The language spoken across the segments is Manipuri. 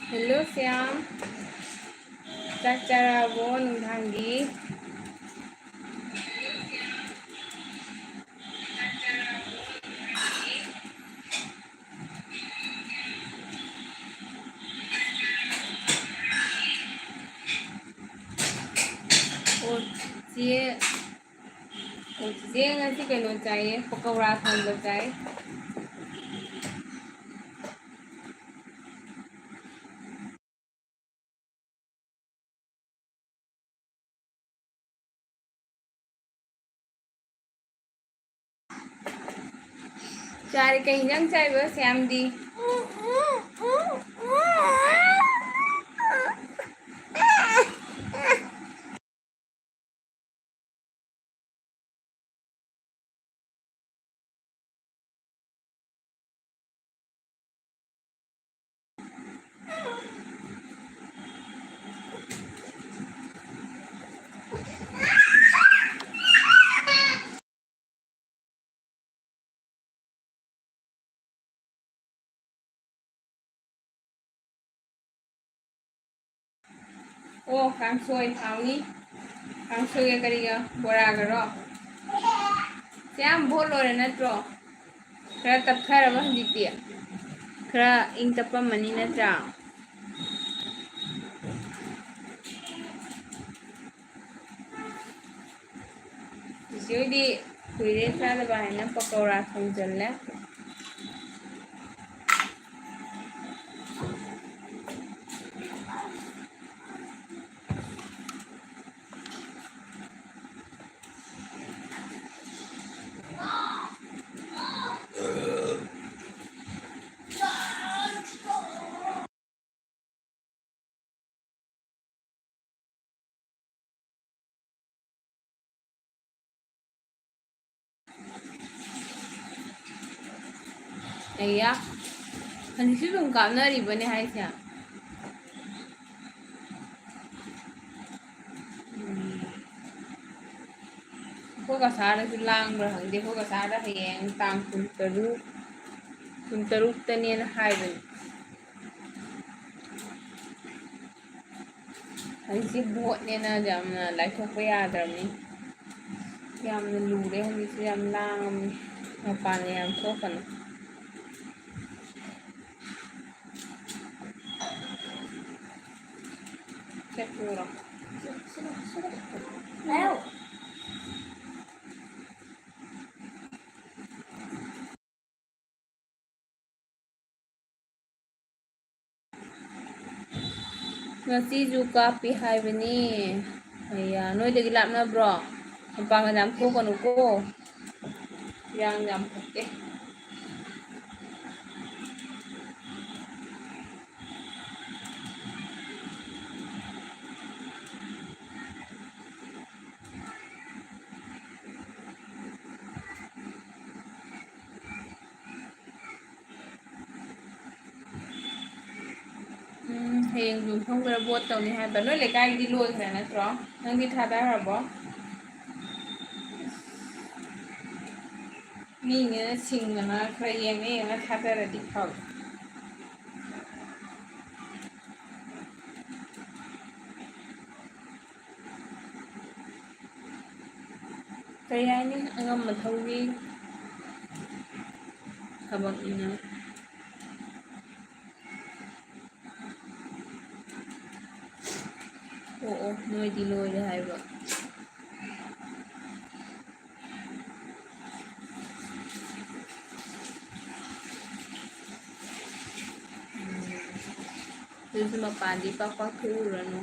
हेलो श्याम चाक चाराबो नोंथांगी ओ चे ओ चे ngasi kano चाहिए पकौड़ा थोड़ा चाहिए चार कहीं जंग चाहिए बस श्याम दी ओ कांसोई हाउनी कांसोई करिगा बोरा करो श्याम बोलो रे नत्रो खरा तपथरबा हजिती खरा इंग तपमनी नत्रा जियोदी कुइरे चादबा है पकौड़ा थोंजल्ले अय्या हंसी तुम कामनारी बने हाय श्यामพวกกระสาได้คือล่างเลยหังเดียวพวกกระสาได้แหงต่างคุณตะรุตะเนี่ยนะใครเป็นไอ้สิบวชเนี่ยนะจำนะหลายทุกไปอาดแบบนี้ยามมันรู้ได้หังสิยามล่างมาปานยามโซกันแค่ตัวหรอแล้วngasi juga pihai beni ya noi de gilap na bro pang jam ko kono ko yang jam ke hẹn dùng không có bột tàu này hai bạn nói lại cay đi luôn rồi nè chó đang đi thả đá hả bóนี่เงี้ยชิงนะใครยังนี่นะทัดอะไรดิเขาใครยังนี่อังมันเท่านี้ขบวนอีนะโอ้โอ้หน่วยดีเลยได้บ่ Dun sa mapandi pa pakura, no?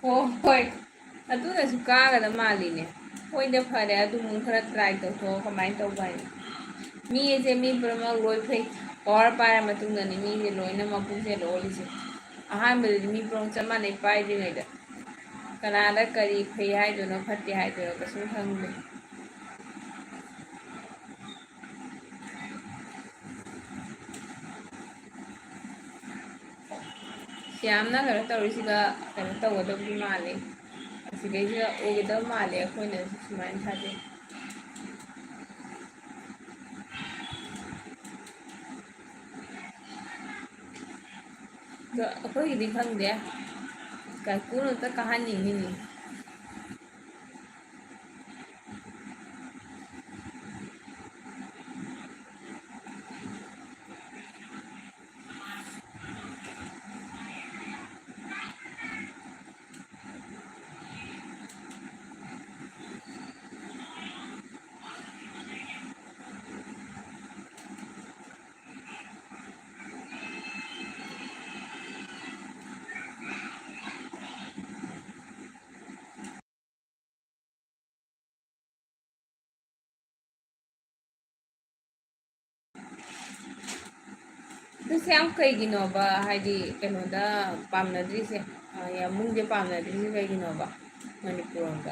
Oh, hoy. Ato na suka ka na mali ne. Hoy da fare ato mun khara try to so kamai to bai. Mi je mi brahma loi phai or para matung na ni mi je loi na ma pu je loi je. Ahan bel mi brong chama nei pai je ngai da. Kannada करी फै हाइदोनो फत्ते हाइदोनो कसुम खंदे ꯌꯥꯝꯅ ꯀꯩꯅꯣ ꯇꯧꯔꯤꯁꯤꯒ ꯀꯩꯅꯣ ꯇꯧꯒꯗꯕꯗꯤ ꯃꯥꯜꯂꯦ ꯑꯁꯤꯗꯩꯁꯤꯗ ꯑꯣꯏꯒꯗꯕ ꯃꯥꯜꯂꯦ ꯑꯩꯈꯣꯏꯅ ꯁꯨꯃꯥꯏꯅ ꯊꯥꯖꯩ ꯑꯗꯣ ꯑꯩꯈꯣꯏꯒꯤꯗꯤ ꯈꯪꯗꯦ ꯀꯥꯏꯀꯨꯅ ꯑꯝꯇ ꯀꯥꯍꯟꯅꯤꯡꯉꯤꯅꯤ ꯑꯗꯨꯁꯦ ꯌꯥꯝ ꯀꯩꯒꯤꯅꯣꯕ ꯍꯥꯏꯗꯤ ꯀꯩꯅꯣꯗ ꯄꯥꯝꯅꯗ꯭ꯔꯤꯁꯦ ꯌꯥꯝꯕꯨꯡꯁꯦ ꯄꯥꯝꯅꯗ꯭ꯔꯤꯁꯦ ꯀꯩꯒꯤꯅꯣꯕ ꯃꯅꯤꯄꯨꯔꯗ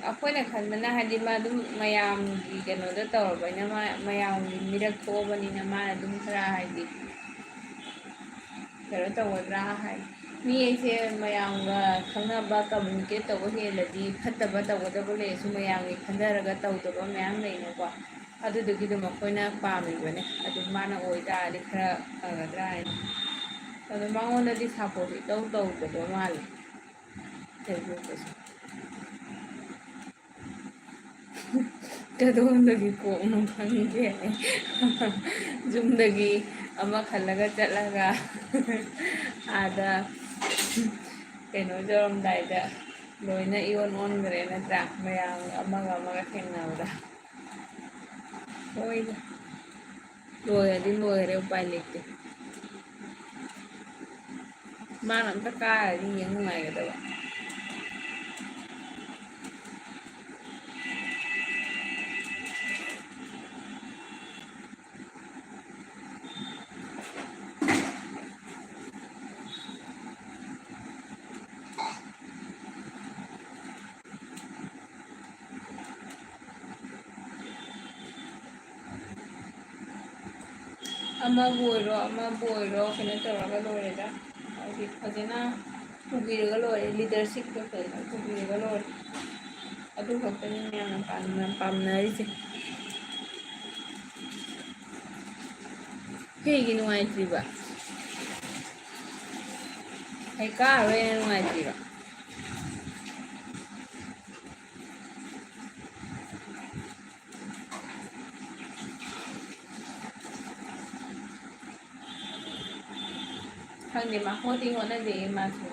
ꯑꯩꯈꯣꯏꯅ ꯈꯟꯕꯅ ꯍꯥꯏꯗꯤ ꯃꯥ ꯑꯗꯨꯝ ꯃꯌꯥꯝꯒꯤ ꯀꯩꯅꯣꯗ ꯇꯧꯔꯕꯅꯤꯅ ꯃꯌꯥꯝꯒꯤ ꯃꯤꯔꯛ ꯊꯣꯛꯑꯕꯅꯤꯅ ꯃꯥꯅ ꯑꯗꯨꯝ ꯈꯔ ꯍꯥꯏꯗꯤ ꯀꯩꯅꯣ ꯇꯧꯒꯗ꯭ꯔꯥ ꯍꯥꯏ ꯃꯤ ꯑꯩꯁꯦ ꯃꯌꯥꯝꯒ ꯈꯪꯅꯕ ꯀꯝꯃꯨꯅꯤꯀꯦꯠ ꯇꯧꯕ ꯍꯦꯜꯂꯗꯤ ꯐꯠꯇꯕ ꯇꯧꯒꯗꯕ ꯂꯩꯔꯁꯨ ꯃꯌꯥꯝꯒꯤ ꯈꯟꯊꯔꯒ ꯇꯧꯗꯕ ꯃꯌꯥꯝ ꯂꯩꯅꯀꯣ ꯑꯗꯨꯗꯨꯒꯤꯗꯨꯝ ꯑꯩꯈꯣꯏꯅ ꯄꯥꯝꯃꯤꯕꯅꯦ ꯑꯗꯨ ꯃꯥꯅ ꯑꯣꯏꯇꯥꯔꯗꯤ ꯈꯔ ꯐꯒꯗ꯭ꯔꯥ ꯍꯥꯏꯅ ꯑꯗꯣ ꯃꯉꯣꯟꯗꯗꯤ ꯁꯥꯄꯣꯔꯠ ꯏꯇꯧ ꯇꯧꯗꯕ ꯃꯥꯜꯂꯦ ꯐꯦꯁꯕꯨꯛꯇꯁꯨ ꯀꯗꯣꯝꯗꯒꯤ ꯀꯣꯛꯅꯣ ꯈꯪꯗꯦ ꯌꯨꯝꯗꯒꯤ ꯑꯃ ꯈꯜꯂꯒ ꯆꯠꯂꯒ ꯑꯥꯗ ꯀꯩꯅꯣ ꯌꯧꯔꯝꯗꯥꯏꯗ ꯂꯣꯏꯅ ꯏꯑꯣꯟ ꯑꯣꯟꯈ꯭ꯔꯦ ꯅꯠꯇ꯭ꯔꯥ ꯃꯌꯥꯝ ꯑꯃꯒ ꯊꯦꯡꯅꯕꯗ ꯍꯣꯏꯗ ꯂꯣꯏꯔꯗꯤ ꯂꯣꯏꯔꯦ ꯎꯄꯥꯏ ꯂꯩꯇꯦ ꯃꯥꯅ ꯑꯝꯇ ꯀꯥꯔꯗꯤ ꯌꯦꯡ ꯅꯨꯡꯉꯥꯏꯒꯗꯕ ꯑꯃꯕꯨ ꯑꯣꯏꯔꯣ ꯀꯩꯅꯣ ꯇꯧꯔꯒ ꯂꯣꯏꯔꯦꯗ ꯍꯥꯏꯗꯤ ꯐꯖꯅ ꯄꯨꯕꯤꯔꯒ ꯂꯣꯏꯔꯦ ꯂꯤꯗꯔꯁꯤꯞꯇꯣ ꯐꯖꯅ ꯄꯨꯕꯤꯔꯒ ꯂꯣꯏꯔꯦ ꯑꯗꯨ ꯈꯛꯇꯅꯤ ꯃꯌꯥꯝꯅ ꯄꯥꯝꯅꯔꯤꯁꯦ ꯀꯩꯒꯤ ꯅꯨꯡꯉꯥꯏꯇ꯭ꯔꯤꯕ ꯀꯥꯔꯔꯣꯏꯅ ꯅꯨꯡꯉꯥꯏꯇ꯭ꯔꯤꯕ ꯈꯪꯗꯦ ꯃꯥ ꯍꯣꯠꯇꯤ ꯍꯣꯠꯅꯖꯩꯌꯦ ꯃꯥꯁꯨ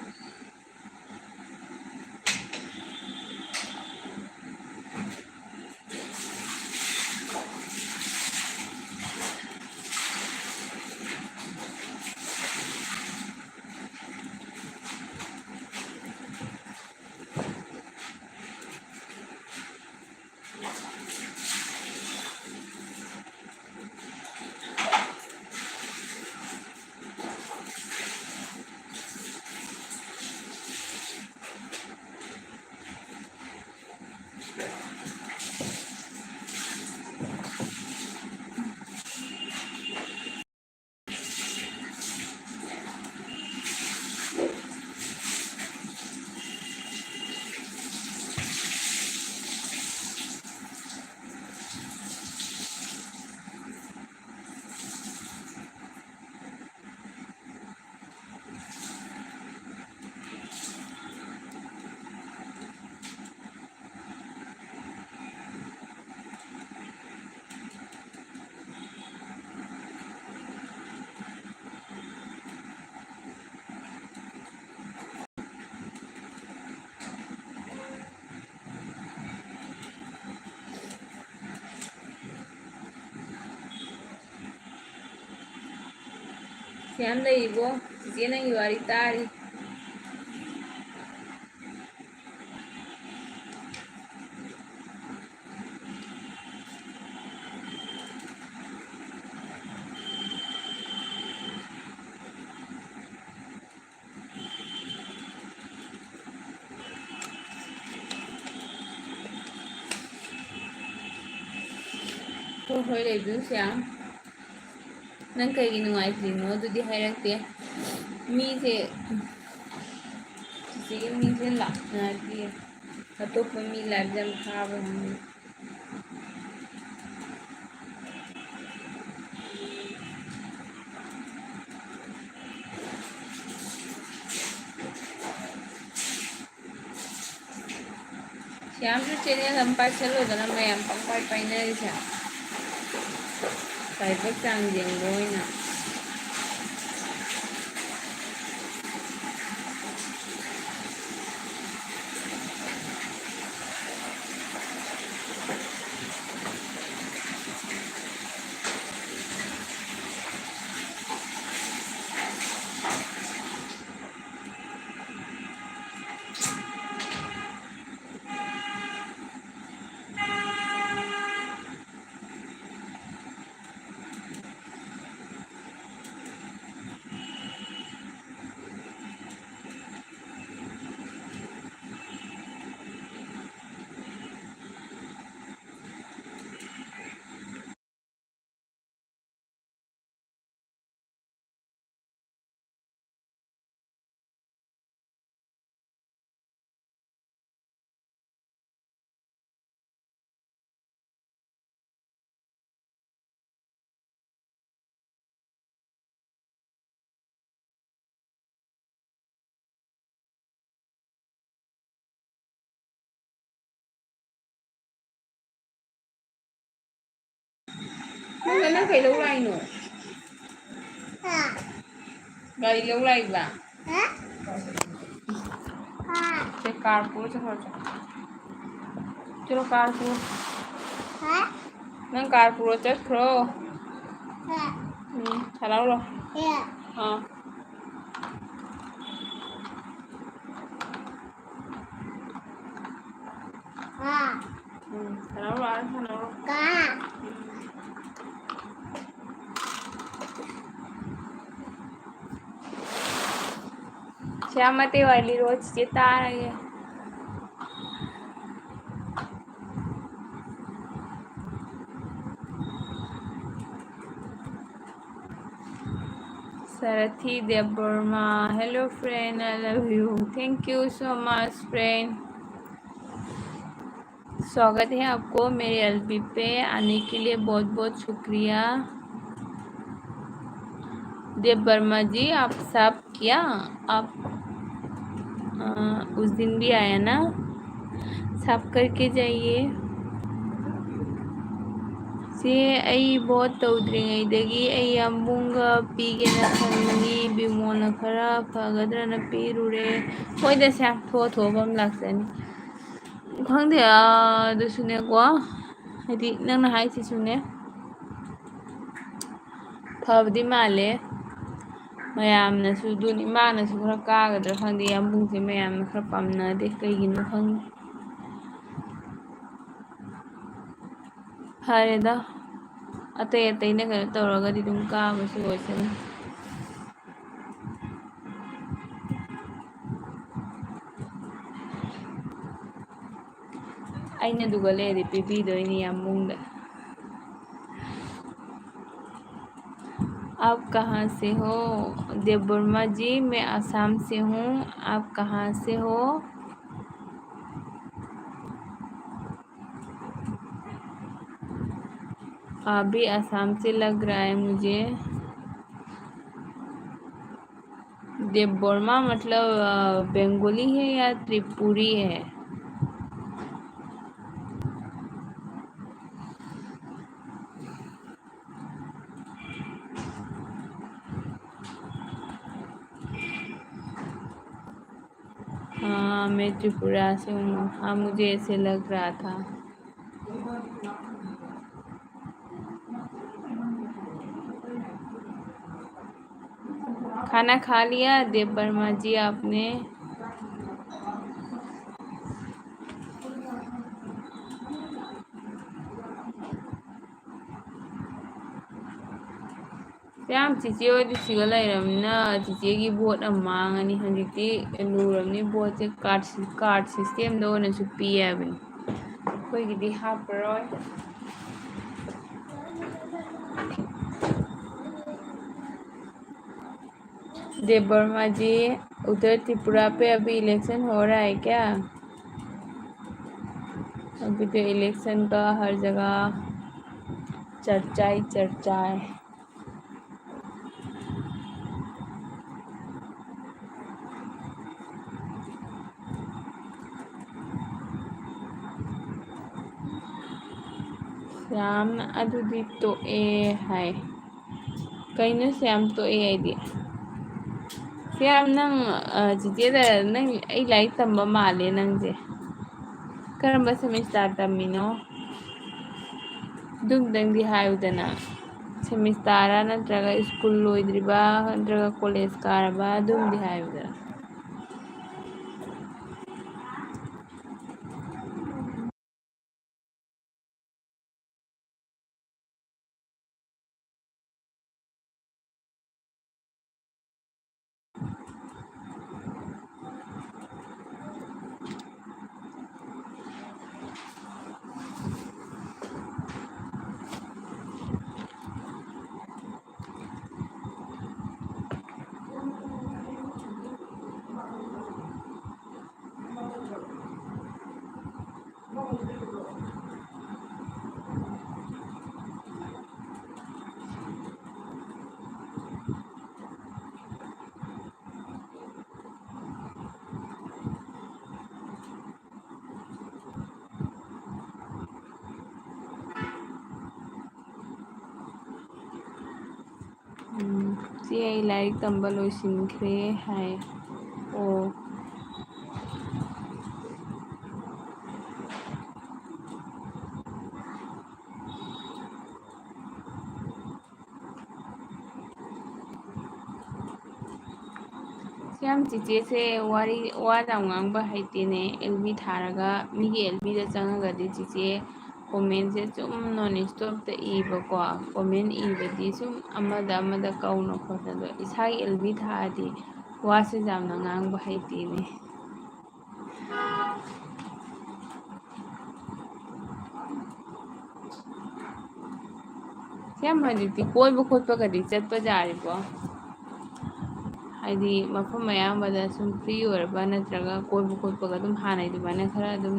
ꯌꯥꯝ ꯂꯩꯔꯤꯕꯣ ꯆꯤꯆꯦ ꯅꯪꯒꯤ ꯋꯥꯔꯤ ꯇꯥꯔꯤ ꯍꯣꯏ ꯂꯩꯕꯤꯌꯨꯁꯦ ꯌꯥꯝ ꯅꯪ ꯀꯩꯒꯤ ꯅꯨꯡꯉꯥꯏꯇ꯭ꯔꯤꯅꯣ ꯑꯗꯨꯗꯤ ꯍꯥꯏꯔꯛꯇꯦ ꯃꯤꯁꯦ ꯆꯤꯆꯦꯒꯤ ꯃꯤꯁꯦ ꯂꯥꯛꯅꯗꯦ ꯑꯇꯣꯞꯄ ꯃꯤ ꯂꯥꯏꯐ ꯌꯥꯝ ꯊꯥꯕ ꯉꯝꯃꯤ ꯁ꯭ꯌꯥꯝꯁꯨ ꯆꯦꯅꯦꯜ ꯑꯃ ꯄꯥꯏꯁꯜꯂꯨꯗꯅ ꯃꯌꯥꯝ ꯄꯪꯄꯥꯏ ꯄꯥꯏꯅꯔꯤꯁꯦ ꯂꯥꯏꯕꯛ ꯆꯥꯡ ꯌꯦꯡꯕ ꯑꯣꯏꯅ ꯅꯪ ꯀꯩꯗꯧ ꯂꯥꯛꯏꯅꯣ ꯒꯥꯔꯤ ꯂꯧ ꯂꯥꯛꯏꯕ ꯁꯦ ꯀꯥꯔ ꯄꯨꯔ ꯆꯠꯈ꯭ꯔꯣ चलो कार पूरो नंग कार पूरो चखरो चलाओ लो हाँ चलाओ लो आराम चलाओ लो श्याम मते वाली रोज चेता आ रही है Sarathi Deborma, hello friend, I love you. Thank you so much friend. स्वागत है आपको मेरे एलबी पे आने के लिए बहुत बहुत शुक्रिया। देव वर्मा जी आप साफ किया आप उस दिन भी आया ना साफ करके जाइए से आई बहुत तौद्रिङꯩꯗꯒꯤ ꯑꯩ ꯌꯥꯝꯕꯨꯡꯒ ꯄꯤꯒꯦꯅ ꯈꯟꯕꯅꯤ ꯕꯤꯃꯣꯜꯅ ꯈꯔ ꯐꯒꯗ꯭ꯔꯅ ꯄꯤꯔꯨꯔꯦ ꯍꯣꯏꯗ ꯁ꯭ꯌꯥꯝ ꯊꯣꯛꯑ ꯑꯃ ꯂꯥꯛꯆꯅꯤ ꯈꯪꯗꯦ ꯑꯗꯨꯁꯨꯅꯦꯀꯣ ꯍꯥꯏꯗꯤ ꯅꯪꯅ ꯍꯥꯏꯁꯤꯁꯨꯅꯦ ꯐꯕꯗꯤ ꯃꯥꯜꯂꯦ ꯃꯌꯥꯝꯅꯁꯨ ꯑꯗꯨꯅꯤ ꯃꯥꯅꯁꯨ ꯈꯔ ꯀꯥꯒꯗ꯭ꯔꯥ ꯈꯪꯗꯦ ꯌꯥꯝꯕꯨꯡꯁꯦ ꯃꯌꯥꯝꯅ ꯈꯔ ꯄꯥꯝꯅꯗꯦ ꯀꯩꯒꯤꯅꯣ ꯈꯪꯗꯦ ꯐꯔꯦꯗ ꯑꯇꯩ ꯑꯇꯩꯅ ꯀꯩꯅꯣ ꯇꯧꯔꯒꯗꯤ ꯑꯗꯨꯝ ꯀꯥꯕꯁꯨ ꯑꯣꯏꯁꯅꯤ ꯑꯩꯅ ꯑꯗꯨꯒ ꯂꯩꯔꯗꯤ ꯄꯤꯕꯤꯗꯣꯏꯅꯤ ꯌꯥꯝꯕꯨꯡꯗ आप कहाँ से हो देव वर्मा जी मैं आसाम से हूँ आप कहाँ से हो आप भी आसाम से लग रहा है मुझे देव वर्मा मतलब बंगाली है या त्रिपुरी है हाँ मैं त्रिपुरा से हूँ हाँ मुझे ऐसे लग रहा था खाना खा लिया देव वर्मा जी आपने ꯌꯥꯝ ꯆꯤꯆꯦ ꯍꯣꯏꯗꯤ ꯁꯤꯒ ꯂꯩꯔꯕꯅꯤꯅ ꯆꯤꯆꯦꯒꯤ ꯚꯣꯠ ꯑꯃ ꯃꯥꯡꯉꯅꯤ ꯍꯧꯖꯤꯛꯇꯤ ꯂꯨꯔꯕꯅꯤ ꯚꯣꯠꯁꯦ ꯀꯥꯔꯠ ꯁꯤꯁꯇꯦꯝꯗ ꯑꯣꯏꯅꯁꯨ ꯄꯤ ꯍꯥꯏꯕꯅꯤ ꯑꯩꯈꯣꯏꯒꯤꯗꯤ ꯍꯥꯞꯄꯔꯣꯏ देव वर्मा जी, उधर त्रिपुरा पे अभी इलेक्शन हो रहा है क्या? अभी तो इलेक्शन का हर जगह चर्चा ही चर्चा है। श्याम अदुदी तो ए है कहीं श्याम तो ए आईडी श्याम नंग जिजेदा नंग आई लाइक तंबा माले नंगजे करंबा सेमिस्टर तमिनो दुंगदंगी हायुदना सेमिस्टर नत्रगा स्कूल लोइद्रिबा नत्रगा कॉलेज कारबा दुंगदि हायुदना सी आई लाइक तंबा लोइसिनख्रे हाय ओ श्याम चिचे से वारी वादा ngang हाइतेने एलबी थारगा मिगी एलबी दा चंगागदि चिचे कमेंट से सुम नॉन स्टॉप ता इबको कमेंट इबदि सुम अमदा कौनो खोतदो इसाई एलबी थादी वासे जामना ngang हाइतेने श्याम हजिति कोइबो खोतपगदि चटपा जारिबो हाइदि मफम मयामबदा सुम फ्री ओरबा नत्रगा कोइबो खोतपगा दुम हानाय दुबाना खरा दुम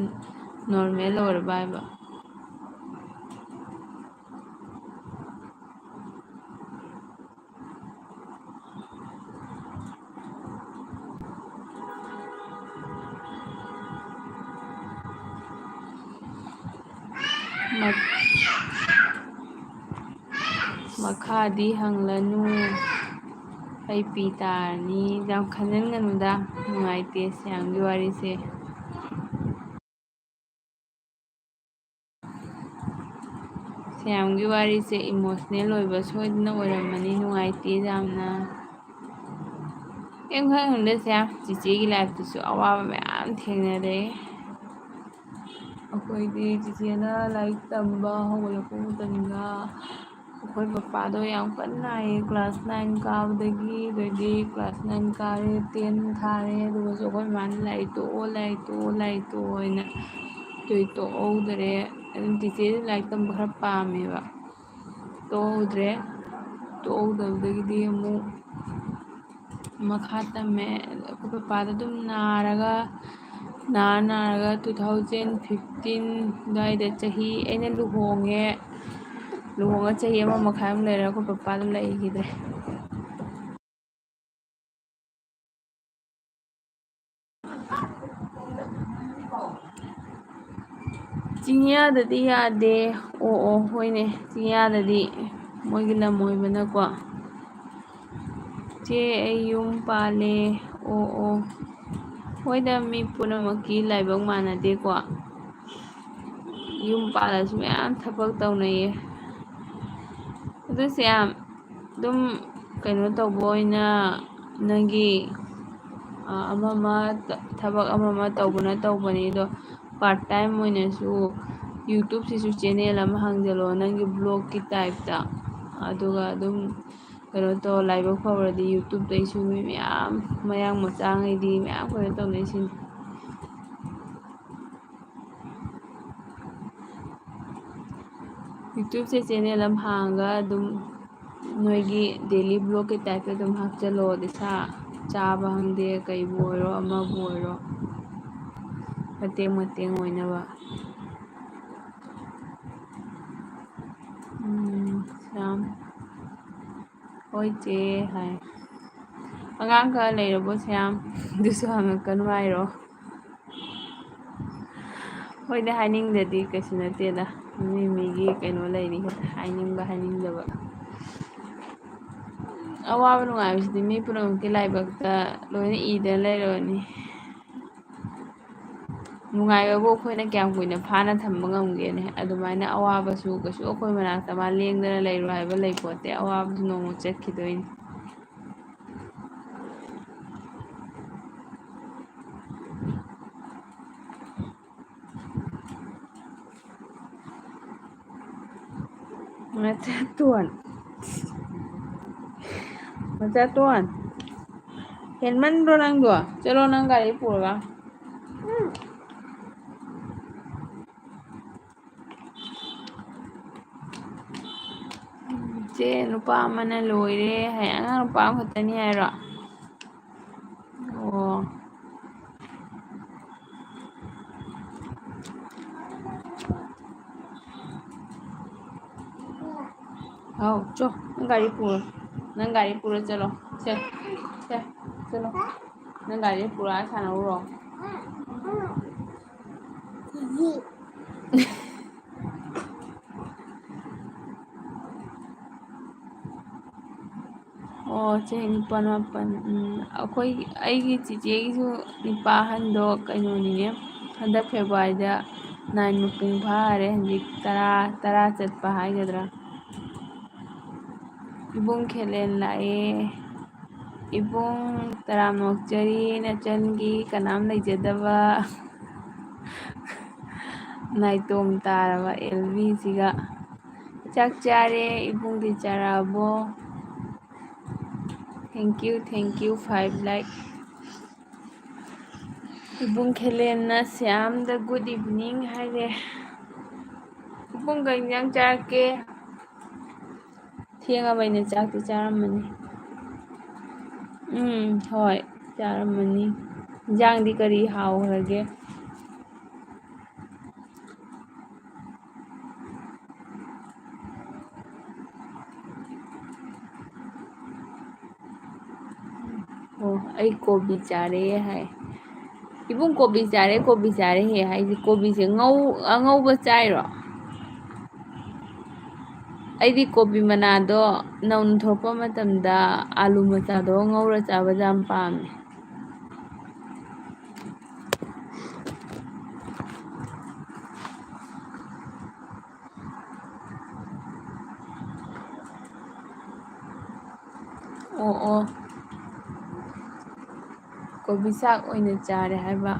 नॉर्मल ओरबा हाइबा मखादी हंगलनु ꯑꯩ ꯄꯤ ꯇꯥꯔꯅꯤ ꯌꯥꯝ ꯈꯟꯖꯟꯒꯅꯨꯗ ꯅꯨꯡꯉꯥꯏꯇꯦ ꯁ꯭ꯌꯥꯝꯒꯤ ꯋꯥꯔꯤꯁꯦ ꯁ꯭ꯌꯥꯝꯒꯤ ꯋꯥꯔꯤꯁꯦ ꯏꯃꯣꯁꯅꯦꯜ ꯑꯣꯏꯕ ꯁꯣꯏꯗꯅ ꯑꯣꯏꯔꯝꯃꯅꯤ ꯅꯨꯡꯉꯥꯏꯇꯦ ꯌꯥꯝꯅ ꯀꯩꯝ ꯈꯟꯒꯅꯨꯗ ꯁ꯭ꯌꯥꯝ ꯆꯤꯆꯦꯒꯤ ꯂꯥꯏꯐꯇꯁꯨ ꯑꯋꯥꯕ ꯃꯌꯥꯝ ꯊꯦꯡꯅꯔꯦ ꯑꯩꯈꯣꯏꯗꯤ ꯆꯤꯆꯦꯅ ꯂꯥꯏꯔꯤꯛ ꯇꯝꯕ ꯍꯧꯒꯠꯂꯛꯄ ꯃꯇꯝꯗ ꯑꯩꯈꯣꯏ ꯄꯄꯥꯗꯣ ꯌꯥꯝ ꯀꯟꯅ ꯅꯥꯏꯌꯦ ꯀ꯭ꯂꯥꯁ 9 ꯀꯥꯕꯗꯒꯤ ꯑꯗꯩꯗꯤ ꯀ꯭ꯂꯥꯁ 9 ꯀꯥꯔꯦ 10 ꯊꯥꯔꯦ ꯑꯗꯨꯒꯁꯨ ꯑꯩꯈꯣꯏ ꯃꯥꯅ ꯂꯥꯏꯔꯤꯛ ꯇꯣꯛꯑꯣ ꯍꯥꯏꯅ ꯑꯗꯨꯏ ꯇꯣꯛꯍꯧꯗꯔꯦ ꯑꯗꯨꯝ ꯆꯤꯆꯦꯁꯨ ꯂꯥꯏꯔꯤꯛ ꯇꯝꯕ ꯈꯔ ꯄꯥꯝꯃꯦꯕ ꯇꯣꯛꯍꯧꯗ꯭ꯔꯦ ꯇꯣꯛꯍꯧꯗꯕꯗꯒꯤꯗꯤ ꯑꯃꯨꯛ ꯃꯈꯥ ꯇꯝꯃꯦ ꯑꯩꯈꯣꯏ ꯄꯄꯥꯗꯣ ꯑꯗꯨꯝ ꯅꯥꯔꯒ 2015 ꯑꯗꯨꯋꯥꯏꯗ ꯆꯍꯤ ꯑꯩꯅ ꯂꯨꯍꯣꯡꯉ ꯆꯍꯤ 1.5 ꯂꯩꯔꯒ ꯑꯩꯈꯣꯏ ꯄꯄꯥ ꯑꯗꯨꯝ ꯂꯩꯈꯤꯗ꯭ꯔꯦ ꯆꯤꯡꯌꯥꯗꯗꯤ ꯌꯥꯗꯦ ꯑꯣ ꯍꯣꯏꯅꯦ ꯆꯤꯡꯌꯥꯗꯗꯤ ꯃꯣꯏꯒꯤ ꯂꯝ ꯑꯣꯏꯕꯅꯀꯣ ꯆꯦ ꯑꯩ ꯌꯨꯝ ꯄꯥꯜꯂꯦ ꯑꯣ ꯍꯣꯏꯗ ꯃꯤ ꯄꯨꯝꯅꯃꯛꯀꯤ ꯂꯥꯏꯕꯛ ꯃꯥꯟꯅꯗꯦꯀꯣ ꯌꯨꯝ ꯄꯥꯜꯂꯁꯨ ꯃꯌꯥꯝ ꯊꯕꯛ ꯇꯧꯅꯩꯌꯦ ꯑꯗꯨꯁꯨ ꯌꯥꯝ ꯑꯗꯨꯝ ꯀꯩꯅꯣ ꯇꯧꯕ ꯑꯣꯏꯅ ꯅꯪꯒꯤ ꯊꯕꯛ ꯑꯃ ꯇꯧꯕꯅ ꯇꯧꯕꯅꯤ ꯑꯗꯣ ꯄꯥꯔꯠ ꯇꯥꯏꯝ ꯑꯣꯏꯅꯁꯨ ꯌꯨꯇꯨꯕꯁꯤꯁꯨ ꯆꯦꯅꯦꯜ ꯑꯃ ꯍꯥꯡꯖꯜꯂꯣ ꯅꯪꯒꯤ ꯕ꯭ꯂꯣꯒꯀꯤ ꯇꯥꯏꯞꯇ ꯑꯗꯨꯒ ꯑꯗꯨꯝ ꯀꯩꯅꯣ ꯇꯧ ꯂꯥꯏꯕꯛ ꯐꯧꯔꯗꯤ ꯌꯨꯇꯨꯕꯇꯩꯁꯨ ꯃꯤ ꯃꯌꯥꯝ ꯃꯌꯥꯡ ꯃꯆꯥꯉꯩꯗꯤ ꯃꯌꯥꯝ ꯀꯩꯅꯣ ꯇꯧꯅꯩꯁꯤꯅꯤ ꯌꯨꯇꯨꯕꯁꯦ ꯆꯦꯅꯦꯜ ꯑꯃ ꯍꯥꯡꯉꯒ ꯑꯗꯨꯝ ꯅꯣꯏꯒꯤ ꯗꯦꯂꯤ ꯕ꯭ꯂꯣꯛꯀꯤ ꯇꯥꯏꯞꯇ ꯑꯗꯨꯝ ꯍꯥꯞꯆꯤꯜꯂꯣ ꯏꯁꯥ ꯆꯥꯕ ꯈꯪꯗꯦ ꯀꯩꯕꯨ ꯑꯣꯏꯔꯣ ꯑꯃꯕꯨ ꯑꯣꯏꯔꯣ ꯃꯇꯦꯡ ꯑꯣꯏꯅꯕ ꯁ꯭ꯌꯥꯝ ꯍꯣꯏ ꯆꯦ ꯍꯥꯏ ꯑꯉꯥꯡ ꯈꯔ ꯂꯩꯔꯕꯣ ꯁ꯭ꯌꯥꯝ ꯑꯗꯨꯁꯨ ꯍꯪꯉꯛꯀꯅꯨ ꯍꯥꯏꯔꯣ ꯍꯣꯏꯗ ꯍꯥꯏꯅꯤꯡꯗꯗꯤ ꯀꯩꯁꯨ ꯅꯠꯇꯦꯗ ꯃꯤꯒꯤ ꯀꯩꯅꯣ ꯂꯩꯔꯤ ꯍꯥꯏꯅꯤꯡꯕ ꯍꯥꯏꯅꯤꯡꯗꯕ ꯑꯋꯥꯕ ꯅꯨꯡꯉꯥꯏꯕꯁꯤꯗꯤ ꯃꯤ ꯄꯨꯝꯅꯃꯛꯀꯤ ꯂꯥꯏꯕꯛꯇ ꯂꯣꯏꯅ ꯏꯗꯅ ꯂꯩꯔꯕꯅꯤ ꯅꯨꯡꯉꯥꯏꯕꯕꯨ ꯑꯩꯈꯣꯏꯅ ꯀꯌꯥꯝ ꯀꯨꯏꯅ ꯐꯥꯅ ꯊꯝꯕ ꯉꯝꯒꯦꯅꯦ ꯑꯗꯨꯃꯥꯏꯅ ꯑꯋꯥꯕꯁꯨ ꯀꯩꯁꯨ ꯑꯩꯈꯣꯏ ꯃꯅꯥꯛꯇ ꯃꯥ ꯂꯦꯡꯗꯅ ꯂꯩꯔꯣ ꯍꯥꯏꯕ ꯂꯩꯄꯣꯠꯇꯦ ꯑꯋꯥꯕꯁꯨ ꯅꯣꯡꯃ ꯆꯠꯈꯤꯗꯣꯏꯅꯤ ꯃꯆꯥꯇꯣꯟ ꯍꯦꯟꯃꯟꯗ꯭ꯔꯣ ꯅꯪꯗꯣ ꯆꯠꯂꯣ ꯅꯪ ꯒꯥꯔꯤ ꯄꯨꯔꯒ ꯏꯆꯦ ꯅꯨꯄꯥ ꯑꯃꯅ ꯂꯣꯏꯔꯦ ꯍꯥꯏ ꯑꯉꯥꯡ ꯅꯨꯄꯥ ꯑꯃꯈꯛꯇꯅꯤ ꯍꯥꯏꯔꯣ ꯑꯣ ꯍꯥꯎ ꯆꯣ ꯅꯪ ꯒꯥꯔꯤ ꯄꯨꯔ ꯆꯠꯂꯣ ꯁꯦ ꯆꯠꯂꯣ ꯅꯪ ꯒꯥꯔꯤ ꯄꯨꯔ ꯁꯥꯟꯅꯧꯔꯣ ꯑꯣ ꯆꯍꯤ ꯅꯤꯄꯥꯜ ꯃꯥꯄꯜ ꯑꯩꯒꯤ ꯆꯤꯆꯦꯒꯤꯁꯨ ꯅꯤꯄꯥ ꯑꯍꯟꯗꯣ ꯀꯩꯅꯣꯅꯤꯅꯦ ꯍꯟꯗꯛ ꯐꯦꯕꯋꯥꯔꯤꯗ 9 ꯃꯄꯨꯡ ꯐꯥꯔꯦ ꯍꯧꯖꯤꯛ ꯇꯔꯥ ꯆꯠꯄ ꯍꯥꯏꯒꯗ꯭ꯔꯥ ꯏꯕꯨꯡ ꯈꯦꯂꯦꯟ ꯂꯥꯛꯑꯦ ꯏꯕꯨꯡ ꯇꯔꯥꯝꯅ ꯑꯣꯛꯆꯔꯤ ꯅꯆꯟꯒꯤ ꯀꯅꯥꯝ ꯂꯩꯖꯗꯕ ꯅꯥꯏꯇꯣꯝ ꯇꯥꯔꯕ ꯑꯦꯜꯕꯤꯁꯤꯒ ꯆꯥꯛ ꯆꯥꯔꯦ ꯏꯕꯨꯡꯗꯤ ꯆꯥꯔꯛꯑꯕꯣ ꯊꯦꯡꯀ꯭ꯌꯨ 5 ꯂꯥꯏꯛ ꯏꯕꯨꯡ ꯈꯦꯂꯦꯟꯅ ꯁ꯭ꯌꯥꯝꯗ ꯒꯨꯗ ꯏꯚꯤꯅꯤꯡ ꯍꯥꯏꯔꯦ ꯏꯕꯨꯡ ꯀꯩ ꯏꯟꯖꯥꯡ ꯆꯥꯔꯛꯀꯦ ꯊꯦꯡꯉꯕꯩꯅ ꯆꯥꯛꯇꯤ ꯆꯥꯔꯝꯃꯅꯤ ꯍꯣꯏ ꯆꯥꯔꯝꯃꯅꯤ ꯏꯟꯖꯥꯡꯗꯤ ꯀꯔꯤ ꯍꯥꯎꯈ꯭ꯔꯒꯦ ꯑꯣ ꯑꯩ ꯀꯣꯕꯤ ꯆꯥꯔꯦ ꯍꯥꯏ ꯏꯕꯨꯡ ꯀꯣꯕꯤ ꯆꯥꯔꯦ ꯍꯦ ꯍꯥꯏꯁꯦ ꯀꯣꯕꯤꯁꯦ ꯑꯉꯧꯕ ꯆꯥꯏꯔꯣ ꯑꯩꯗꯤ ꯀꯣꯕꯤ ꯃꯅꯥꯗꯣ ꯅꯧꯅ ꯊꯣꯛꯄ ꯃꯇꯝꯗ ꯑꯥꯂꯨ ꯃꯆꯥꯗꯣ ꯉꯧꯔ ꯆꯥꯕꯁꯦ ꯌꯥꯝ ꯄꯥꯝꯃꯦ ꯑꯣ ꯀꯣꯕꯤ ꯆꯥꯛ ꯑꯣꯏꯅ ꯆꯥꯔꯦ ꯍꯥꯏꯕ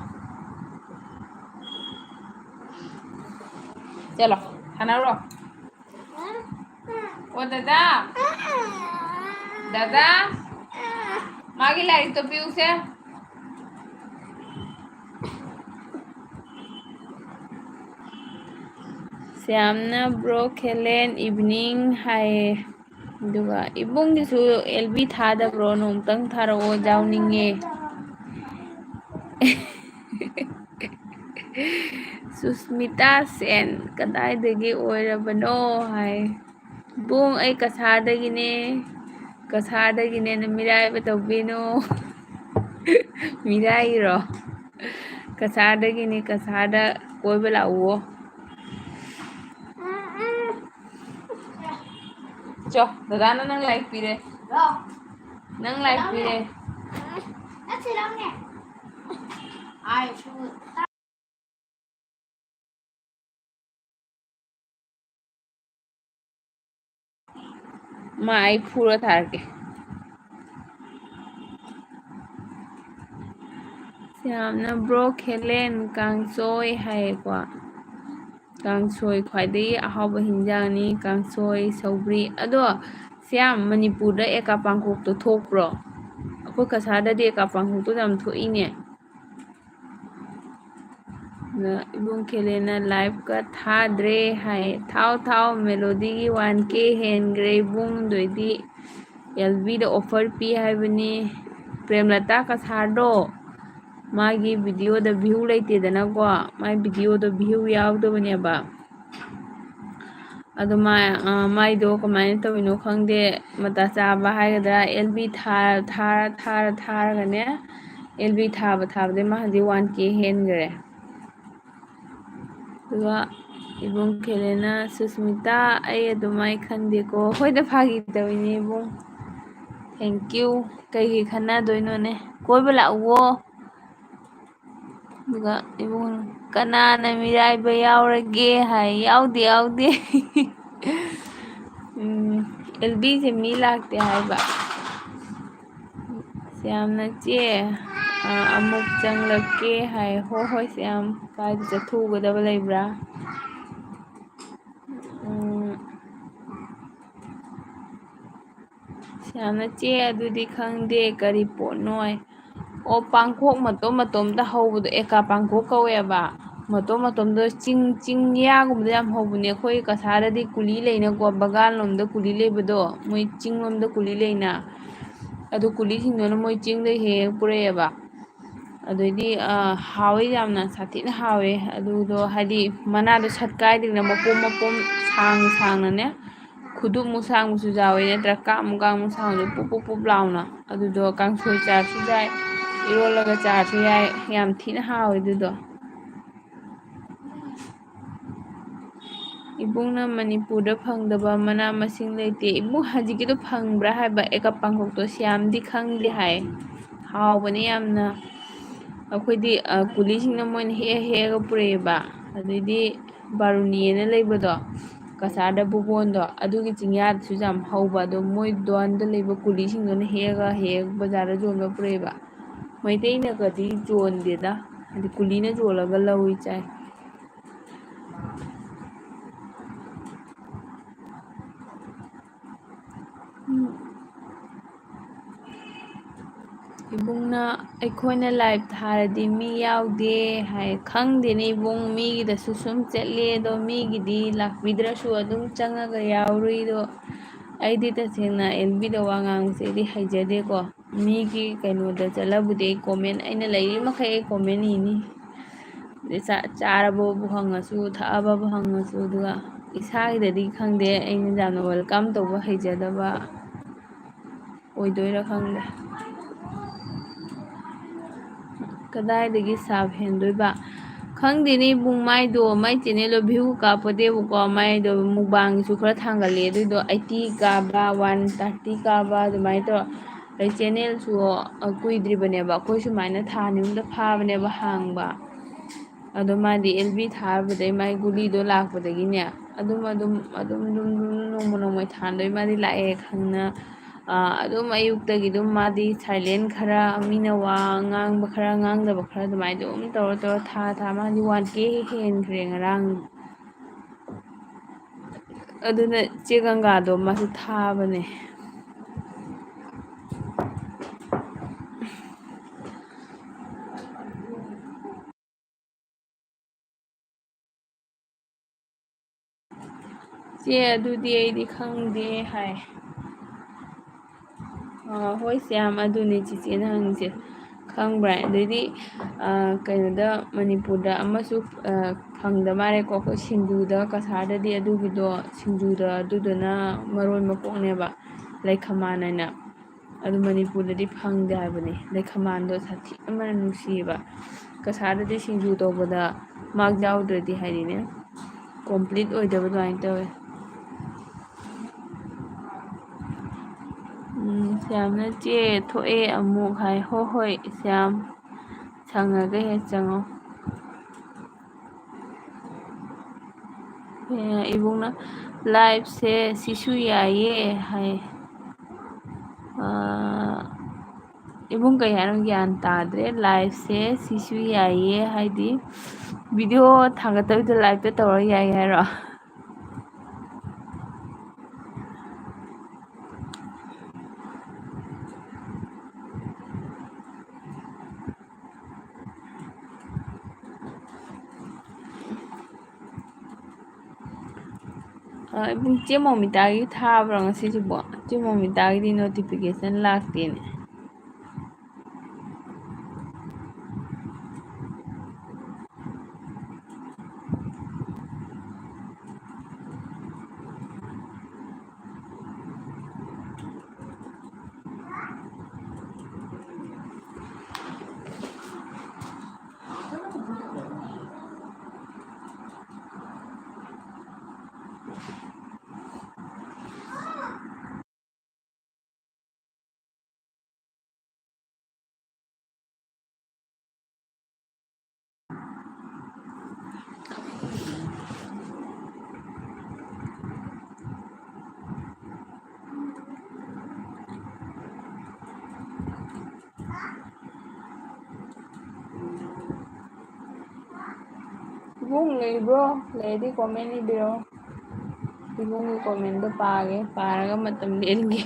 ꯆꯠꯂꯣ ꯁꯥꯟꯅꯔꯨꯔꯣ ꯑꯣ ꯗꯥꯗꯥ ꯃꯥꯒꯤ ꯂꯥꯏꯔꯤꯛꯇꯣ ꯄꯤꯌꯨꯁꯦ ꯁ꯭ꯌꯥꯝꯅ ꯕ꯭ꯔꯣ ꯈꯦꯂꯦꯟ ꯏꯚꯤꯅꯤꯡ ꯍꯥꯏꯌꯦ ꯑꯗꯨꯒ ꯏꯕꯨꯡꯒꯤꯁꯨ ꯑꯦꯜꯕꯤ ꯊꯥꯗꯕ꯭ꯔꯣ ꯅꯣꯡꯇꯪ ꯊꯥꯔꯛꯑꯣ ꯌꯥꯎꯅꯤꯡꯉꯦ ꯁꯨꯁꯃꯤꯇꯥ ꯁꯦꯟ ꯀꯗꯥꯏꯗꯒꯤ ꯑꯣꯏꯔꯕꯅꯣ ꯍꯥꯏ ꯕꯨꯡ ꯑꯩ ꯀꯁꯥꯔꯗꯒꯤꯅꯦ ꯃꯤꯔꯥꯏꯕ ꯇꯧꯕꯤꯅꯨ ꯃꯤꯔꯥꯏꯔꯤꯔꯣ ꯀꯁꯥꯔꯗꯒꯤꯅꯤ ꯀꯁꯥꯔꯗ ꯀꯣꯏꯕ ꯂꯥꯛꯎꯋꯣ ꯆꯣ ꯗꯗꯥꯅ ꯅꯪ ꯂꯥꯏꯔꯤꯛ ꯄꯤꯔꯦ ꯅꯪ ꯂꯥꯏꯔꯤꯛ ꯄꯤꯔꯦ ꯃꯥ ꯑꯩ ꯐꯨꯔ ꯊꯥꯔꯛꯀꯦ ꯌꯥꯝꯅ ꯕ꯭ꯔꯣ ꯈꯦꯂꯦꯟ ꯀꯥꯡꯁꯣꯏ ꯍꯥꯏꯌꯦꯀꯣ ꯀꯥꯡꯁꯣꯏ ꯈ꯭ꯋꯥꯏꯗꯒꯤ ꯑꯍꯥꯎꯕ ꯍꯤꯟꯖꯥꯡꯅꯤ ꯀꯥꯡꯁꯣꯏ ꯁꯧꯒ꯭ꯔꯤ ꯑꯗꯣ ꯁ꯭ꯌꯥꯝ ꯃꯅꯤꯄꯨꯔꯗ ꯑꯦꯀꯥ ꯄꯥꯡꯈꯣꯛꯇꯣ ꯊꯣꯛꯄ꯭ꯔꯣ ꯑꯩꯈꯣꯏ ꯀꯁꯥꯔꯗꯗꯤ ꯑꯦꯀꯥ ꯄꯥꯡꯈꯣꯛꯇꯣ ꯌꯥꯝ ꯊꯣꯛꯏꯅꯦ इबुंग खेलेना लाइव का थाद्रे हाय थाव थाव मेलोडी 1K हेनग्रे इबुंग दोइदी एलबी द ऑफर पी हाइबनी प्रेमलता कसारदो मागी वीडियो द व्यू लेतेदना को माई वीडियो द व्यू यावदबनेबा अदो माइदो कमाइन तविनो खंगदे मता चाबा हाइगदरा एलबी थारगने एलबी थाबदे माहदी 1K हेनग्रे दुआ इबुंग खेलेना सुस्मिता आई अदुमाई खंदेको होइदा फागी तविनी इबुंग थैंक यू कई खन्ना दोइनोने कोइबा लाउवो दुगा इबुंग कनाना मिराइबा यावरगे हाय यावदे एलबी से मी लागते हाइबा श्यामना चे अमुक चंगलके हाय हो श्याम कायदा चथुगदबा लेब्रा श्यामना चे अदुदी खंगदे करी पोटनोय ओ पांखोक मतोमदा हौबदो एका पांखोक कौएबा मतोमदो चिंगियागुबदो याम हौबने अखोई कसारदि कुली लेनाको बगान लोमदा कुली लेबदो मोई चिंग लोमदा कुली लेना अदु कुली सिंगदोना मोई चिंगदै हेक पुरैएबा अदुइदी हावे यामना साथिना हावे अदुदो हाइदि मनादो सटकाइदिना मपोम सांगने खुदुप मुसांगसु जावे नत्रा काम मुसांगदो पुप लाउना अदुदो कांसोई चारसु जाय इरोलगा चारसु याय याम थिना हावे अदुदो इबुंगना मणिपुरदा फंगदबा मना मसिंग लेते इबुंग हजिकिदो फंगब्रा हाइबा एका पांखोकतो श्यामदी खंगदे हाय हावबने यामना अखोइदी कुलीसिंगना मोइना हेगा पुरेबा अदुइदी बारुनीना लेबदो कसारदा बुबोंदो अदुगी चिंग्यादसु जाम हौबा अदो मोइ दोनदा लेबा कुलीसिंगदोना हेगा बाजारदा जोनबा पुरेबा मैतैनगदी जोनदेदा हदि कुलीना जोलगा लौइ चाय इबुंगना अखोइना लाइव थारदी मी यावदे हाय खंगदेने इबुंग मीगिदसु सुम चले दो मीगिदी लाक्बिद्रसु अदुम चंगगा यावरुइदो अइदी तसेंगना एलबीदा वा ngaंगसेदी हैजदेको मीगी कैनोदा चलबुदे कमेंट अइना लैरि मखै कमेंट इनी चारबबु हंगसु थाबबु हंगसु दुगा इसागिददी खंगदे अइना जामना वेलकम तौबा हैजदबा ओइदोइरा खंगदे कदाइदगी साब हेंदोइबा खंगदेने इबुंग माइदो माइ चैनल व्यू कापदेबको माइदो मुबांगसु खरा थांगले अदुइदो 80 काबा 130 काबा अदुमाइ तो अइ चैनल सु कुइद्रिबनेबा अखोइ सुमाइना थानिमुदा फाबनेबा हांगबा अदो मादी एलबी थाबदे माइ गुलीदो लाकपदगिने नोंमोय थानदोइ मादी लाए खंगना अदुम अयुक्तगी दुम मादी साइलेंट खरा मीना वा ngang खरा ngang खरा अदुमाइ दुम तौरा था मादी 1K हेनख्रे ngarang अदुना चे गंगादो मासु थाबने चे अदुदी अइदी खंगदे हाय होय श्याम अदुने चिचेना हंगसे खंगब्रा अदुदी कैनोदा मणिपुरदा अमसु फंगदा मारेको अखोइ सिंजुदा कसारददी अदुगिदो सिंजुदा अदुदना मरोइ मकोकनेबा लैखमानना अदु मणिपुरददी फंगदे हाइबने लैखमानदो साथी अमना नुसिबा कसारददी सिंजु तौबदा माग जाउद्रदी हाइदिने कम्प्लीट ओइदबा दुआइन तौवे श्यामना चे थोए अमुक हाय होय श्याम संगगा हे चंगो इबुंगना लाइव से सिसु याये हाय इबुंग कई हानो ज्ञान ताद्रे लाइव से सिसु याये हाइदी वीडियो थांगतबिदा लाइव पे तौरा याय हायरो ꯏꯕꯨꯡ ꯆꯦ ꯃꯣꯃꯤꯇꯥꯒꯤ ꯊꯥꯕ꯭ꯔꯣ ꯉꯁꯤꯁꯤꯕꯣ? ꯆꯦ ꯃꯣꯃꯤꯇꯥꯒꯤꯗꯤ ꯅꯣꯇꯤꯐꯤꯀꯦꯁꯟ ꯂꯥꯛꯇꯦꯅꯦ꯫ ꯏꯕꯨꯡ ꯂꯩꯕ꯭ꯔꯣ? ꯂꯩꯔꯗꯤ ꯀꯣꯃꯦꯟ ꯏꯕꯤꯔꯣ꯫ ꯏꯕꯨꯡꯒꯤ ꯀꯣꯃꯦꯟꯗꯣ ꯄꯥꯒꯦ, ꯄꯥꯔꯒ ꯃꯇꯝ ꯂꯦꯟꯒꯦ꯫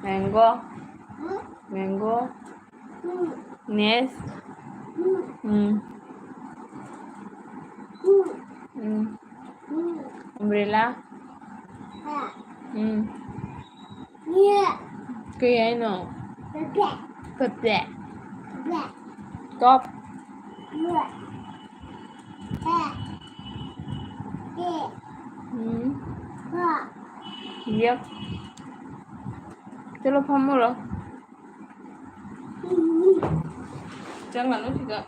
Mango, mango, nest, umbrella, kaya ano, pepe, top, yup, चलो फमोरो चंगनो सिदा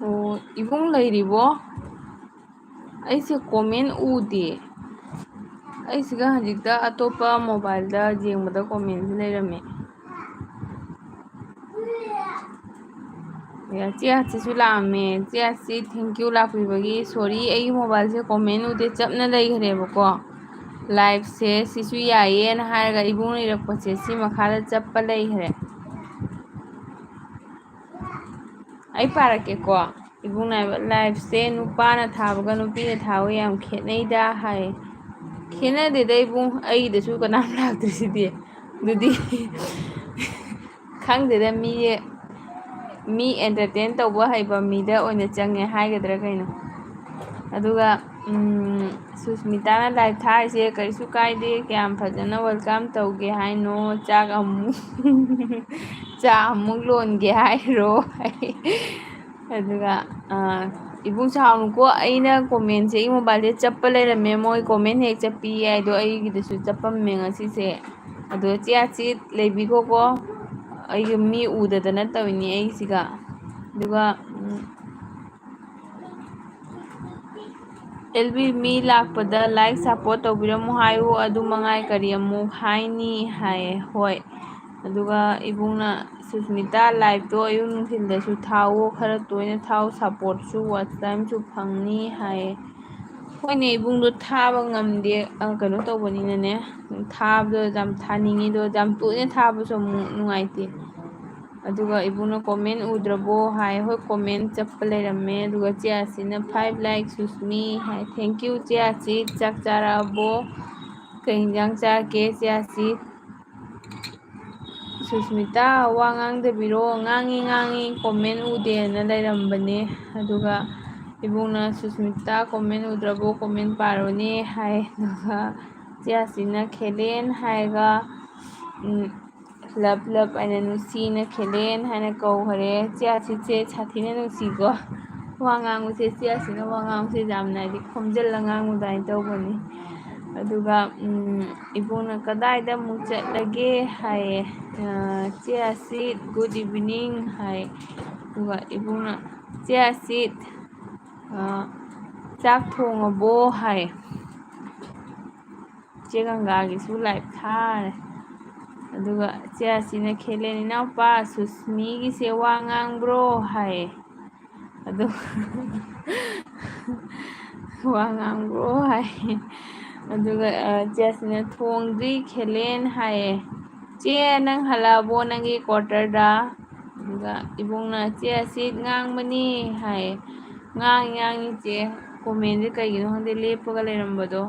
Oh, ibung leiribo aise comment ude aisiga hajikta atopa mobile da jengbada comment leirame ya chia chisu lame chia si thank you lakpibagi sorry ai mobile se comment ude chapna leigrebo live se sisu yaye na haraga ibung leirakpache si makhada chappa leigre ai parakeko ibung live se nupana thabaga nupina thabaga yam khetneida hai khenadeda ibung aidasu kanam laktrisidie dudi khangdeda mi entertain tauba haiba mida oina change haigadra kaino aduga Susmitana live thaise karisu kaide kyam fajana welcome tauge haino chak amu cha amuk longe hairo aduga ibung saunu aina comment se mobile chappa leirame moi comment hek chappi aido aigidasu chappamme ngasise ado chiachi leibigo aigi mi udadana tawini aisiga aduga LB mi lakpada like support tawbiramu hayu adu mangai kari amuk haini hai hoi aduga ibungna Susmita live to ayung nungthildasu thawo khara toina thaw support su watch time su phangni hai hoine ibungdo thaba ngamde kano tawbanina ne thabdo jam thaningi do jam toina thabasu nungaite aduga ibungna comment udrabo hai hoi comment chappa leirame aduga chiasina 5 like Susmi hai thank you chiasi chak charabo kai hinjang chake chiasi Susmita wa ngangdabiro ngangi comment ude na leirambane aduga ibungna Susmita comment udrabo comment parone hai aduga chiasina khelen haiga love aina nusina khelen haina kauhare chiasi che chathina nusigo wa nganguse chiasina wa nganguse jamna di khomjalla ngangudai tawbani aduga ibungna kadaida muk chatlage hai chiasi good evening hai aduga ibungna chiasi chak thongabo hai chegangagi live thare aduga chiasina khelen inaupa Susmigi se wa ngangbro hai adu wa ngangbro hai aduga chiasina thongdri khelen hai che nang halabo nangi quarter da aduga ibungna chiasi ngangbani hai ngangi che comment je kaigino hande lepaga leirambado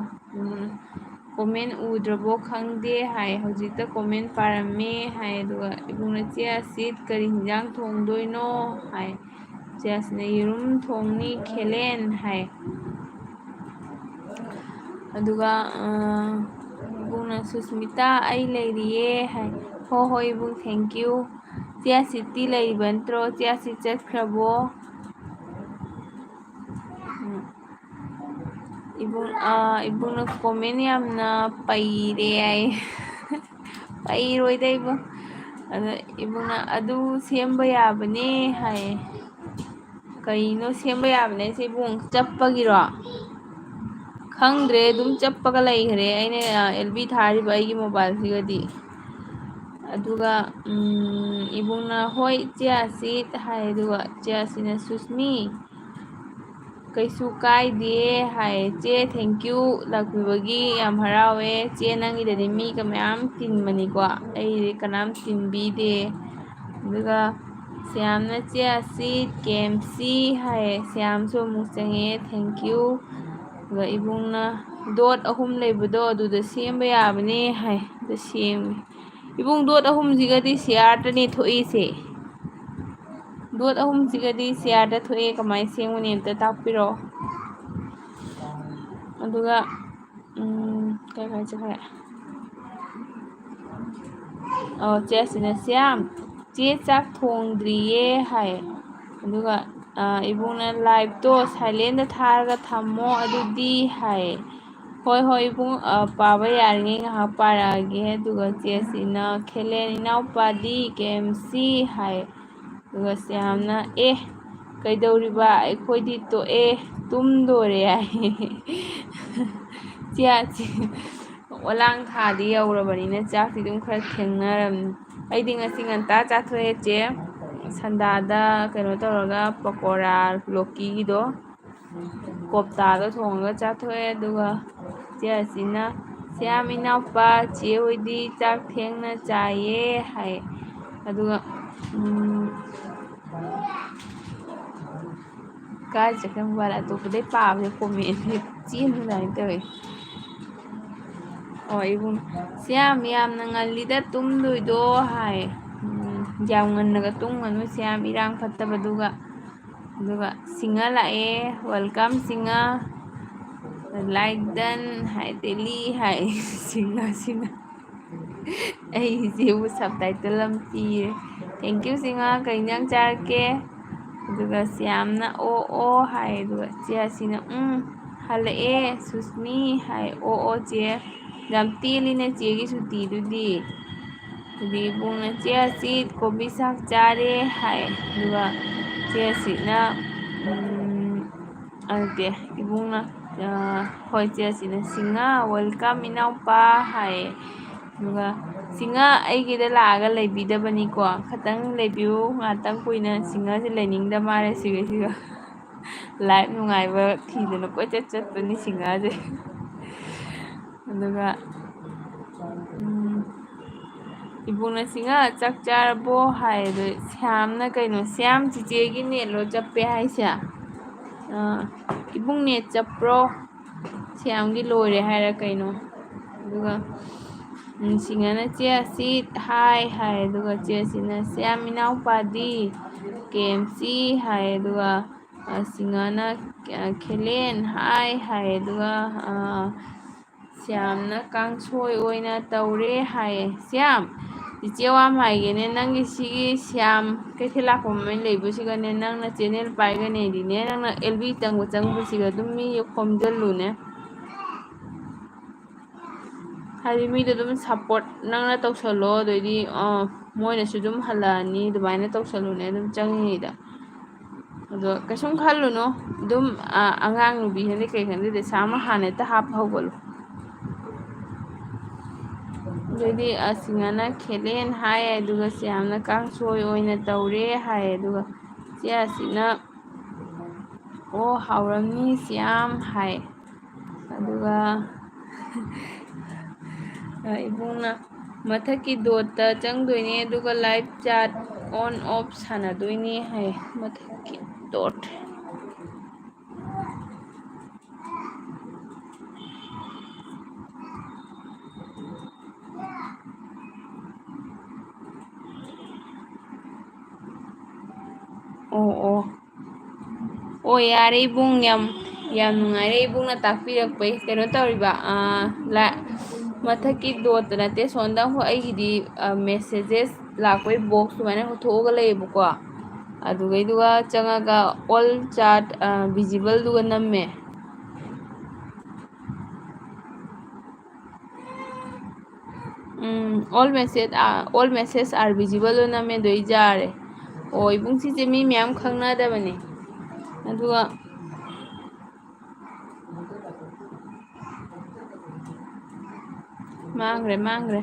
comment udrabo khangde hai hojikta comment parame hai aduga ibungna chiasi kari hinjang thongdoino hai chiasina yerum thongni khelen hai aduga ibungna Susmita ai leiriye hai ho ibung thank you chiasi ti leiribantro chiasi chatkrabo ibungna comment yamna paire ai pairoida ibung ꯑꯗ ꯏꯕꯨꯡꯅ ꯑꯗꯨ ꯁꯦꯝꯕ ꯌꯥꯕꯅꯦ ꯍꯥꯏꯌꯦ ꯀꯩꯅꯣ ꯁꯦꯝꯕ ꯌꯥꯕꯅꯦ ꯁꯤ ꯏꯕꯨꯡ ꯆꯞꯄꯒꯤꯔꯣ ꯈꯪꯗ꯭ꯔꯦ ꯑꯗꯨꯝ ꯆꯞꯄꯒ ꯂꯩꯈ꯭ꯔꯦ ꯑꯩꯅ ꯑꯦꯜꯕꯤ ꯊꯥꯔꯤꯕ ꯑꯩꯒꯤ ꯃꯣꯕꯥꯏꯜꯁꯤꯒꯗꯤ ꯑꯗꯨꯒ ꯏꯕꯨꯡꯅ ꯍꯣꯏ ꯏꯆꯦ ꯑꯁꯤꯠ ꯍꯥꯏ ꯑꯗꯨꯒ ꯏꯆꯦ ꯑꯁꯤꯅ ꯁꯨꯁꯃꯤ ꯀꯩꯁꯨ ꯀꯥꯏꯗꯦ ꯍꯥꯏ ꯆꯦ ꯊꯦꯡꯀ꯭ꯌꯨ ꯂꯥꯛꯄꯤꯕꯒꯤ ꯌꯥꯝ ꯍꯔꯥꯎꯋꯦ ꯆꯦ ꯅꯪꯒꯤꯗꯗꯤ ꯃꯤꯒ ꯃꯌꯥꯝ ꯇꯤꯟꯕꯅꯤꯀꯣ ꯑꯩꯗꯤ ꯀꯅꯥꯝ ꯇꯤꯟꯕꯤꯗꯦ ꯑꯗꯨꯒ ꯁ꯭ꯌꯥꯝꯅ ꯆꯦ ꯑꯁꯤꯠ ꯀꯦꯝꯁꯤ ꯍꯥꯏꯌꯦ ꯁ꯭ꯌꯥꯝꯁꯨ ꯑꯃꯨꯛ ꯆꯪꯉꯛꯑꯦ ꯊꯦꯡꯀ꯭ꯌꯨ ꯑꯗꯨꯒ ꯏꯕꯨꯡꯅ ꯗꯣꯠ 3 ꯂꯩꯕꯗꯣ ꯑꯗꯨꯗ ꯁꯦꯝꯕ ꯌꯥꯕꯅꯦ ꯍꯥꯏ ꯑꯗꯨ ꯁꯦꯝꯃꯤ ꯏꯕꯨꯡ ꯗꯣꯠ 3ꯁꯤꯒꯗꯤ ꯁꯤꯌꯥꯔꯗꯅꯦ ꯊꯣꯛꯏꯁꯦ ꯗꯣꯠ 3ꯁꯤꯒꯗꯤ ꯁꯤꯌꯥꯔꯗ ꯊꯣꯛꯑꯦ ꯀꯃꯥꯏꯅ ꯁꯦꯝꯒꯅꯤ ꯑꯝꯇ ꯇꯥꯛꯄꯤꯔꯣ ꯑꯗꯨꯒ ꯀꯩ ꯆꯠꯈ꯭ꯔꯦ ꯆꯦ ꯑꯁꯤꯅ ꯁ꯭ꯌꯥꯝ ꯆꯦ ꯆꯥꯛ ꯊꯣꯡꯗ꯭ꯔꯤꯌꯦ ꯍꯥꯏ ꯑꯗꯨꯒ ꯏꯕꯨꯡꯅ ꯂꯥꯏꯚꯇꯣ ꯁꯥꯏꯂꯦꯟꯗ ꯊꯥꯔꯒ ꯊꯝꯃꯣ ꯑꯗꯨꯗꯤ ꯍꯥꯏ ꯍꯣꯏ ꯍꯣꯏ ꯏꯕꯨꯡ ꯄꯥꯕ ꯌꯥꯔꯤꯉꯩ ꯉꯥꯏꯍꯥꯛ ꯄꯥꯔꯛꯑꯒꯦ ꯑꯗꯨꯒ ꯆꯦꯁꯤꯅ ꯈꯦꯂꯦꯟ ꯏꯅꯥꯎꯄꯥꯗꯤ ꯀꯦꯝꯁꯤ ꯍꯥꯏ ꯑꯗꯨꯒ ꯁ꯭ꯌꯥꯝꯅ ꯀꯩꯗꯧꯔꯤꯕ ꯑꯩꯈꯣꯏꯗꯤ ꯇꯣꯛꯑꯦ ꯇꯨꯝꯗꯣꯔꯦ ꯍꯥꯏ ꯆꯦ ꯑꯣꯂꯥꯡ ꯊꯥꯗꯤ ꯌꯧꯔꯕꯅꯤꯅ ꯆꯥꯛꯇꯤ ꯑꯗꯨꯝ ꯈꯔ ꯊꯦꯡꯅꯔꯝꯅꯤ ꯑꯩꯗꯤ ꯉꯁꯤ ꯉꯟꯇꯥ ꯆꯥꯊꯣꯛꯑꯦ ꯆꯦ ꯁꯟꯗꯥꯗ ꯀꯩꯅꯣ ꯇꯧꯔꯒ ꯄꯀꯣꯔꯥ ꯂꯣꯛꯀꯤꯒꯤꯗꯣ ꯀꯣꯞꯇꯥꯗꯣ ꯊꯣꯡꯉꯒ ꯆꯥꯊꯣꯛꯑꯦ ꯑꯗꯨꯒ ꯆꯦ ꯑꯁꯤꯅ ꯁ꯭ꯌꯥꯝ ꯏꯅꯥꯎꯄꯥ ꯆꯦ ꯍꯣꯏꯗꯤ ꯆꯥꯛ ꯊꯦꯡꯅ ꯆꯥꯏꯌꯦ ꯍꯥꯏ ꯑꯗꯨꯒ ꯀꯥꯏ ꯆꯠꯈ꯭ꯔꯦ ꯃꯣꯕꯥꯏꯜ ꯑꯇꯣꯞꯄꯗꯩ ꯄꯥꯕꯁꯦ ꯀꯣꯃꯦꯟꯁꯦ ꯆꯦꯟꯕꯗꯥꯏꯅ ꯇꯧꯋꯦ ꯏꯕꯨꯡ ꯁ꯭ꯌꯥꯝ ꯌꯥꯝꯅ ꯉꯜꯂꯤꯗ ꯇꯨꯝꯗꯣꯏꯗꯣ ꯍꯥꯏ ꯌꯥꯝ ꯉꯟꯅꯒ ꯇꯨꯝꯒꯅꯨ ꯁ꯭ꯌꯥꯝ ꯏꯔꯥꯡ ꯐꯠꯇꯕꯗꯨꯒ ꯑꯗꯨꯒ ꯁꯤꯡꯍ ꯂꯥꯛꯑꯦ ꯋꯦꯜꯀꯝ ꯁꯤꯡꯍ ꯂꯥꯏꯛ ꯗꯟ ꯍꯥꯏ ꯗꯦꯂꯤ ꯍꯥꯏ ꯁꯤꯡꯍꯁꯤꯅ ꯑꯩ ꯏꯆꯦꯕꯨ ꯁꯕꯇꯥꯏꯇꯜ ꯑꯃ ꯄꯤꯔꯦ ꯊꯦꯡꯀ꯭ꯌꯨ ꯁꯤꯡꯍ ꯀꯩ ꯏꯟꯖꯥꯡ ꯆꯥꯔꯛꯀꯦ ꯑꯗꯨꯒ ꯁ꯭ꯌꯥꯝꯅ ꯑꯣ ꯍꯥꯏ ꯑꯗꯨꯒ ꯆꯦ ꯑꯁꯤꯅ ꯍꯜꯂꯛꯑꯦ ꯁꯨꯁꯃꯤ ꯍꯥꯏ ꯑꯣ ꯆꯦ ꯌꯥꯝ ꯇꯦꯜꯂꯤꯅ ꯆꯦꯒꯤ ꯁꯨꯇꯤꯗꯨꯗꯤ ꯑꯗꯨꯗꯤ ꯏꯕꯨꯡꯅ ꯆꯦ ꯑꯁꯤꯠ ꯀꯣꯕꯤ ꯁꯥꯛ ꯆꯥꯔꯦ ꯍꯥꯏ ꯑꯗꯨꯒ ꯆꯦ ꯑꯁꯤꯠꯅ ꯑꯗꯨꯗꯤ ꯏꯕꯨꯡꯅ ꯍꯣꯏ ꯆꯦ ꯑꯁꯤꯅ ꯁꯤꯡꯍ ꯋꯦꯜꯀꯝ ꯏꯅꯥꯎꯄꯥ ꯍꯥꯏꯌꯦ ꯑꯗꯨꯒ ꯁꯤꯡꯍ ꯑꯩꯒꯤꯗ ꯂꯥꯛꯑꯒ ꯂꯩꯕꯤꯗꯕꯅꯤꯀꯣ ꯈꯇꯪ ꯂꯩꯕꯤꯌꯨ ꯉꯥꯛꯇꯪ ꯀꯨꯏꯅ ꯁꯤꯡꯍꯁꯦ ꯂꯩꯅꯤꯡꯗ ꯃꯥꯜꯂꯦ ꯁꯤꯒ ꯂꯥꯏꯐ ꯅꯨꯡꯉꯥꯏꯕ ꯊꯤꯗꯅ ꯀꯣꯏꯆꯠ ꯆꯠꯄꯅꯤ ꯁꯤꯡꯍꯁꯦ ꯑꯗꯨꯒ ꯏꯕꯨꯡꯅ ꯁꯤꯡꯍ ꯆꯥꯛ ꯆꯥꯔꯕꯣ ꯍꯥꯏ ꯑꯗꯣ ꯁ꯭ꯌꯥꯝꯅ ꯀꯩꯅꯣ ꯁ꯭ꯌꯥꯝ ꯆꯤꯆꯦꯒꯤ ꯅꯦꯠꯂꯣ ꯆꯞꯄꯦ ꯍꯥꯏꯁꯦ ꯏꯕꯨꯡ ꯅꯦꯠ ꯆꯞꯄ꯭ꯔꯣ ꯁ꯭ꯌꯥꯝꯒꯤ ꯂꯣꯏꯔꯦ ꯍꯥꯏꯔ ꯀꯩꯅꯣ ꯑꯗꯨꯒ ꯁꯤꯡꯍꯅ ꯆꯦ ꯑꯁꯤꯠ ꯍꯥꯏ ꯑꯗꯨꯒ ꯆꯦ ꯑꯁꯤꯅ ꯁ꯭ꯌꯥꯝ ꯏꯅꯥꯎꯄꯥꯗꯤ ꯀꯦꯝꯁꯤ ꯍꯥꯏ ꯑꯗꯨꯒ ꯁꯤꯡꯍꯅ ꯈꯦꯂꯦꯟ ꯍꯥꯏ ꯑꯗꯨꯒ ꯁ꯭ꯌꯥꯝꯅ ꯀꯥꯡꯁꯣꯏ ꯑꯣꯏꯅ ꯇꯧꯔꯦ ꯍꯥꯏꯌꯦ ꯁ꯭ꯌꯥꯝ ꯏꯆꯦ ꯋꯥ ꯑꯃ ꯍꯥꯏꯒꯦꯅꯦ ꯅꯪꯒꯤ ꯁꯤꯒꯤ ꯁ꯭ꯌꯥꯝ ꯀꯩꯊꯦꯜ ꯂꯥꯛꯄ ꯃꯃꯩ ꯂꯩꯕꯁꯤꯒꯅꯦ ꯅꯪꯅ ꯆꯦꯅꯦꯜ ꯄꯥꯏꯒꯅꯦꯗꯤꯅꯦ ꯅꯪꯅ ꯑꯦꯜꯕꯤ ꯆꯪꯕꯁꯤꯒ ꯑꯗꯨꯝ ꯃꯤ ꯈꯣꯝꯖꯤꯜꯂꯨꯅꯦ ꯍꯥꯏꯗꯤ ꯃꯤꯗꯣ ꯑꯗꯨꯝ ꯁꯞꯄꯣꯔꯠ ꯅꯪꯅ ꯇꯧꯁꯜꯂꯣ ꯑꯗꯩꯗꯤ ꯃꯣꯏꯅꯁꯨ ꯑꯗꯨꯝ ꯍꯜꯂꯛꯑꯅꯤ ꯑꯗꯨꯃꯥꯏꯅ ꯇꯧꯁꯜꯂꯨꯅꯦ ꯑꯗꯨꯝ ꯆꯪꯉꯤꯉꯩꯗ ꯑꯗꯣ ꯀꯩꯁꯨꯝ ꯈꯜꯂꯨꯅꯨ ꯑꯗꯨꯝ ꯑꯉꯥꯡ ꯅꯨꯕꯤ ꯈꯟꯗꯦ ꯀꯩ ꯈꯟꯗꯦ ꯄꯩꯁꯥ ꯑꯃ ꯍꯥꯟꯅ ꯍꯦꯛꯇ ꯍꯥꯞꯄ ꯍꯧꯒꯠꯂꯨ ꯑꯗꯩꯗꯤ ꯁꯤꯡꯍꯅ ꯈꯦꯂꯦꯟ ꯍꯥꯏ ꯑꯗꯨꯒ ꯁ꯭ꯌꯥꯝꯅ ꯀꯥꯡꯁꯣꯏ ꯑꯣꯏꯅ ꯇꯧꯔꯦ ꯍꯥꯏ ꯑꯗꯨꯒ ꯆꯦ ꯑꯁꯤꯅ ꯍꯥꯎꯔꯝꯅꯤ ꯁ꯭ꯌꯥꯝ ꯍꯥꯏ ꯑꯗꯨꯒ ꯏꯕꯨꯡꯅ ꯃꯊꯛꯀꯤ ꯗꯣꯠꯇ ꯆꯪꯗꯣꯏꯅꯦ ꯑꯗꯨꯒ ꯂꯥꯏꯚ ꯆꯥꯠ ꯑꯣꯟ ꯑꯣꯐ ꯁꯥꯟꯅꯗꯣꯏꯅꯦ ꯍꯥꯏ ꯃꯊꯛꯀꯤ ꯗꯣꯠ ꯌꯥꯔꯦ ꯏꯕꯨꯡ ꯌꯥꯝ ꯅꯨꯡꯉꯥꯏꯔꯦ ꯏꯕꯨꯡꯅ ꯇꯥꯛꯄꯤꯔꯛꯄꯩ ꯀꯩꯅꯣ ꯇꯧꯔꯤꯕ ꯃꯊꯛꯀꯤ ꯗꯣꯠꯇ ꯅꯠꯇꯦ ꯁꯣꯟꯗ ꯑꯩꯒꯤꯗꯤ ꯃꯦꯁꯦꯖꯦꯁ ꯂꯥꯛꯄꯩ ꯕꯣꯛꯁ ꯁꯨꯃꯥꯏꯅ ꯊꯣꯛꯑꯒ ꯂꯩꯌꯦꯕꯀꯣ ꯑꯗꯨꯒꯩꯗꯨꯒ ꯆꯪꯉꯒ ꯑꯣꯜ ꯆꯥꯠ ꯚꯤꯖꯤꯕꯜꯗꯨꯒ ꯅꯝꯃꯦ ꯑꯣꯜ ꯃꯦꯁꯦꯖ ꯑꯥꯔ ꯚꯤꯖꯤꯕꯜ ꯑꯣꯏꯅ ꯃꯦꯟꯗꯣꯏ ꯌꯥꯔꯦ. ꯑꯣ ꯏꯕꯨꯡ ꯁꯤꯁꯦ ꯃꯤ ꯃꯌꯥꯝ ꯈꯪꯅꯗꯕꯅꯦ. ꯑꯗꯨꯒ ꯃꯥꯡꯈ꯭ꯔꯦ.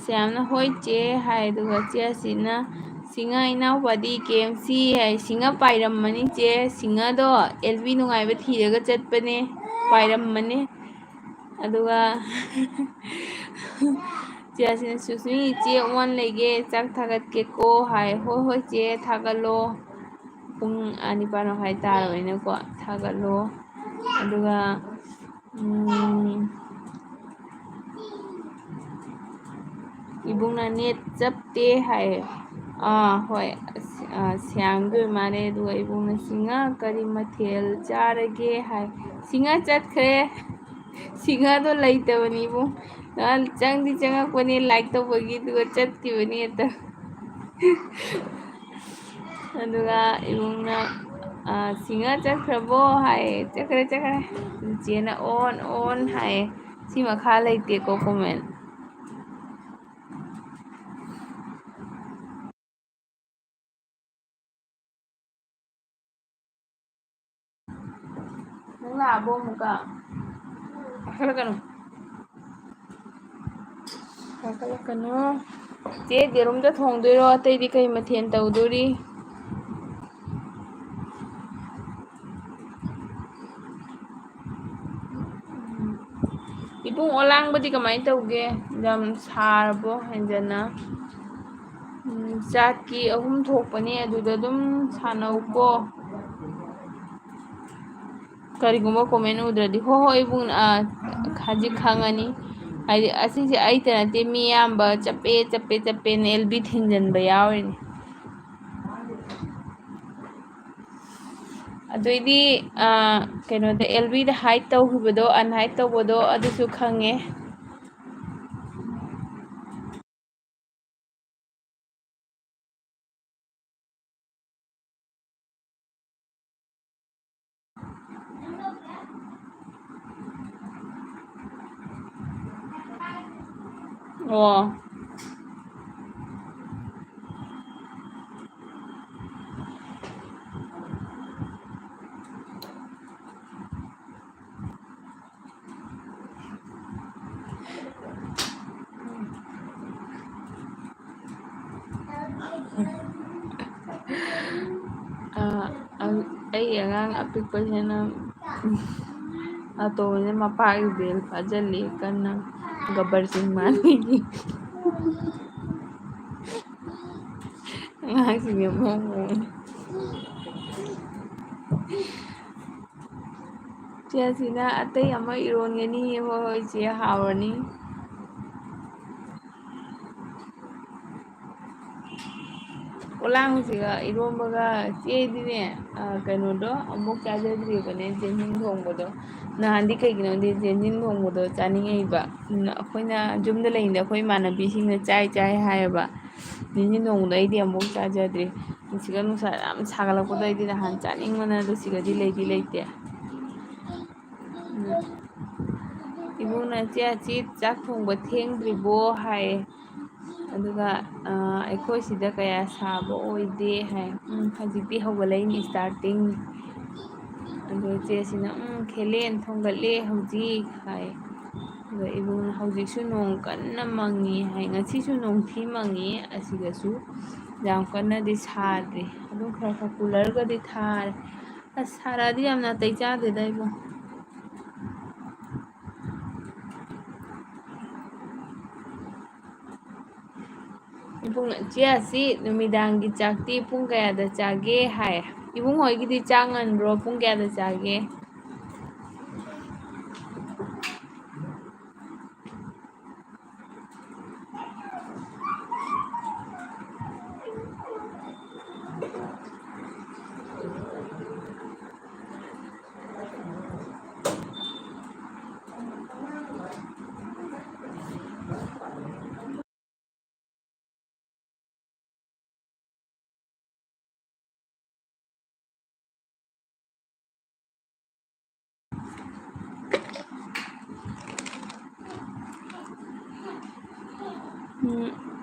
ꯁ꯭ꯌꯥꯝꯅ ꯍꯣꯏ ꯆꯦ ꯍꯥꯏ. ꯑꯗꯨꯒ ꯆꯦ ꯑꯁꯤꯅ ꯁꯤꯡꯍ ꯏꯅꯥꯎꯄꯥꯗꯤ KFC ꯍꯥꯏ. ꯁꯤꯡꯍ ꯄꯥꯏꯔꯝꯃꯅꯤ ꯆꯦ. ꯁꯤꯡꯍꯗꯣ LV ꯅꯨꯡꯉꯥꯏꯕ ꯊꯤꯔꯒ ꯆꯠꯄꯅꯦ. ꯄꯥꯏꯔꯝꯃꯅꯤ. ꯑꯗꯨꯒ ꯆꯦ ꯑꯁꯤꯅ ꯁꯨꯁꯃꯤ ꯏꯆꯦ ꯑꯣꯟ ꯂꯩꯒꯦ ꯆꯥꯛ ꯊꯥꯒꯠꯀꯦꯀꯣ ꯍꯥꯏ. ꯍꯣꯏ ꯆꯦ ꯊꯥꯒꯠꯂꯣ. ꯄꯨꯡ 9:30 ꯇꯥꯔꯕꯅꯤꯅꯀꯣ ꯊꯥꯒꯠꯂꯣ. ꯑꯗꯨꯒ ꯏꯕꯨꯡꯅ ꯅꯦꯠ ꯆꯞꯇꯦ ꯍꯥꯏ. ꯍꯣꯏ ꯁ꯭ꯌꯥꯝꯒꯤ ꯑꯣꯏ ꯃꯥꯜꯂꯦ. ꯑꯗꯨꯒ ꯏꯕꯨꯡꯅ ꯁꯤꯡꯍ ꯀꯔꯤ ꯃꯊꯦꯜ ꯆꯥꯔꯒꯦ ꯍꯥꯏ. ꯁꯤꯡꯍ ꯆꯠꯈ꯭ꯔꯦ. ꯁꯤꯡꯍꯗꯣ ꯂꯩꯇꯕꯅꯤ ꯏꯕꯨꯡ. ꯆꯪꯗꯤ ꯆꯪꯉꯛꯄꯅꯤ ꯂꯥꯏꯛ ꯇꯧꯕꯒꯤ. ꯑꯗꯨꯒ ꯆꯠꯈꯤꯕꯅꯤ ꯍꯦꯛꯇ. ꯑꯗꯨꯒ ꯏꯕꯨꯡꯅ ꯁꯤꯡꯍ ꯆꯠꯈ꯭ꯔꯕꯣ ꯍꯥꯏ. ꯆꯠꯈ꯭ꯔꯦ. ꯆꯦꯅ ꯑꯣꯟ ꯍꯥꯏꯌꯦ. ꯁꯤ ꯃꯈꯥ ꯂꯩꯇꯦꯀꯣ ꯀꯣꯃꯦꯟ. ꯅꯪ ꯂꯥꯛꯑꯕꯣ ꯑꯃꯨꯛꯀ? ꯀꯥꯈꯠꯂꯛꯀꯅꯨ. ꯆꯦ ꯌꯦꯔꯨꯝꯗ ꯊꯣꯡꯗꯣꯏꯔꯣ? ꯑꯇꯩꯗꯤ ꯀꯩ ꯃꯊꯦꯜ ꯇꯧꯗꯣꯔꯤ? ꯏꯕꯨꯡ ꯑꯣꯂꯥꯡꯕꯗꯤ ꯀꯃꯥꯏꯅ ꯇꯧꯒꯦ? ꯌꯥꯝ ꯁꯥꯔꯕꯣ ꯍꯦꯟꯖꯟꯅ? ꯖꯥꯠꯀꯤ 3 ꯊꯣꯛꯄꯅꯦ ꯑꯗꯨꯗ ꯑꯗꯨꯝ ꯁꯥꯟꯅꯧꯀꯣ. ꯀꯔꯤꯒꯨꯝꯕ ꯀꯣꯃꯦꯟ ꯎꯗ꯭ꯔꯗꯤ ꯍꯣꯏ ꯏꯕꯨꯡ ꯍꯧꯖꯤꯛ ꯈꯪꯉꯅꯤ. ꯍꯥꯏꯗꯤ ꯑꯁꯤꯁꯦ ꯑꯩꯇ ꯅꯠꯇꯦ ꯃꯤ ꯑꯌꯥꯝꯕ ꯆꯞꯄꯦꯅ LB ꯊꯤꯡꯖꯤꯟꯕ ꯌꯥꯎꯔꯤꯅꯤ. ꯑꯗꯨꯏꯗꯤ ꯀꯩꯅꯣꯗ LBꯗ ꯍꯥꯏꯠ ꯇꯧꯈꯤꯕꯗꯣ ꯑꯟꯍꯥꯏꯠ ꯇꯧꯕꯗꯣ ꯑꯗꯨꯁꯨ ꯈꯪꯉꯦ. ꯑꯣ. ꯑꯩ ꯑꯉꯥꯡ ꯑꯄꯤꯛꯄꯁꯤꯅ ꯑꯇꯣꯝꯕꯁꯤꯅ ꯃꯄꯥꯒꯤ ꯕꯦꯜ ꯐꯥꯖꯤꯜꯂꯤ ꯀꯟꯅ ꯒꯕꯔ ꯁꯤꯡ ꯃꯥꯟꯕꯒꯤ. ꯑꯉꯥꯡꯁꯤꯡꯁꯦ ꯃꯑꯣꯡ. ꯆꯦ ꯑꯁꯤꯅ ꯑꯇꯩ ꯑꯃ ꯏꯔꯣꯟꯒꯅꯤ. ꯍꯣꯏ ꯆꯦ ꯍꯥꯎꯔꯅꯤ. ꯑꯣꯂꯥꯡꯕꯁꯤꯒ ꯏꯔꯣꯝꯕꯒ ꯆꯦꯗꯤꯅꯦ ꯀꯩꯅꯣꯗꯣ ꯑꯃꯨꯛ ꯆꯥꯖꯗ꯭ꯔꯤꯕꯅꯦ ꯆꯦꯟꯖꯤꯟ ꯊꯣꯡꯕꯗꯣ. ꯅꯍꯥꯟꯗꯤ ꯀꯩꯒꯤꯅꯣꯗꯤ ꯆꯦꯟꯖꯤꯟ ꯊꯣꯡꯕꯗꯣ ꯆꯥꯅꯤꯡꯉꯛꯏꯕ. ꯑꯩꯈꯣꯏꯅ ꯌꯨꯝꯗ ꯂꯩꯔꯤꯉꯩꯗ ꯑꯩꯈꯣꯏ ꯏꯃꯥꯟꯅꯕꯤꯁꯤꯡꯅ ꯆꯥꯏ ꯍꯥꯏꯌꯦꯕ. ꯆꯦꯟꯖꯤꯟ ꯊꯣꯡꯕꯗꯣ ꯑꯩꯗꯤ ꯑꯃꯨꯛ ꯆꯥꯖꯗ꯭ꯔꯤ. ꯅꯨꯡꯁꯤꯠꯒ ꯅꯨꯡꯁꯥ ꯌꯥꯝ ꯁꯥꯒꯠꯂꯛꯄꯗꯣ ꯑꯩꯗꯤ ꯅꯍꯥꯟ ꯆꯥꯅꯤꯡꯕꯅ ꯑꯗꯨ ꯁꯤꯒꯗꯤ ꯂꯩꯇꯦ. ꯏꯕꯨꯡꯅ ꯆꯦ ꯑꯁꯤ ꯆꯥꯛ ꯊꯣꯡꯕ ꯊꯦꯡꯗ꯭ꯔꯤꯕꯣ ꯍꯥꯏꯌꯦ. ꯑꯗꯨꯒ ꯑꯩꯈꯣꯏ ꯁꯤꯗ ꯀꯌꯥ ꯁꯥꯕ ꯑꯣꯏꯗꯦ ꯍꯥꯏ. ꯍꯧꯖꯤꯛꯇꯤ ꯍꯧꯒꯠꯂꯛꯏꯅꯤ ꯁ꯭ꯇꯥꯔꯇꯤꯡ. ꯑꯗꯨ ꯆꯦꯁꯤꯅ ꯈꯦꯂꯦꯟ ꯊꯣꯡꯒꯠꯂꯦ ꯍꯧꯖꯤꯛ ꯍꯥꯏ. ꯑꯗꯨꯒ ꯏꯕꯨꯡꯅ ꯍꯧꯖꯤꯛꯁꯨ ꯅꯣꯡ ꯀꯟꯅ ꯃꯪꯉꯤ ꯍꯥꯏ. ꯉꯁꯤꯁꯨ ꯅꯣꯡꯊꯤ ꯃꯪꯉꯤ ꯑꯁꯤꯗꯁꯨ. ꯌꯥꯝ ꯀꯟꯅꯗꯤ ꯁꯥꯗ꯭ꯔꯤ. ꯑꯗꯨꯝ ꯈꯔ ꯀꯨꯂꯔꯒꯗꯤ ꯊꯥꯔꯦ. ꯑꯁ ꯁꯥꯔꯛꯑꯗꯤ ꯌꯥꯝ ꯅꯥꯇꯩ ꯆꯥꯗꯦꯗ ꯏꯕꯨꯡ. ꯏꯕꯨꯡꯅ ꯆꯦ ꯑꯁꯤ ꯅꯨꯃꯤꯗꯥꯡꯒꯤ ꯆꯥꯛꯇꯤ ꯄꯨꯡ ꯀꯌꯥꯗ ꯆꯥꯒꯦ ꯍꯥꯏ. ꯏꯕꯨꯡ ꯍꯣꯏꯒꯤꯗꯤ ꯆꯥꯛ ꯉꯟꯕ꯭ꯔꯣ? ꯄꯨꯡ ꯀꯌꯥꯗ ꯆꯥꯒꯦ?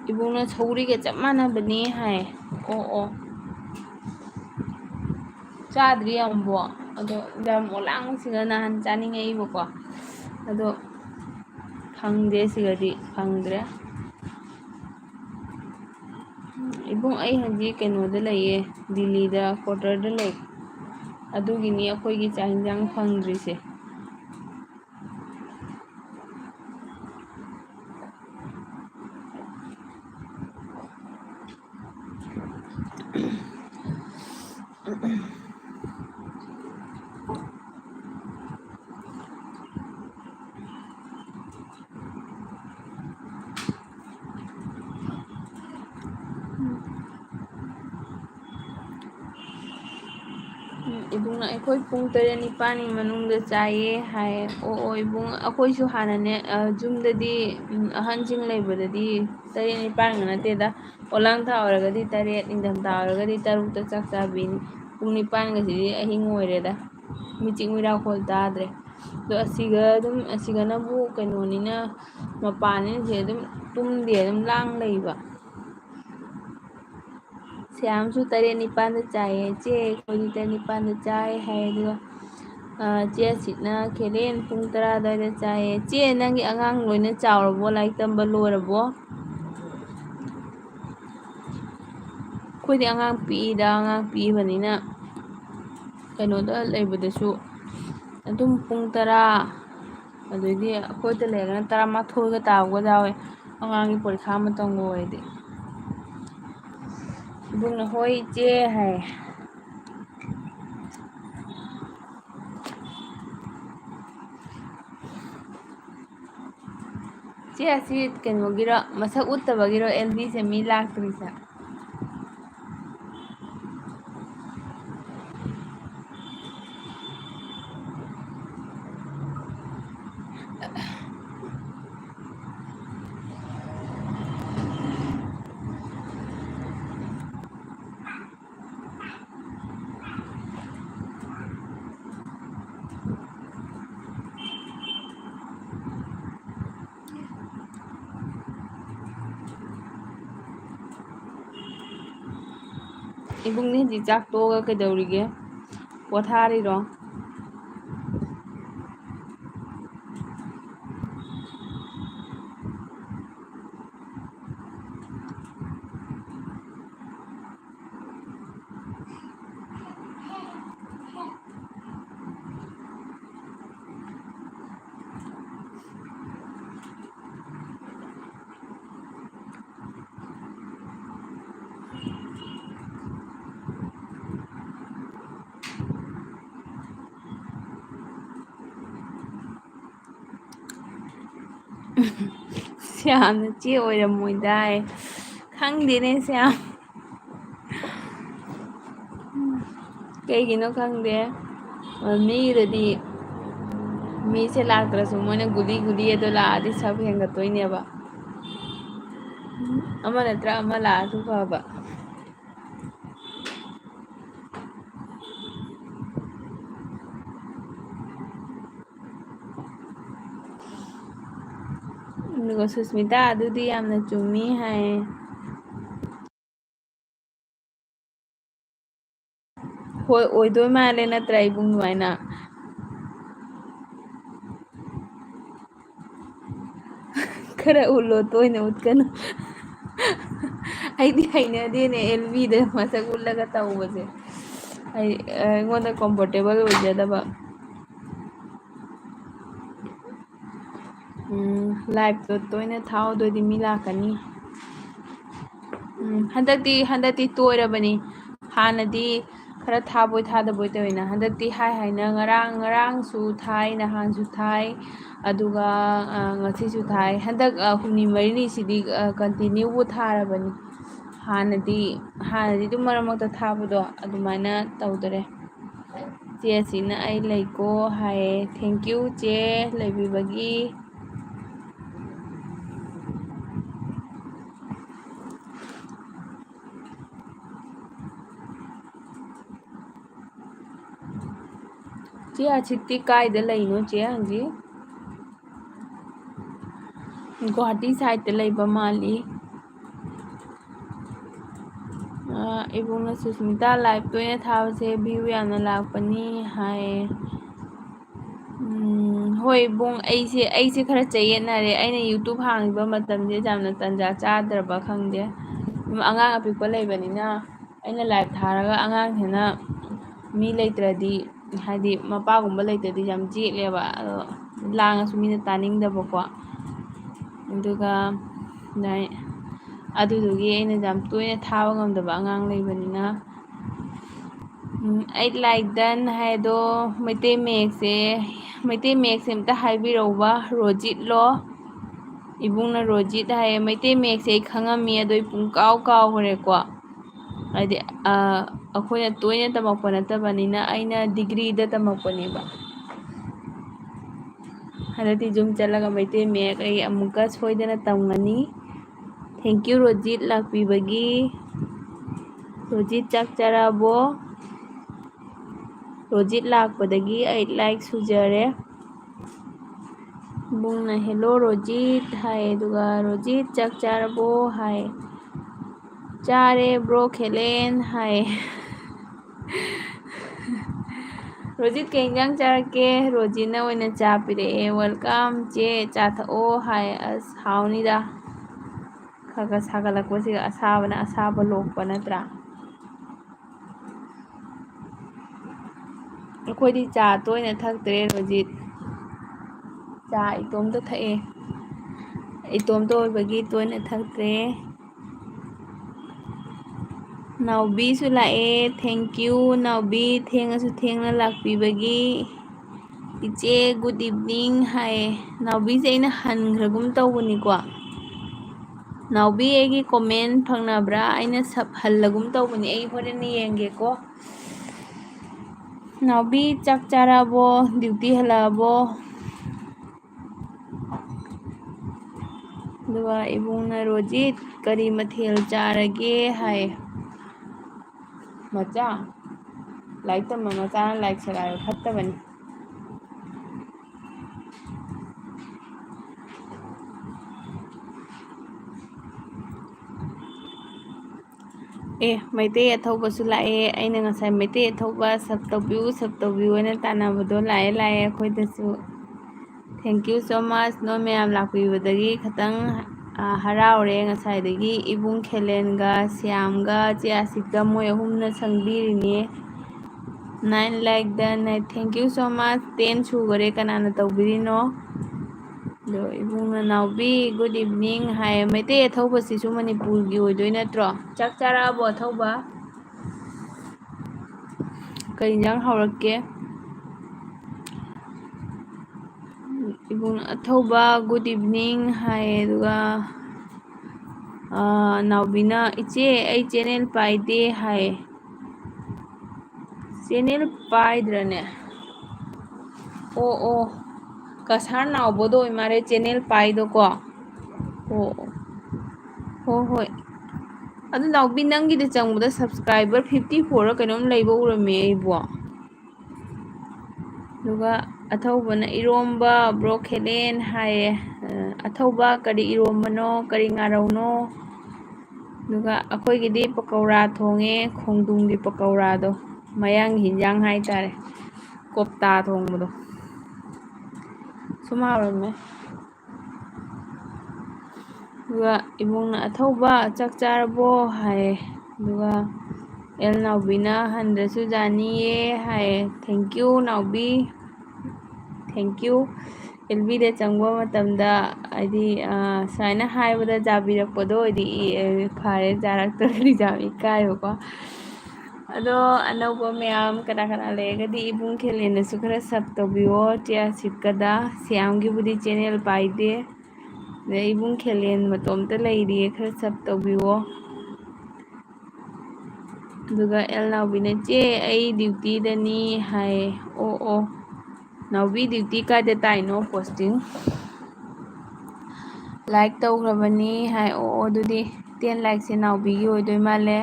ꯏꯕꯨꯡꯅ ꯁꯧꯒ꯭ꯔꯤꯒ ꯆꯞ ꯃꯥꯟꯅꯕꯅꯤ ꯍꯥꯏ. ꯑꯣ ꯑꯣ ꯆꯥꯗ꯭ꯔꯤ ꯑꯃꯨꯛꯐꯥꯎ. ꯑꯗꯣ ꯂꯝ ꯑꯣꯂꯥꯡꯕꯁꯤꯒ ꯅꯍꯥꯟ ꯆꯥꯅꯤꯡꯉꯛꯏꯕꯀꯣ. ꯑꯗꯣ ꯐꯪꯗꯦ, ꯁꯤꯒꯗꯤ ꯐꯪꯗ꯭ꯔꯦ. ꯏꯕꯨꯡ ꯑꯩ ꯍꯧꯖꯤꯛ ꯀꯩꯅꯣꯗ ꯂꯩꯌꯦ, ꯗꯤꯜꯂꯤꯗ ꯀ꯭ꯋꯥꯇꯔꯗ ꯂꯩ. ꯑꯗꯨꯒꯤꯅꯤ ꯑꯩꯈꯣꯏꯒꯤ ꯆꯥꯛ ꯍꯤꯟꯖꯥꯡ ꯐꯪꯗ꯭ꯔꯤꯁꯦ. ꯏꯕꯨꯡꯅ ꯑꯩꯈꯣꯏ ꯄꯨꯡ 8-9ꯒꯤ ꯃꯅꯨꯡꯗ ꯆꯥꯏꯌꯦ ꯍꯥꯏꯌꯦ. ꯑꯣ ꯑꯣ ꯏꯕꯨꯡ ꯑꯩꯈꯣꯏꯁꯨ ꯍꯥꯟꯅꯅꯦ ꯌꯨꯝꯗꯗꯤ ꯑꯍꯟꯁꯤꯡ ꯂꯩꯕꯗꯗꯤ 8-9ꯒ ꯅꯠꯇꯦꯗ. ꯑꯣꯂꯥꯡ ꯊꯥ ꯑꯣꯏꯔꯒꯗꯤ 8, ꯅꯤꯡꯊꯝꯊꯥ ꯑꯣꯏꯔꯒꯗꯤ 6ꯗ ꯆꯥꯛ ꯆꯥꯕꯤꯅꯤ. ꯄꯨꯡ 9ꯒꯁꯤꯗꯤ ꯑꯍꯤꯡ ꯑꯣꯏꯔꯦꯗ. ꯃꯤꯆꯤꯛ ꯃꯤꯔꯥꯎꯈꯣꯜ ꯇꯥꯗ꯭ꯔꯦ. ꯑꯗꯣ ꯑꯁꯤꯒꯅꯕꯨ ꯀꯩꯅꯣꯅꯤꯅ, ꯃꯄꯥꯟꯅꯤꯅ ꯁꯤ ꯑꯗꯨꯝ ꯇꯨꯝꯗꯦ, ꯑꯗꯨꯝ ꯂꯥꯡ ꯂꯩꯕ. ꯁ꯭ꯌꯥꯝꯁꯨ 8-9ꯗ ꯆꯥꯏꯌꯦ. ꯆꯦ ꯑꯩꯈꯣꯏꯗꯤ 8-9ꯗ ꯆꯥꯏ ꯍꯥꯏ. ꯑꯗꯨꯒ ꯆꯦ ꯑꯁꯤꯅ ꯈꯦꯂꯦꯟ ꯄꯨꯡ 10 ꯑꯗꯨꯋꯥꯏꯗ ꯆꯥꯏꯌꯦ. ꯆꯦ ꯅꯪꯒꯤ ꯑꯉꯥꯡ ꯂꯣꯏꯅ ꯆꯥꯎꯔꯕꯣ? ꯂꯥꯏꯔꯤꯛ ꯇꯝꯕ ꯂꯣꯏꯔꯕꯣ? ꯑꯩꯈꯣꯏꯗꯤ ꯑꯉꯥꯡ ꯄꯤꯛꯏꯗ. ꯑꯉꯥꯡ ꯄꯤꯛꯏꯕꯅꯤꯅ ꯀꯩꯅꯣꯗ ꯂꯩꯕꯗꯁꯨ ꯑꯗꯨꯝ ꯄꯨꯡ 10, ꯑꯗꯩꯗꯤ ꯑꯩꯈꯣꯏꯗ ꯂꯩꯔꯒꯅ 12ꯒ ꯇꯥꯕꯒ ꯌꯥꯎꯋꯦ, ꯑꯉꯥꯡꯒꯤ ꯄꯔꯤꯈꯥ ꯃꯇꯝꯒ ꯑꯣꯏꯔꯗꯤ. ꯏꯕꯨꯡꯅ ꯍꯣꯏ ꯏꯆꯦ ꯍꯥꯏ. ꯆꯦ ꯑꯁꯤ ꯀꯩꯅꯣꯒꯤꯔꯣ, ꯃꯁꯛ ꯎꯠꯇꯕꯒꯤꯔꯣ LBꯁꯦ ꯃꯤ ꯂꯥꯛꯇ꯭ꯔꯤꯁꯦ? ꯏꯕꯨꯡꯗꯤ ꯍꯧꯖꯤꯛ ꯆꯥꯛ ꯇꯣꯛꯑꯒ ꯀꯩꯗꯧꯔꯤꯒꯦ? ꯄꯣꯊꯥꯔꯤꯔꯣ? ꯁ꯭ꯌꯥꯝꯅ ꯆꯦ ꯑꯣꯏꯔꯝꯃꯣꯏꯗ ꯍꯥꯏ. ꯈꯪꯗꯦꯅꯦ ꯁ꯭ꯌꯥꯝ, ꯀꯩꯒꯤꯅꯣ ꯈꯪꯗꯦ. ꯃꯤꯒꯤꯗꯗꯤ ꯃꯤꯁꯦ ꯂꯥꯛꯇ꯭ꯔꯁꯨ ꯃꯣꯏꯅ ꯒꯨꯂꯤ ꯑꯗꯣ ꯂꯥꯛꯑꯗꯤ ꯁꯞ ꯍꯦꯟꯒꯠꯇꯣꯏꯅꯦꯕ. ꯑꯃ ꯅꯠꯇ꯭ꯔ ꯑꯃ ꯂꯥꯛꯑꯁꯨ ꯐꯕ. ꯑꯗꯨꯒ ꯁꯨꯁꯃꯤꯇꯥ ꯑꯗꯨꯗꯤ ꯌꯥꯝꯅ ꯆꯨꯝꯃꯤ ꯍꯥꯏ. ꯍꯣꯏ ꯑꯣꯏꯗꯣꯏ ꯃꯥꯜꯂꯦ, ꯅꯠꯇ꯭ꯔꯥ ꯏꯕꯨꯡ? ꯑꯗꯨꯃꯥꯏꯅ ꯈꯔ ꯎꯠꯂꯣ, ꯇꯣꯏꯅ ꯎꯠꯀꯅꯨ. ꯑꯩꯗꯤ ꯍꯩꯅꯗꯦꯅꯦ LBꯗ ꯃꯁꯛ ꯎꯠꯂꯒ ꯇꯧꯕꯁꯦ. ꯑꯩꯉꯣꯟꯗ ꯀꯝꯐꯣꯔꯇꯦꯕꯜ ꯑꯣꯏꯖꯗꯕ. ꯂꯥꯏꯚꯇꯣ ꯇꯣꯏꯅ ꯊꯥꯎ, ꯑꯗꯨꯑꯣꯏꯗꯤ ꯃꯤ ꯂꯥꯛꯀꯅꯤ. ꯍꯟꯗꯛꯇꯤ ꯇꯣꯏꯔꯕꯅꯤ. ꯍꯥꯟꯅꯗꯤ ꯈꯔ ꯊꯥꯕꯣꯏ ꯊꯥꯗꯕꯣꯏ ꯇꯧꯋꯤꯅ. ꯍꯟꯗꯛꯇꯤ ꯍꯥꯏꯅ ꯉꯔꯥꯡꯁꯨ ꯊꯥꯏ, ꯅꯍꯥꯟꯁꯨ ꯊꯥꯏ, ꯑꯗꯨꯒ ꯉꯁꯤꯁꯨ ꯊꯥꯏ. ꯍꯟꯗꯛ 6-7 ꯀꯟꯇꯤꯅ꯭ꯌꯨꯕꯨ ꯊꯥꯔꯕꯅꯤ. ꯍꯥꯟꯅꯗꯤ ꯑꯗꯨꯝ ꯃꯔꯛ ꯃꯔꯛꯇ ꯊꯥꯕꯗꯣ ꯑꯗꯨꯃꯥꯏꯅ ꯇꯧꯗꯔꯦ. ꯆꯦ ꯑꯁꯤꯅ ꯑꯩ ꯂꯩꯀꯣ ꯍꯥꯏꯌꯦ. ꯊꯦꯡꯀ꯭ꯌꯨ ꯆꯦ ꯂꯩꯕꯤꯕꯒꯤ. ꯆꯦ ꯑꯁꯤꯇꯤ ꯀꯥꯏꯗ ꯂꯩꯅꯣ ꯆꯦ ꯍꯧꯖꯤꯛ? गुवाहाटी साइड लैबा माली। इबुंगना सुस्मिता लाइव तोयना थाबसे व्यू यामना लाकपनी हाय। होय बुंग ऐसे खरा चयेनारे अैना यूट्यूब हांगिबा मतमजे जामना तंजा चादरबा खंगदे। अगांग अपिकपा लैबनिना अैना लाइव थारगा अगांगसिना मी लैत्रदि हाइदि मपागुंबा लैत्रदि याम जेलेबा अदो लांगसु मीना तानिंगदबको अदुगा अदुदुगी अैना याम तोयना थाबा ngamdaba अगांग लैबनिना I like done हायदो Meitei मेक्से अमता हाइबिरौबा Rojit लो इबुंगना रोजित हाय मैतै मेक्से खंगमी अदो पुंकाव कावरेको हाइदि अखोयना तोयना तमकपा नतबनिना अैना डिग्रीदा तमकपनेबा हदति जुम चलगा मैतै मेक ऐ अमुका सोइदना तमगनी। थैंक यू रोजित लाक्पिबगी। रोजित चाक चाराबो रोजित लाकपदगी 8 लाइक सुजरे। बुंगना हेलो रोजित हाय दुगा रोजित चाक चाराबो हाय चारे ब्रो खेलेन हाय रोजित के इंजांग चारके रोजिना ओइना चा पिरे वेलकम चे चा थओ हाय अस हाउनिदा खगा सागलकपसि असाबना असाबा लोकपा नत्रा अखोइदि चा तोयना थक्तरे रोजित चा इतोमता थए इतोमता ओइबगी तोयना थक्तरे। नाउबीसु लाए थैंक यू नाउबी थेंगसु थेंगना लाक्पिबगी। इचे गुड इवनिंग हाय नाउबीसे अैना हनग्रगुम तौबनिको नाउबी एगी कमेंट फंगनब्रा अैना सब हल्लगुम तौबनी ऐ होरेन येंगेको। नाउबी चाक चाराबो ड्यूटी हलाबो दुआ इबुंगना रोजित करी मथेल चारगे हाय मचा लाइक तम मचाना लाइक सगायो फत्तबनी मैतै अथौबसु लाए अैना ngasai मैतै अथौबा सब तौबिउ अैना तानाबदो लाए अखोइदसु थैंक यू सो मच नो मैम लाक्पिबदगी खतंग हराउरे ngasaiदगी इबुंग खेलेनगा श्यामगा चे आसिकगा मोय अहुमना संगबीरिने 9 लाइक दन थैंक यू सो मच 10 सुगरे कनाना तौबिरिनो दो इबुंगना नाउबी गुड इवनिंग हाय मैतै अथौबसिसु मणिपुरगी ओइदोइ नत्रो चाक चाराबो अथौबा कई इंजांग हाउरक्के इबुंग अथौबा गुड इवनिंग हाय दुगा नाउबीना इचे ऐ चैनल पाइदे हाय चैनल पाइद्रने ओ कसार नाउबोदो इमारे चैनल पाइदो को हो होय अदु नाउबी नंगीदा चंगबदा सब्सक्राइबर 54 रा कैनोम लैबा उरमे अइबो दुगा अथौबना इरोम्बा ब्रो खेलेन हाय अथौबा करी इरोम्बनो करी ngarauनो दुगा अखोइगिदि पकौड़ा थोंगे खोंदुंगी पकौड़ादो मयांग हिंजांग हाय तारे कोप्ता थोंबदो सुम हाउरमे दुगा इबुंगना अथौबा चाक चारबो हाय दुगा एल नाउबीना हंद्रसु जानिए हाय थैंक यू नाउबी थैंक यू एलबीदा चंगबा मतमदा आइदि साइना हायबदा जाबिरकपदो आइदि फारे जारक्तरदि जाम इकायबको अदो अनौबा मैम कना कना लेगदी इबुंग खेलेनसु खरा सब तौबियो चे आसिकदा श्यामगीबुदि चैनल पाइदे इबुंग खेलेन मतोमता लैरिए खरा सब तौबियो दुगा एल नाउबीना चे ऐ ड्यूटीदनी हाय ओ नाउबी ड्यूटी कायदा ताइनो पोस्टिंग लाइक तौग्रबनी हाय दुदी 10 लाइक से नाउबीगी ओइदोइ माले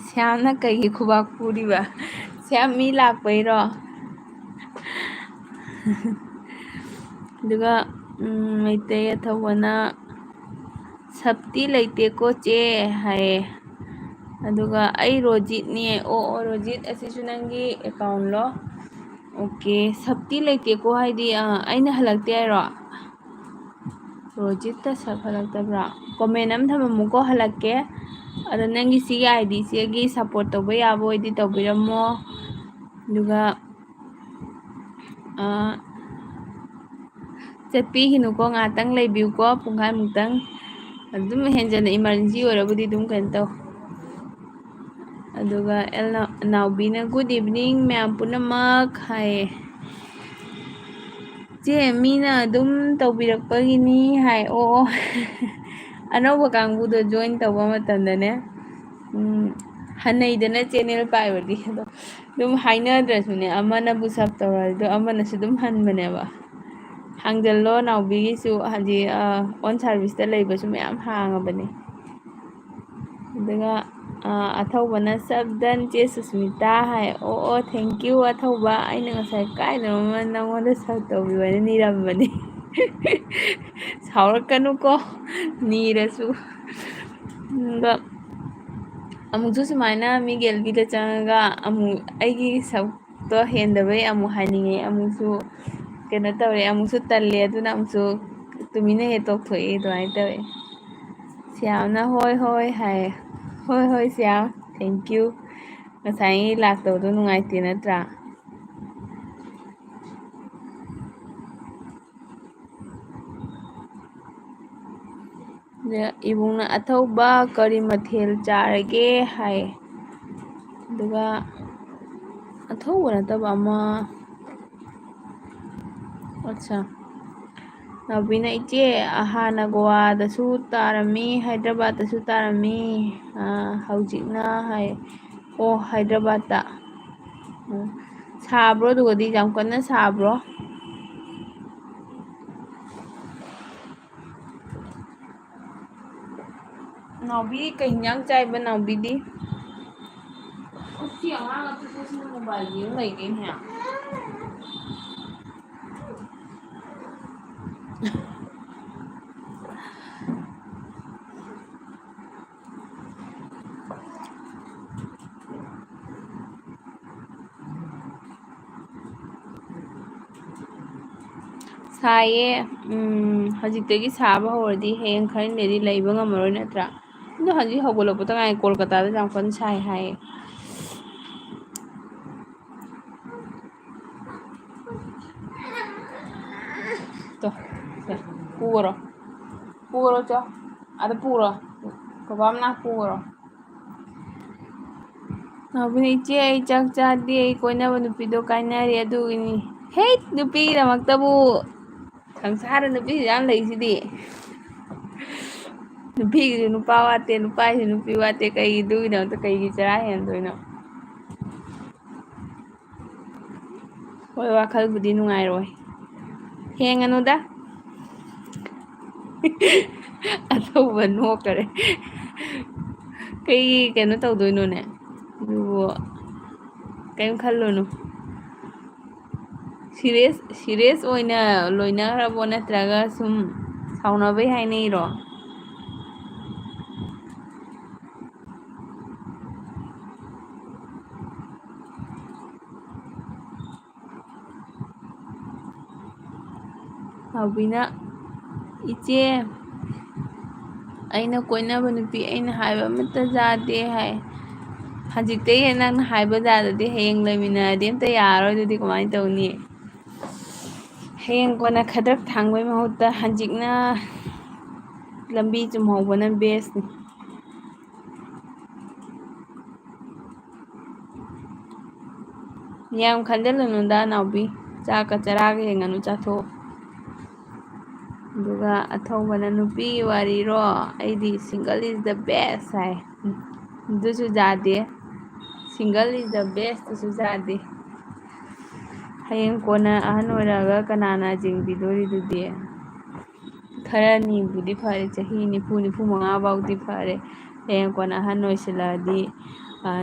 श्यामना कईगी खुबाक पूरीबा श्याम मी लाकपैरो ꯑꯗꯨꯒ ꯃꯩꯇꯩ ꯑꯊꯧꯕꯅ ꯁꯞꯇꯤ ꯂꯩꯇꯦꯀꯣ ꯆꯦ ꯍꯥꯏꯌꯦ꯫ ꯑꯗꯨꯒ ꯑꯩ ꯔꯣꯖꯤꯠꯅꯦ, ꯑꯣ ꯔꯣꯖꯤꯠ ꯑꯁꯤꯁꯨ ꯅꯪꯒꯤ ꯑꯦꯀꯥꯎꯟꯂꯣ? ꯑꯣꯀꯦ, ꯁꯞꯇꯤ ꯂꯩꯇꯦꯀꯣ ꯍꯥꯏꯗꯤ ꯑꯩꯅ ꯍꯜꯂꯛꯇꯦ ꯍꯥꯏꯔꯣ? ꯔꯣꯖꯤꯠꯇ ꯁꯞ ꯍꯜꯂꯛꯇꯕ꯭ꯔꯥ? ꯀꯣꯃꯦꯟ ꯑꯃ ꯊꯝꯃꯝꯃꯨꯀꯣ, ꯍꯜꯂꯛꯀꯦ꯫ ꯑꯗꯣ ꯅꯪꯒꯤ ꯁꯤꯒꯤ ꯑꯥꯏꯗꯤꯁꯤꯒꯤ ꯁꯞꯄꯣꯔꯠ ꯇꯧꯕ ꯌꯥꯕ ꯑꯣꯏꯗꯤ ꯇꯧꯕꯤꯔꯝꯃꯣ꯫ ꯑꯗꯨꯒ ꯆꯠꯄꯤꯈꯤꯅꯨꯀꯣ, ꯉꯥꯏꯍꯥꯛꯇꯪ ꯂꯩꯕꯤꯌꯨꯀꯣ, ꯄꯨꯡꯈꯥꯏꯃꯨꯛꯇꯪ꯫ ꯑꯗꯨꯝ ꯍꯦꯟꯖꯟꯅ ꯏꯃꯥꯔꯖꯦꯟꯁꯤ ꯑꯣꯏꯔꯕꯨꯗꯤ ꯑꯗꯨꯝ ꯀꯩꯅꯣ ꯇꯧ꯫ ꯑꯗꯨꯒ ꯅꯥꯎꯕꯤꯅ ꯒꯨꯗ ꯏꯚꯤꯅꯤꯡ ꯃꯌꯥꯝ ꯄꯨꯝꯅꯃꯛ ꯍꯥꯏꯌꯦ꯫ ꯆꯦ ꯃꯤꯅ ꯑꯗꯨꯝ ꯇꯧꯕꯤꯔꯛꯄꯒꯤꯅꯤ ꯍꯥꯏ꯫ ꯑꯣ ꯑꯅꯧꯕ ꯀꯥꯡꯕꯨꯗꯣ ꯖꯣꯏꯟ ꯇꯧꯕ ꯃꯇꯝꯗꯅꯦ, ꯍꯟꯅꯩꯗꯅ ꯆꯦꯅꯦꯜ ꯄꯥꯏꯕꯗꯤ, ꯑꯗꯣ ꯑꯗꯨꯝ ꯍꯥꯏꯅꯗ꯭ꯔꯁꯨꯅꯦ, ꯑꯃꯅꯕꯨ ꯁꯞ ꯇꯧꯔꯗꯤ ꯑꯃꯅꯁꯨ ꯑꯗꯨꯝ ꯍꯟꯕꯅꯦꯕ꯫ ꯍꯥꯡꯖꯜꯂꯣ, ꯅꯥꯎꯕꯤꯒꯤꯁꯨ ꯍꯧꯖꯤꯛ ꯑꯣꯟ ꯁꯥꯔꯚꯤꯁꯇ ꯂꯩꯕꯁꯨ ꯃꯌꯥꯝ ꯍꯥꯡꯉꯕꯅꯦ꯫ ꯑꯗꯨꯒ ꯑꯊꯧꯕꯅ ꯁꯞꯗꯟ ꯆꯦ ꯁꯨꯁꯃꯤꯇꯥ ꯍꯥꯏ꯫ ꯑꯣ ꯊꯦꯡꯀ꯭ꯌꯨ ꯑꯊꯧꯕ, ꯑꯩꯅ ꯉꯁꯥꯏ ꯀꯥꯏꯗꯅꯣꯃ ꯅꯪꯉꯣꯟꯗ ꯁꯞ ꯇꯧꯕꯤꯌꯣꯅ ꯅꯤꯔꯝꯕꯅꯤ꯫ ꯁꯥꯎꯔꯛꯀꯅꯨꯀꯣ ꯅꯤꯔꯁꯨ꯫ ꯑꯃꯨꯛꯁꯨ ꯁꯨꯃꯥꯏꯅ ꯃꯤ ꯒꯦꯂꯔꯤꯗ ꯆꯪꯉꯒ ꯑꯃꯨꯛ ꯑꯩꯒꯤ ꯁꯞꯇꯣ ꯍꯦꯟꯗꯕꯩ ꯑꯃꯨꯛ ꯍꯥꯏꯅꯤꯡꯉꯦ, ꯑꯃꯨꯛꯁꯨ ꯀꯩꯅꯣ ꯇꯧꯔꯦ, ꯑꯃꯨꯛꯁꯨ ꯇꯜꯂꯦ, ꯑꯗꯨꯅ ꯑꯃꯨꯛꯁꯨ ꯇꯨꯃꯤꯟꯅ ꯍꯦꯛ ꯇꯣꯛꯊꯣꯛꯑꯦ, ꯑꯗꯨꯃꯥꯏꯅ ꯇꯧꯋꯦ꯫ ꯁ꯭ꯌꯥꯝꯅ ꯍꯣꯏ ꯍꯣꯏ ꯍꯥꯏꯌꯦ꯫ ꯍꯣꯏ ꯍꯣꯏ ꯁ꯭ꯌꯥꯝ, ꯊꯦꯡꯀ꯭ꯌꯨ꯫ ꯉꯁꯥꯏ ꯂꯥꯛꯇꯕꯗꯣ ꯅꯨꯡꯉꯥꯏꯇꯦ ꯅꯠꯇ꯭ꯔꯥ? ꯏꯕꯨꯡꯅ ꯑꯊꯧꯕ ꯀꯔꯤ ꯃꯊꯦꯜ ꯆꯥꯔꯒꯦ ꯍꯥꯏ꯫ ꯑꯗꯨꯒ ꯑꯊꯧꯕ ꯅꯠꯇꯕ ꯑꯃ, ꯑꯠꯆꯥ, ꯅꯥꯎꯕꯤꯅ ꯏꯆꯦ ꯍꯥꯟꯅ ꯒꯣꯋꯥꯗꯁꯨ ꯇꯥꯔꯝꯃꯤ, ꯍꯥꯏꯗ꯭ꯔꯕꯥꯠꯇꯁꯨ ꯇꯥꯔꯝꯃꯤ, ꯍꯧꯖꯤꯛꯅ ꯍꯥꯏ꯫ ꯑꯣ ꯍꯥꯏꯗ꯭ꯔꯕꯥꯠꯇ꯫ ꯁꯥꯕ꯭ꯔꯣ ꯑꯗꯨꯒꯗꯤ, ꯌꯥꯝ ꯀꯟꯅ ꯁꯥꯕ꯭ꯔꯣ? ꯅꯥꯎꯕꯤ ꯀꯩ ꯏꯟꯖꯥꯡ ꯆꯥꯏꯕ ꯅꯥꯎꯕꯤꯗꯤ? ꯁꯤ ꯑꯉꯥꯡ ꯑꯄꯤꯛꯄꯁꯤꯅ ꯃꯣꯕꯥꯏꯜ ꯌꯦꯡ ꯂꯩꯔꯦꯅꯦ꯫ ꯁꯥꯏꯌꯦ, ꯍꯧꯖꯤꯛꯇꯒꯤ ꯁꯥꯕ ꯍꯧꯔꯗꯤ ꯍꯌꯦꯡ ꯈꯔ ꯂꯩꯔꯗꯤ ꯂꯩꯕ ꯉꯝꯃꯔꯣꯏ ꯅꯠꯇ꯭ꯔꯥ? ꯑꯗꯣ ꯍꯧꯖꯤꯛ ꯍꯧꯒꯠꯂꯛꯄꯗ ꯉꯥꯏ, ꯀꯣꯜꯀꯇꯥꯗ ꯌꯥꯝ ꯀꯟꯅ ꯁꯥꯏ ꯍꯥꯏꯌꯦ꯫ ꯄꯨꯈꯔꯣ ꯄꯨꯈꯔꯣ ꯆꯣ, ꯑꯗ ꯄꯨꯈꯔꯣ, ꯕꯕꯥ ꯃꯅꯥꯛ ꯄꯨꯈꯔꯣ꯫ ꯅꯥꯎꯕꯤꯅ ꯏꯆꯦ ꯑꯩ ꯆꯥꯛ ꯆꯥꯗꯦ, ꯑꯩ ꯀꯣꯏꯅꯕ ꯅꯨꯄꯤꯗꯣ ꯀꯥꯏꯅꯔꯦ ꯑꯗꯨꯒꯤꯅꯤ꯫ ꯍꯦꯠ, ꯅꯨꯄꯤꯒꯤꯗꯃꯛꯇꯕꯨ ꯁꯪꯁꯥꯔꯗ ꯅꯨꯄꯤꯁꯨ ꯌꯥꯝ ꯂꯩꯁꯤꯗꯤ꯫ ꯅꯨꯄꯤꯒꯤꯁꯨ ꯅꯨꯄꯥ ꯋꯥꯠꯇꯦ, ꯅꯨꯄꯥꯒꯤꯁꯨ ꯅꯨꯄꯤ ꯋꯥꯠꯇꯦ, ꯀꯩꯒꯤ ꯑꯗꯨꯒꯤꯗꯃꯛꯇ ꯀꯩꯒꯤ ꯆꯔꯥ ꯍꯦꯟꯗꯣꯏꯅꯣ? ꯍꯣꯏ, ꯋꯥꯈꯜꯕꯨꯗꯤ ꯅꯨꯡꯉꯥꯏꯔꯣꯏ, ꯍꯦꯡꯉꯅꯨꯗ꯫ ꯑꯊꯧꯕ ꯅꯣꯛꯈꯔꯦ꯫ ꯀꯩ ꯀꯩꯅꯣ ꯇꯧꯗꯣꯏꯅꯣꯅꯦ? ꯑꯗꯨꯕꯨ ꯀꯩꯝ ꯈꯜꯂꯨꯅꯨ꯫ ꯁꯤꯔꯤꯌꯁ ꯑꯣꯏꯅ ꯂꯣꯏꯅꯈ꯭ꯔꯕꯣ, ꯅꯠꯇ꯭ꯔꯒ ꯁꯨꯝ ꯁꯥꯎꯅꯕꯩ ꯍꯥꯏꯅꯩꯔꯣ? ꯅꯥꯎꯕꯤꯅ ꯏꯆꯦ ꯑꯩꯅ ꯀꯣꯏꯅꯕ ꯅꯨꯄꯤ ꯑꯩꯅ ꯍꯥꯏꯕ ꯑꯃꯠꯇ ꯌꯥꯗꯦ ꯍꯥꯏ꯫ ꯍꯧꯖꯤꯛꯇꯩ ꯅꯪꯅ ꯍꯥꯏꯕ ꯌꯥꯗ꯭ꯔꯗꯤ ꯍꯌꯦꯡ ꯂꯩꯃꯤꯟꯅꯔꯗꯤ ꯑꯝꯇ ꯌꯥꯔꯔꯣꯏ, ꯑꯗꯨꯗꯤ ꯀꯃꯥꯏꯅ ꯇꯧꯅꯤ? ꯍꯌꯦꯡ ꯀꯣꯟꯅ ꯈꯗ꯭ꯔꯛ ꯊꯥꯡꯕꯩ ꯃꯍꯨꯠꯇ ꯍꯧꯖꯤꯛꯅ ꯂꯝꯕꯤ ꯆꯨꯝꯍꯧꯕꯅ ꯕꯦꯁꯅꯤ꯫ ꯌꯥꯝ ꯈꯟꯖꯤꯜꯂꯨꯅꯨꯗ ꯅꯥꯎꯕꯤ, ꯆꯥꯛꯀ ꯆꯔꯥꯒ ꯍꯦꯟꯒꯅꯨ, ꯆꯥꯊꯣꯛꯑꯣ꯫ ꯑꯗꯨꯒ ꯑꯊꯧꯕꯅ ꯅꯨꯄꯤꯒꯤ ꯋꯥꯔꯤꯔꯣ, ꯑꯩꯗꯤ ꯁꯤꯡꯒꯜ ꯏꯁ ꯗ ꯕꯦꯁ ꯍꯥꯏ꯫ ꯑꯗꯨꯁꯨ ꯌꯥꯗꯦ, ꯁꯤꯡꯒꯜ ꯏꯁ ꯗ ꯕꯦꯁꯇꯨꯁꯨ ꯌꯥꯗꯦ꯫ ꯍꯌꯦꯡ ꯀꯣꯟꯅ ꯑꯍꯟ ꯑꯣꯏꯔꯛꯑꯒ ꯀꯅꯥꯅ ꯌꯦꯡꯕꯤꯗꯣꯔꯤꯗꯨꯗꯤ? ꯈꯔꯅꯤꯕꯨꯗꯤ ꯐꯔꯦ, ꯆꯍꯤ 40-45 ꯐꯥꯎꯗꯤ ꯐꯔꯦ, ꯍꯌꯦꯡ ꯀꯣꯟꯅ ꯑꯍꯟ ꯑꯣꯏꯁꯤꯜꯂꯛꯑꯗꯤ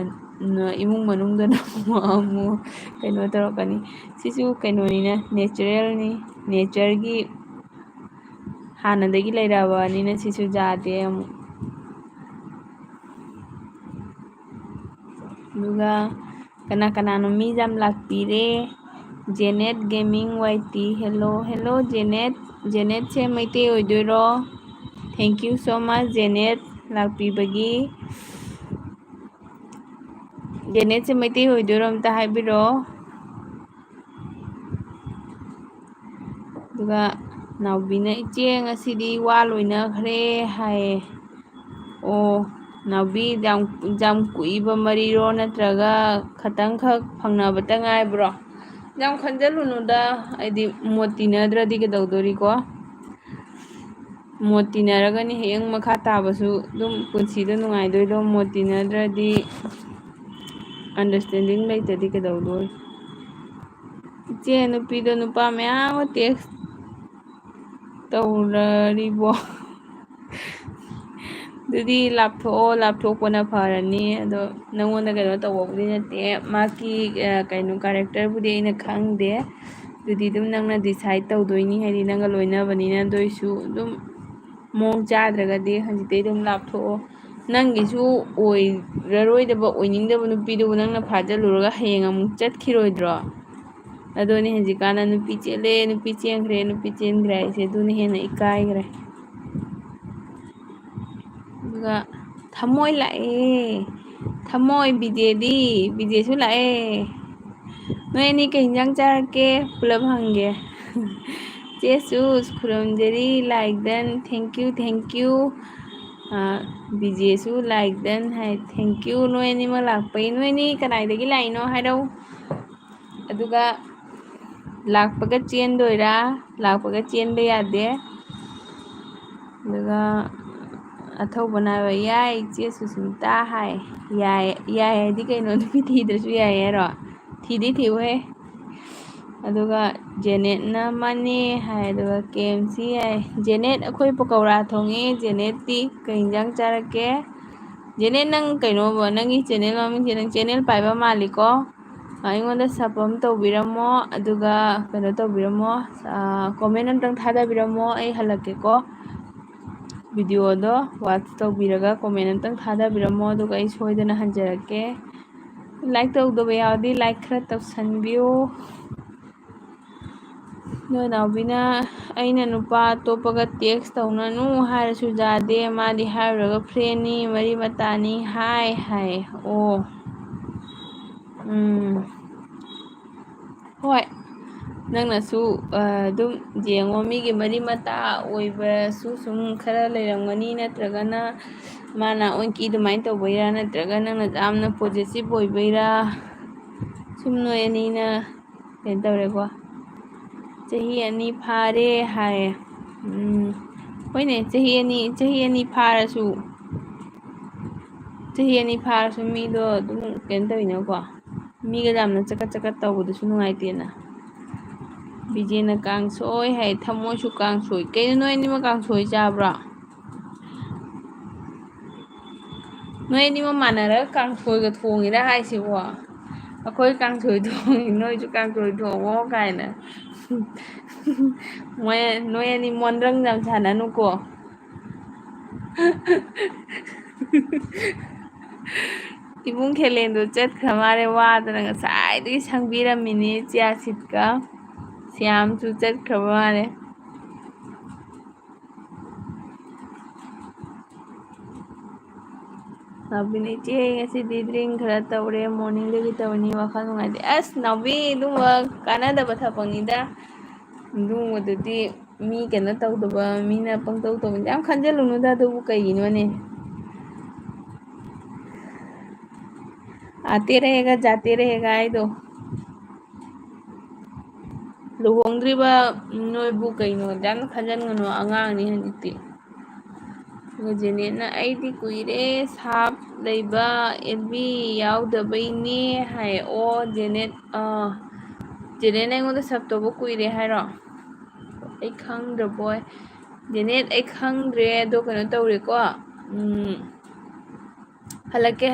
ꯏꯃꯨꯡ ꯃꯅꯨꯡꯗꯅ ꯑꯃꯨꯛ ꯀꯩꯅꯣ ꯇꯧꯔꯛꯀꯅꯤ. ꯁꯤꯁꯨ ꯀꯩꯅꯣꯅꯤꯅ ꯅꯦꯆꯔꯦꯜꯅꯤ, ꯅꯦꯆꯔꯒꯤ ꯍꯥꯟꯅꯗꯒꯤ ꯂꯩꯔꯛꯑꯕꯅꯤꯅ ꯁꯤꯁꯨ ꯌꯥꯗꯦ ꯑꯃꯨꯛ. ꯑꯗꯨꯒ ꯀꯅꯥ ꯀꯅꯥꯅꯣ ꯃꯤ ꯌꯥꯝ ꯂꯥꯛꯄꯤꯔꯦ. ꯖꯦꯅꯦꯠ ꯒꯦꯃꯤꯡ ꯋꯥꯏꯇꯤ, ꯍꯦꯜꯂꯣ ꯍꯦꯜꯂꯣ ꯖꯦꯅꯦꯠ. ꯖꯦꯅꯦꯠꯁꯦ ꯃꯩꯇꯩ ꯑꯣꯏꯗꯣꯏꯔꯣ? ꯊꯦꯡꯛ ꯌꯨ ꯁꯣ ꯃꯆ ꯖꯦꯅꯦꯠ ꯂꯥꯛꯄꯤꯕꯒꯤ. ꯖꯦꯅꯦꯠꯁꯦ ꯃꯩꯇꯩ ꯑꯣꯏꯗꯣꯏꯔꯣ ꯑꯝꯇ ꯍꯥꯏꯕꯤꯔꯛꯑꯣ. ꯑꯗꯨꯒ ꯅꯥꯎꯕꯤꯅ ꯏꯆꯦ ꯉꯁꯤꯗꯤ ꯋꯥ ꯂꯣꯏꯅꯈ꯭ꯔꯦ ꯍꯥꯏꯌꯦ. ꯑꯣ ꯅꯥꯎꯕꯤ ꯌꯥꯝ ꯀꯨꯏꯕ ꯃꯔꯤꯔꯣ ꯅꯠꯇ꯭ꯔꯒ ꯈꯇꯪꯈꯛ ꯐꯪꯅꯕꯇ ꯉꯥꯏꯕ꯭ꯔꯣ? ꯌꯥꯝ ꯈꯟꯖꯤꯜꯂꯨꯅꯨꯗ, ꯍꯥꯏꯗꯤ ꯃꯣꯠ ꯇꯤꯟꯅꯗ꯭ꯔꯗꯤ ꯀꯩꯗꯧꯗꯣꯔꯤꯀꯣ. ꯃꯣꯠ ꯇꯤꯟꯅꯔꯒꯅꯤ ꯍꯌꯦꯡ ꯃꯈꯥ ꯇꯥꯕꯁꯨ ꯑꯗꯨꯝ ꯄꯨꯟꯁꯤꯗ ꯅꯨꯡꯉꯥꯏꯗꯣꯏꯗꯣ. ꯃꯣꯠ ꯇꯤꯟꯅꯗ꯭ꯔꯗꯤ, ꯑꯟꯗꯔꯁꯇꯦꯟꯗꯤꯡ ꯂꯩꯇꯗꯤ ꯀꯩꯗꯧꯗꯣꯔꯤ. ꯏꯆꯦ ꯅꯨꯄꯤꯗꯣ ꯅꯨꯄꯥ ꯃꯌꯥꯝ ꯑꯃ ꯇꯦꯛꯁ ꯇꯧꯔꯔꯤꯕꯣ? ꯑꯗꯨꯗꯤ ꯂꯥꯞꯊꯣꯛꯑꯣ, ꯂꯥꯞꯊꯣꯛꯄꯅ ꯐꯔꯅꯤ. ꯑꯗꯣ ꯅꯪꯉꯣꯟꯗ ꯀꯩꯅꯣ ꯇꯧꯕꯕꯨꯗꯤ ꯅꯠꯇꯦ. ꯃꯥꯒꯤ ꯀꯩꯅꯣ ꯀꯦꯔꯦꯛꯇꯔꯕꯨꯗꯤ ꯑꯩꯅ ꯈꯪꯗꯦ. ꯑꯗꯨꯗꯤ ꯑꯗꯨꯝ ꯅꯪꯅ ꯗꯤꯁꯥꯏꯠ ꯇꯧꯗꯣꯏꯅꯤ, ꯍꯥꯏꯗꯤ ꯅꯪꯒ ꯂꯣꯏꯅꯕꯅꯤꯅ. ꯑꯗꯨꯏꯁꯨ ꯑꯗꯨꯝ ꯃꯑꯣꯡ ꯆꯥꯗ꯭ꯔꯒꯗꯤ ꯍꯧꯖꯤꯛꯇꯩ ꯑꯗꯨꯝ ꯂꯥꯞꯊꯣꯛꯑꯣ. ꯅꯪꯒꯤꯁꯨ ꯑꯣꯏꯔꯔꯣꯏꯗꯕ, ꯑꯣꯏꯅꯤꯡꯗꯕ ꯅꯨꯄꯤꯗꯨꯕꯨ ꯅꯪꯅ ꯐꯥꯖꯤꯜꯂꯨꯔꯒ ꯍꯌꯦꯡ ꯑꯃꯨꯛ ꯆꯠꯈꯤꯔꯣꯏꯗ꯭ꯔꯣ? ꯑꯗꯨꯅꯤ ꯍꯧꯖꯤꯛꯀꯥꯟꯗ ꯅꯨꯄꯤ ꯆꯦꯜꯂꯦ, ꯅꯨꯄꯤ ꯆꯦꯟꯈ꯭ꯔꯦ, ꯅꯨꯄꯤ ꯆꯦꯟꯈ꯭ꯔꯦ ꯍꯥꯏꯁꯦ. ꯑꯗꯨꯅ ꯍꯦꯟꯅ ꯏꯀꯥꯏꯈ꯭ꯔꯦ. ꯑꯗꯨꯒ ꯊꯝꯃꯣꯏ ꯂꯥꯛꯑꯦ. ꯊꯝꯃꯣꯏ ꯕꯤꯖꯦꯗꯤ, ꯕꯤꯖꯦꯁꯨ ꯂꯥꯛꯑꯦ. ꯅꯣꯏ ꯑꯅꯤ ꯀꯩ ꯌꯦꯟꯖꯥꯡ ꯆꯥꯔꯛꯀꯦ ꯄꯨꯂꯞ ꯍꯪꯒꯦ. ꯆꯦꯁꯨ ꯈꯨꯔꯨꯝꯖꯔꯤ ꯂꯥꯏꯛꯗꯟ, ꯊꯦꯡꯛ ꯌꯨ ꯊꯦꯡꯛ ꯌꯨ. ꯕꯤꯖꯦꯁꯨ ꯂꯥꯏꯛꯗꯟ ꯍꯥꯏ, ꯊꯦꯡꯛ ꯌꯨ. ꯅꯣꯏ ꯑꯅꯤꯃꯛ ꯂꯥꯛꯄꯩ. ꯅꯣꯏ ꯑꯅꯤ ꯀꯗꯥꯏꯗꯒꯤ ꯂꯥꯛꯏꯅꯣ ꯍꯥꯏꯔꯛꯎ. ꯑꯗꯨꯒ ꯂꯥꯛꯄꯒ ꯆꯦꯟꯗꯣꯏꯔꯥ? ꯂꯥꯛꯄꯒ ꯆꯦꯟꯕ ꯌꯥꯗꯦ. ꯑꯗꯨꯒ ꯑꯊꯧꯕꯅ ꯍꯥꯏꯕ ꯌꯥꯏ ꯏꯆꯦ ꯁꯨꯁꯃꯤꯇꯥ ꯍꯥꯏ. ꯌꯥꯏ ꯍꯥꯏꯗꯤ ꯀꯩꯅꯣ? ꯅꯨꯄꯤ ꯊꯤꯗ꯭ꯔꯁꯨ ꯌꯥꯏ ꯍꯥꯏꯔꯣ? ꯊꯤꯗꯤ ꯊꯤꯌꯨꯍꯦ. ꯑꯗꯨꯒ ꯖꯦꯅꯦꯠꯅ ꯃꯥꯅꯦ ꯍꯥꯏ. ꯑꯗꯨꯒ KMC ꯍꯥꯏ. ꯖꯦꯅꯦꯠ ꯑꯩꯈꯣꯏ ꯄꯀꯧꯔꯥ ꯊꯣꯡꯉꯦ. ꯖꯦꯅꯦꯠꯇꯤ ꯀꯩ ꯌꯦꯟꯖꯥꯡ ꯆꯥꯔꯛꯀꯦ? ꯖꯦꯅꯦꯠ ꯅꯪ ꯀꯩꯅꯣꯕ, ꯅꯪꯒꯤ ꯆꯦꯅꯦꯜ ꯃꯃꯤꯡꯁꯦ ꯅꯪ ꯆꯦꯅꯦꯜ ꯄꯥꯏꯕ ꯃꯥꯜꯂꯤꯀꯣ. ꯑꯩꯉꯣꯟꯗ ꯁꯄꯣꯔꯠ ꯇꯧꯕꯤꯔꯝꯃꯣ. ꯑꯗꯨꯒ ꯀꯩꯅꯣ ꯇꯧꯕꯤꯔꯝꯃꯣ, ꯀꯣꯃꯦꯟ ꯑꯝꯇꯪ ꯊꯥꯗꯕꯤꯔꯝꯃꯣ. ꯑꯩ ꯍꯜꯂꯛꯀꯦꯀꯣ. ꯚꯤꯗꯤꯑꯣꯗꯣ ꯋꯥꯆ ꯇꯧꯕꯤꯔꯒ ꯀꯣꯃꯦꯟ ꯑꯝꯇꯪ ꯊꯥꯗꯕꯤꯔꯝꯃꯣ. ꯑꯗꯨꯒ ꯑꯩ ꯁꯣꯏꯗꯅ ꯍꯟꯖꯔꯛꯀꯦ. ꯂꯥꯏꯛ ꯇꯧꯗꯕ ꯌꯥꯎꯔꯗꯤ ꯂꯥꯏꯛ ꯈꯔ ꯇꯧꯁꯟꯕꯤꯌꯨ. ꯅꯣꯏ ꯅꯥꯎꯕꯤꯅ ꯑꯩꯅ ꯅꯨꯄꯥ ꯑꯇꯣꯞꯄꯒ ꯇꯦꯛꯁ ꯇꯧꯅꯅꯨ ꯍꯥꯏꯔꯁꯨ ꯌꯥꯗꯦ. ꯃꯥꯗꯤ ꯍꯥꯏꯔꯨꯔꯒ ꯐ꯭ꯔꯦꯟꯅꯤ, ꯃꯔꯤ ꯃꯇꯥꯅꯤ ꯍꯥꯏ. ꯑꯣ ꯍꯣꯏ, ꯅꯪꯅꯁꯨ ꯑꯗꯨꯝ ꯌꯦꯡꯉꯣ. ꯃꯤꯒꯤ ꯃꯔꯤ ꯃꯇꯥ ꯑꯣꯏꯕꯁꯨ ꯁꯨꯝ ꯈꯔ ꯂꯩꯔꯝꯒꯅꯤ. ꯅꯠꯇ꯭ꯔꯒꯅ ꯃꯥꯅ ꯑꯣꯟꯀꯤ ꯑꯗꯨꯃꯥꯏꯅ ꯇꯧꯕꯩꯔꯥ, ꯅꯠꯇ꯭ꯔꯒ ꯅꯪꯅ ꯌꯥꯝꯅ ꯄꯣꯖꯦꯁꯤꯞ ꯑꯣꯏꯕꯩꯔꯥ. ꯁꯨꯝ ꯅꯣꯏ ꯑꯅꯤꯅ ꯀꯩꯅꯣ ꯇꯧꯔꯦꯀꯣ. ꯆꯍꯤ 2 ꯐꯥꯔꯦ ꯍꯥꯏꯌꯦ. ꯍꯣꯏꯅꯦ, ꯆꯍꯤ ꯑꯅꯤ ꯐꯥꯔꯁꯨ, ꯃꯤꯗꯣ ꯑꯗꯨꯝ ꯀꯩꯅꯣ ꯇꯧꯋꯤꯅꯀꯣ. ꯃꯤꯒ ꯌꯥꯝꯅ ꯆꯀꯠ ꯆꯀꯠ ꯇꯧꯕꯗꯨꯁꯨ ꯅꯨꯡꯉꯥꯏꯇꯦꯅ. ꯕꯤꯖꯦꯅ ꯀꯥꯡꯁꯣꯏ ꯍꯥꯏ. ꯊꯝꯃꯣꯏꯁꯨ ꯀꯥꯡꯁꯣꯏ. ꯀꯩꯅꯣ ꯅꯣꯏ ꯑꯅꯤꯃꯛ ꯀꯥꯡꯁꯣꯏ ꯆꯥꯕ꯭ꯔꯣ? ꯅꯣꯏ ꯑꯅꯤꯃꯛ ꯃꯥꯟꯅꯔꯒ ꯀꯥꯡꯁꯣꯏꯒ ꯊꯣꯡꯉꯤꯔꯥ ꯍꯥꯏꯁꯤꯕꯣ? ꯑꯩꯈꯣꯏ ꯀꯥꯡꯁꯣꯏ ꯊꯣꯡꯉꯤ, ꯅꯣꯏꯁꯨ ꯀꯥꯡꯁꯣꯏ ꯊꯣꯡꯉꯣ ꯀꯥꯏꯅ. ꯅꯣꯏ ꯑꯅꯤ ꯃꯣꯟꯗ꯭ꯔꯪ ꯌꯥꯝ ꯁꯥꯟꯅꯅꯨꯀꯣ. ꯏꯕꯨꯡ ꯈꯦꯂꯦꯟꯗꯣ ꯆꯠꯈ꯭ꯔ ꯃꯥꯜꯂꯦ ꯋꯥꯗꯅ. ꯉꯁꯥꯏꯗꯒꯤ ꯁꯪꯕꯤꯔꯝꯃꯤꯅꯤ ꯆꯤꯌꯥꯁꯤꯠꯀ. ꯁ꯭ꯌꯥꯝꯁꯨ ꯆꯠꯈ꯭ꯔꯕ ꯃꯥꯜꯂꯦ. ꯅꯥꯎꯕꯤꯅ ꯏꯆꯦ ꯉꯁꯤꯗꯤ ꯗ꯭ꯔꯤꯡ ꯈꯔ ꯇꯧꯔꯦ, ꯃꯣꯔꯅꯤꯡꯗꯒꯤ ꯇꯧꯔꯤꯅꯤ, ꯋꯥꯈꯜ ꯅꯨꯡꯉꯥꯏꯇꯦ. ꯑꯁ ꯅꯥꯎꯕꯤ, ꯑꯗꯨꯝꯕ ꯀꯥꯟꯅꯗꯕ ꯊꯕꯛꯅꯤꯗ. ꯑꯗꯨꯒꯨꯝꯕꯗꯨꯗꯤ ꯃꯤ ꯀꯩꯅꯣ ꯇꯧꯗꯕ ꯃꯤꯅ ꯄꯪꯇꯧ ꯇꯧꯕꯅꯤꯗ. ꯌꯥꯝ ꯈꯟꯖꯤꯜꯂꯨꯅꯨꯗ ꯑꯗꯨꯕꯨ ꯀꯩꯒꯤꯅꯣꯅꯦ. ꯑꯥꯇꯦ ꯔꯦꯒ ꯖꯥꯇꯦ ꯔꯦꯒ ꯍꯥꯏꯗꯣ. ꯂꯨꯍꯣꯡꯗ꯭ꯔꯤꯕ ꯅꯣꯏꯕꯨ ꯀꯩꯅꯣ ꯌꯥꯝꯅ ꯈꯟꯖꯤꯟꯒꯅꯨ. ꯑꯉꯥꯡꯅꯤ ꯍꯧꯖꯤꯛꯇꯤ. ꯖꯦꯅꯦꯠꯅ ꯑꯩꯗꯤ ꯀꯨꯏꯔꯦ ꯁꯥꯞ ꯂꯩꯕ, FB ꯌꯥꯎꯗꯕꯩꯅꯦ ꯍꯥꯏ. ꯑꯣ ꯖꯦꯅꯦꯠ, ꯖꯦꯅꯦꯠꯅ ꯑꯩꯉꯣꯟꯗ ꯁꯞ ꯇꯧꯕ ꯀꯨꯏꯔꯦ ꯍꯥꯏꯔꯣ? ꯑꯩ ꯈꯪꯗ꯭ꯔꯕꯣꯏ. ꯖꯦꯅꯦꯠ ꯑꯩ ꯈꯪꯗ꯭ꯔꯦ. ꯑꯗꯣ ꯀꯩꯅꯣ ꯇꯧꯔꯦꯀꯣ. ꯍꯜꯂꯛꯀꯦ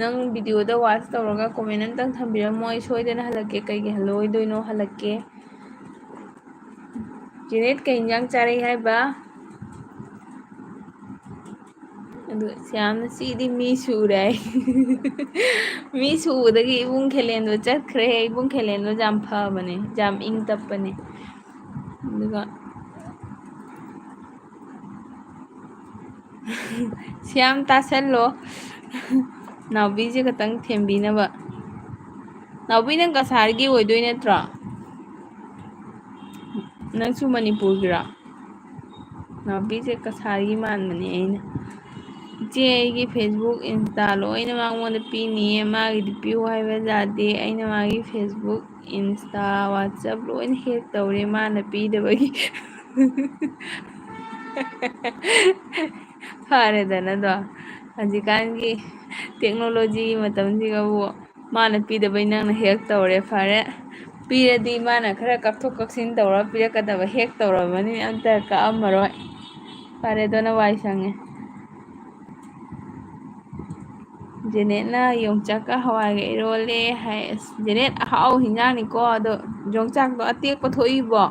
ꯅꯪ ꯚꯤꯗꯤꯑꯣꯗ ꯋꯥꯆ ꯇꯧꯔꯒ ꯀꯣꯃꯦꯟ ꯑꯝꯇꯪ ꯊꯝꯕꯤꯔꯝꯃꯣ ꯑꯩ ꯁꯣꯏꯗꯅ ꯍꯜꯂꯛꯀꯦ ꯀꯩꯒꯤ ꯍꯜꯂꯛꯑꯣꯏꯗꯣꯏꯅꯣ ꯍꯜꯂꯛꯀꯦ ꯖꯦꯅꯦꯠ ꯀꯩ ꯏꯟꯖꯥꯡ ꯆꯥꯔꯛꯏ ꯍꯥꯏꯕ ꯑꯗꯨ ꯌꯥꯝꯅ ꯁꯤꯗꯤ ꯃꯤ ꯁꯨꯔꯦ ꯃꯤ ꯁꯨꯕꯗꯒꯤ ꯏꯕꯨꯡ ꯈꯦꯂꯦꯟꯗꯣ ꯆꯠꯈ꯭ꯔꯦ ꯏꯕꯨꯡ ꯈꯦꯂꯦꯟꯗꯣ ꯌꯥꯝ ꯐꯕꯅꯦ ꯌꯥꯝ ꯏꯪ ꯇꯞꯄꯅꯦ ꯑꯗꯨꯒ ꯁꯤꯌꯥꯝ ꯇꯥꯁꯜꯂꯣ ꯅꯥꯎꯕꯤꯁꯦ ꯈꯛꯇꯪ ꯊꯦꯝꯕꯤꯅꯕ ꯅꯥꯎꯕꯤ ꯅꯪ ꯀꯁꯥꯔꯒꯤ ꯑꯣꯏꯗꯣꯏ ꯅꯠꯇ꯭ꯔꯣ ꯅꯪꯁꯨ ꯃꯅꯤꯄꯨꯔꯒꯤꯔꯣ ꯅꯥꯎꯕꯤꯁꯦ ꯀꯁꯥꯔꯒꯤ ꯃꯥꯟꯕꯅꯦ ꯑꯩꯅ ꯏꯆꯦ ꯑꯩꯒꯤ ꯐꯦꯁꯕꯨꯛ ꯏꯟꯁꯇꯥ ꯂꯣꯏꯅ ꯃꯉꯣꯟꯗ ꯄꯤꯅꯤꯌꯦ ꯃꯥꯒꯤꯗꯤ ꯄꯤꯌꯨ ꯍꯥꯏꯕ ꯌꯥꯗꯦ ꯑꯩꯅ ꯃꯥꯒꯤ ꯐꯦꯁꯕꯨꯛ ꯏꯟꯁꯇꯥ ꯋꯥꯆꯞ ꯂꯣꯏꯅ ꯍꯦꯛ ꯇꯧꯔꯦ ꯃꯥꯅ ꯄꯤꯗꯕꯒꯤ ꯐꯔꯦꯗꯅꯗꯣ ꯍꯧꯖꯤꯛꯀꯥꯟꯒꯤ ꯇꯦꯛꯅꯣꯂꯣꯖꯤꯒꯤ ꯃꯇꯝꯁꯤꯒꯕꯨ ꯃꯥꯅ ꯄꯤꯗꯕꯩ ꯅꯪꯅ ꯍꯦꯛ ꯇꯧꯔꯦ ꯐꯔꯦ ꯄꯤꯔꯗꯤ ꯃꯥꯅ ꯈꯔ ꯀꯛꯊꯣꯛ ꯀꯛꯁꯤꯟ ꯇꯧꯔ ꯄꯤꯔꯛꯀꯗꯕ ꯍꯦꯛ ꯇꯧꯔꯕꯅꯤ ꯑꯝꯇ ꯀꯛꯑꯝꯃꯔꯣꯏ ꯐꯔꯦꯗꯅ ꯋꯥꯏ ꯁꯪꯉꯦ ꯖꯦꯅꯦꯠꯅ ꯌꯣꯡꯆꯥꯛꯀ ꯍꯋꯥꯏꯒ ꯏꯔꯣꯜꯂꯦ ꯍꯥꯏ ꯑꯁ ꯖꯦꯅꯦꯠ ꯑꯍꯥꯎ ꯍꯤꯟꯖꯥꯡꯅꯤꯀꯣ ꯑꯗꯣ ꯌꯣꯡꯆꯥꯛꯇꯣ ꯑꯇꯦꯛꯄ ꯊꯣꯛꯏꯕꯣ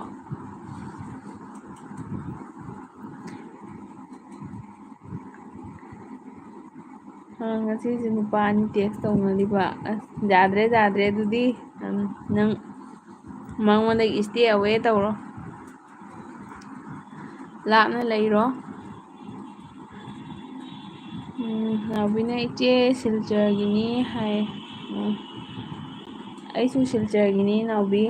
ꯉꯁꯤꯁꯦ ꯅꯨꯄꯥ ꯑꯅꯤ ꯇꯦꯛꯁ ꯇꯧꯅꯔꯤꯕ ꯑꯁ ꯌꯥꯗ꯭ꯔꯦ ꯑꯗꯨꯗꯤ ꯅꯪ ꯃꯉꯣꯟꯗꯒꯤ ꯏꯁꯇꯦ ꯑꯋꯦ ꯇꯧꯔꯣ ꯂꯥꯞꯅ ꯂꯩꯔꯣ ꯅꯥꯎꯕꯤꯅ ꯏꯆꯦ ꯁꯤꯜꯆꯔꯒꯤꯅꯤ ꯍꯥꯏ ꯑꯩꯁꯨ ꯁꯤꯜꯆꯔꯒꯤꯅꯤ ꯅꯥꯎꯕꯤ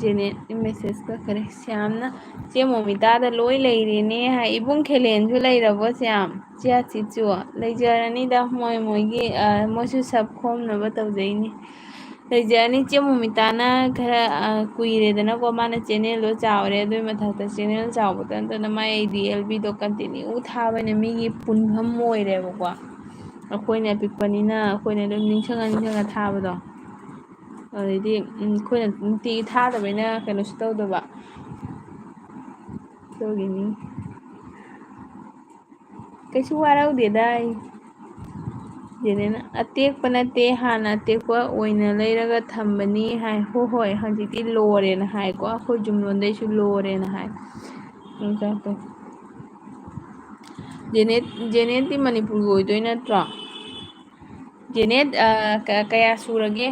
ꯖꯦꯅꯦꯠ ꯃꯦꯁꯦꯁ ꯀꯛꯈꯔꯦ ꯁ꯭ꯌꯥꯝꯅ ꯆꯦ ꯃꯣꯃꯤꯇꯥꯗ ꯂꯣꯏ ꯂꯩꯔꯦꯅꯦ ꯍꯥꯏ ꯏꯕꯨꯡ ꯈꯦꯂꯦꯟꯁꯨ ꯂꯩꯔꯕꯣ ꯁ꯭ꯌꯥꯝ ꯆꯤꯌꯥ ꯆꯤꯆꯨ ꯂꯩꯖꯔꯅꯤꯗ ꯃꯣꯏꯒꯤ ꯃꯣꯏꯁꯨ ꯁꯞ ꯈꯣꯝꯅꯕ ꯇꯧꯖꯩꯅꯤ ꯂꯩꯖꯔꯅꯤ ꯏꯆꯦ ꯃꯣꯃꯤꯇꯥꯅ ꯈꯔ ꯀꯨꯏꯔꯦꯗꯅꯀꯣ ꯃꯥꯅ ꯆꯦꯅꯦꯜꯗꯣ ꯆꯥꯎꯔꯦ ꯑꯗꯨꯏ ꯃꯊꯛꯇ ꯆꯦꯅꯦꯜ ꯆꯥꯎꯕꯗ ꯅꯠꯇꯅ ꯃꯥꯏ ꯑꯩꯗꯤ ꯑꯦꯜꯕꯤꯗꯣ ꯀꯟꯇꯤꯅ꯭ꯌꯨ ꯊꯥꯕꯅ ꯃꯤꯒꯤ ꯄꯨꯟꯐꯝ ꯑꯣꯏꯔꯦꯕꯀꯣ ꯑꯩꯈꯣꯏꯅ ꯄꯤꯛꯄꯅꯤꯅ ꯑꯩꯈꯣꯏꯅ ꯑꯗꯨꯝ ꯅꯤꯡꯁꯤꯡꯉ ꯊꯥꯕꯗꯣ ꯑꯗꯩꯗꯤ ꯑꯩꯈꯣꯏꯅ ꯅꯨꯡꯇꯤꯒꯤ ꯊꯥꯗꯕꯩꯅ ꯀꯩꯅꯣꯁꯨ ꯇꯧꯗꯕ ꯑꯗꯨꯒꯤꯅꯤ ꯀꯩꯁꯨ ꯋꯥꯔꯧꯗꯦꯗ ꯑꯩ ꯖꯦꯅꯦꯠꯅ ꯑꯇꯦꯛꯄ ꯅꯠꯇꯦ ꯍꯥꯟꯅ ꯑꯇꯦꯛꯄ ꯑꯣꯏꯅ ꯂꯩꯔꯒ ꯊꯝꯕꯅꯤ ꯍꯥꯏ ꯍꯣꯏ ꯍꯧꯖꯤꯛꯇꯤ ꯂꯣꯔꯦꯅ ꯍꯥꯏꯀꯣ ꯑꯩꯈꯣꯏ ꯖꯨꯝꯂꯣꯟꯗꯩꯁꯨ ꯂꯣꯔꯦꯅ ꯍꯥꯏ ꯌꯣꯡꯆꯥꯛꯇꯣ ꯖꯦꯅꯦꯠꯇꯤ ꯃꯅꯤꯄꯨꯔꯒꯤ ꯑꯣꯏꯗꯣꯏ ꯅꯠꯇ꯭ꯔꯣ ꯖꯦꯅꯦꯠ ꯀꯌꯥ ꯁꯨꯔꯒꯦ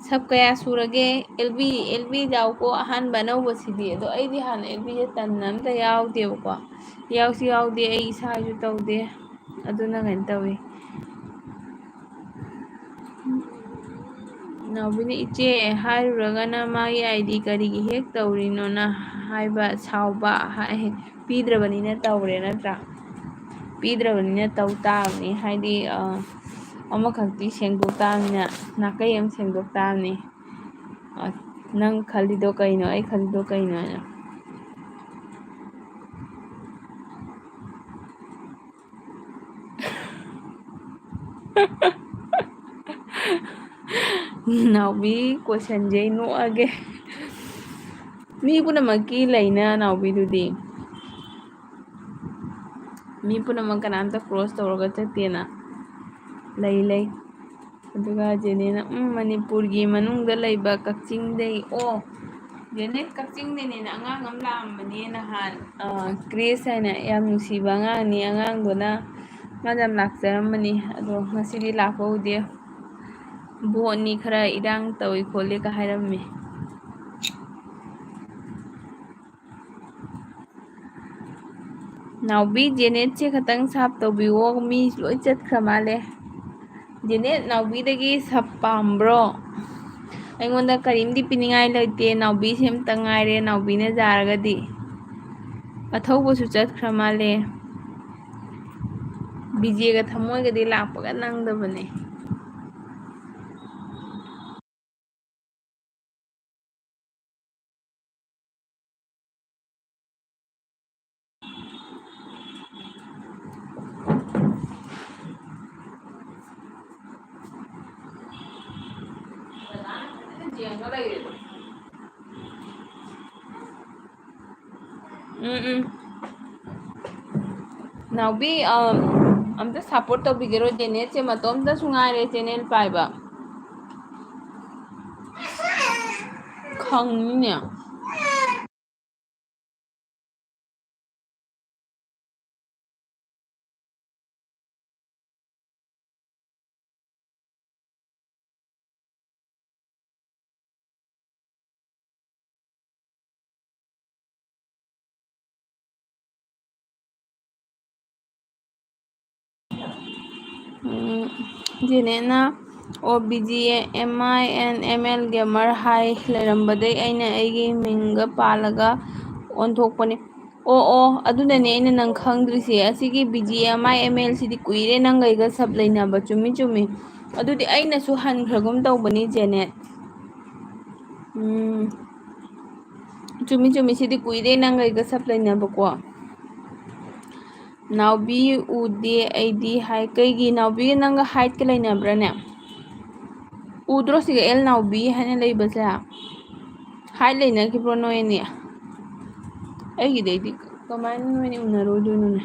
ꯁꯞ ꯀꯌꯥ ꯁꯨꯔꯒꯦ ꯑꯦꯜꯕꯤ ꯌꯥꯎꯀꯣ ꯑꯍꯥꯟꯕ ꯑꯅꯧꯕꯁꯤꯗꯤ ꯑꯗꯣ ꯑꯩꯗꯤ ꯍꯥꯟꯅ ꯑꯦꯜꯕꯤꯁꯦ ꯇꯟꯅ ꯑꯝꯇ ꯌꯥꯎꯗꯦꯕꯀꯣ ꯌꯥꯎꯁꯨ ꯌꯥꯎꯗꯦ ꯑꯩ ꯏꯁꯥꯁꯨ ꯇꯧꯗꯦ ꯑꯗꯨꯅ ꯀꯩꯅꯣ ꯇꯧꯋꯤ ꯅꯥꯎꯕꯤꯅ ꯏꯆꯦ ꯍꯥꯏꯔꯨꯔꯒꯅ ꯃꯥꯒꯤ ꯑꯥꯏꯗꯤ ꯀꯔꯤꯒꯤ ꯍꯦꯛ ꯇꯧꯔꯤꯅꯣꯅ ꯍꯥꯏꯕ ꯁꯥꯎꯕ ꯄꯤꯗ꯭ꯔꯕꯅꯤꯅ ꯇꯧꯔꯦ ꯅꯠꯇ꯭ꯔꯥ ꯄꯤꯗ꯭ꯔꯕꯅꯤꯅ ꯇꯧ ꯇꯥꯕꯅꯤ ꯍꯥꯏꯗꯤ ꯑꯃꯈꯛꯇꯤ ꯁꯦꯡꯗꯣꯛ ꯇꯥꯕꯅꯤꯅ ꯅꯥꯀꯩ ꯑꯃ ꯁꯦꯡꯗꯣꯛ ꯇꯥꯕꯅꯤ ꯅꯪ ꯈꯜꯂꯤꯗꯣ ꯀꯩꯅꯣ ꯑꯩ ꯈꯜꯂꯤꯗꯣ ꯀꯩꯅꯣ ꯍꯥꯏꯅ ꯅꯥꯎꯕꯤ ꯀꯣꯏꯁꯟꯁꯦ ꯅꯣꯛꯑꯒꯦ ꯃꯤ ꯄꯨꯝꯅꯃꯛꯀꯤ ꯂꯩꯅ ꯅꯥꯎꯕꯤꯗꯨꯗꯤ ꯃꯤ ꯄꯨꯝꯅꯃꯛ ꯀꯅꯥꯝꯇ ꯀ꯭ꯔꯣꯁ ꯇꯧꯔꯒ ꯆꯠꯇꯦꯅ ꯂꯩ ꯑꯗꯨꯒ ꯖꯦꯅꯦꯅ ꯃꯅꯤꯄꯨꯔꯒꯤ ꯃꯅꯨꯡꯗ ꯂꯩꯕ ꯀꯛꯆꯤꯡꯗꯩ ꯖꯦꯅꯦꯠ ꯀꯛꯆꯤꯡꯗꯩꯅꯦꯅ ꯑꯉꯥꯡ ꯑꯃ ꯂꯥꯛꯑꯝꯕꯅꯦ ꯅꯍꯥꯟ ꯀ꯭ꯔꯤꯁ ꯍꯥꯏꯅ ꯌꯥꯝ ꯅꯨꯡꯁꯤꯕ ꯑꯉꯥꯡꯅꯤ ꯑꯉꯥꯡꯗꯨꯅ ꯃꯥꯅ ꯌꯥꯝ ꯂꯥꯛꯆꯔꯝꯕꯅꯤ ꯑꯗꯣ ꯉꯁꯤꯗꯤ ꯂꯥꯛꯄ ꯎꯗꯦ ꯕꯣꯠꯅꯤ ꯈꯔ ꯏꯔꯥꯡ ꯇꯧꯏ ꯈꯣꯠꯂꯤꯒ ꯍꯥꯏꯔꯝꯃꯤ ꯅꯥꯎꯕꯤ ꯖꯦꯅꯦꯠꯁꯦ ꯈꯇꯪ ꯁꯥꯞ ꯇꯧꯕꯤꯋꯣ ꯃꯤ ꯂꯣꯏ ꯆꯠꯈ꯭ꯔ ꯃꯥꯜꯂꯦ ꯖꯦꯅꯦꯠ ꯅꯥꯎꯕꯤꯗꯒꯤ ꯁꯞ ꯄꯥꯝꯕ꯭ꯔꯣ ꯑꯩꯉꯣꯟꯗ ꯀꯔꯤꯝꯗꯤ ꯄꯤꯅꯤꯡꯉꯥꯏ ꯂꯩꯇꯦ ꯅꯥꯎꯕꯤꯁꯦ ꯑꯃꯇ ꯉꯥꯏꯔꯦ ꯅꯥꯎꯕꯤꯅ ꯌꯥꯔꯒꯗꯤ ꯑꯊꯧꯕꯁꯨ ꯆꯠꯈ꯭ꯔ ꯃꯥꯜꯂꯦ ꯕꯤꯖꯦꯒ ꯊꯝꯃꯣꯏꯒꯗꯤ ꯂꯥꯛꯄꯒ ꯅꯪꯗꯕꯅꯦ ꯅꯥꯎꯕꯤ ꯑꯝꯇ ꯁꯞꯄꯣꯔꯠ ꯇꯧꯕꯤꯒꯦꯔꯣ ꯖꯦꯅꯦꯠꯁꯦ ꯃꯇꯣꯝꯇꯁꯨ ꯉꯥꯏꯔꯦ ꯆꯦꯅꯦꯜ ꯄꯥꯏꯕ ꯈꯪꯅꯤꯅꯦ ꯖꯦꯅꯦꯠꯅ O B G M I N M L gamer hi ꯂꯩꯔꯝꯕꯗꯩ ꯑꯩꯅ ꯑꯩꯒꯤ ꯃꯤꯡꯒ ꯄꯥꯜꯂꯒ ꯑꯣꯟꯊꯣꯛꯄꯅꯦ ꯑꯣ ꯑꯣ ꯑꯗꯨꯅꯅꯦ ꯑꯩꯅ ꯅꯪ ꯈꯪꯗ꯭ꯔꯤꯁꯦ ꯑꯁꯤꯒꯤ ꯕꯤ ꯖꯤ ꯑꯦꯝ ꯑꯥꯏ ꯑꯦꯝ ꯑꯦꯜꯁꯤꯗꯤ ꯀꯨꯏꯔꯦ ꯅꯪꯒꯩꯒ ꯁꯞ ꯂꯩꯅꯕ ꯆꯨꯝꯃꯤ ꯆꯨꯝꯃꯤ ꯑꯗꯨꯗꯤ ꯑꯩꯅꯁꯨ ꯍꯟꯈ꯭ꯔꯒꯨꯝ ꯇꯧꯕꯅꯤ ꯖꯦꯅꯦꯠ ꯆꯨꯝꯃꯤ ꯆꯨꯝꯃꯤ ꯁꯤꯗꯤ ꯀꯨꯏꯔꯦ ꯅꯪꯒꯩꯒ ꯁꯞ ꯂꯩꯅꯕꯀꯣ ꯅꯥꯎꯕꯤ ꯎꯗꯦ ꯑꯩꯗꯤ ꯍꯥꯏ ꯀꯩꯒꯤ ꯅꯥꯎꯕꯤꯒ ꯅꯪꯒ ꯍꯥꯏꯠꯀ ꯂꯩꯅꯕ꯭ꯔꯥꯅꯦ ꯎꯗ꯭ꯔꯣ ꯁꯤꯒ ꯑꯦꯜ ꯅꯥꯎꯕꯤ ꯍꯥꯏꯅ ꯂꯩꯕꯁꯦ ꯍꯥꯏꯠ ꯂꯩꯅꯈꯤꯕ꯭ꯔꯣ ꯅꯣꯏ ꯑꯅꯤ ꯑꯩꯒꯤꯗꯩꯗꯤ ꯀꯃꯥꯏꯅ ꯅꯣꯏꯅꯤ ꯎꯅꯔꯣꯏꯗꯣꯏꯅꯣꯅꯦ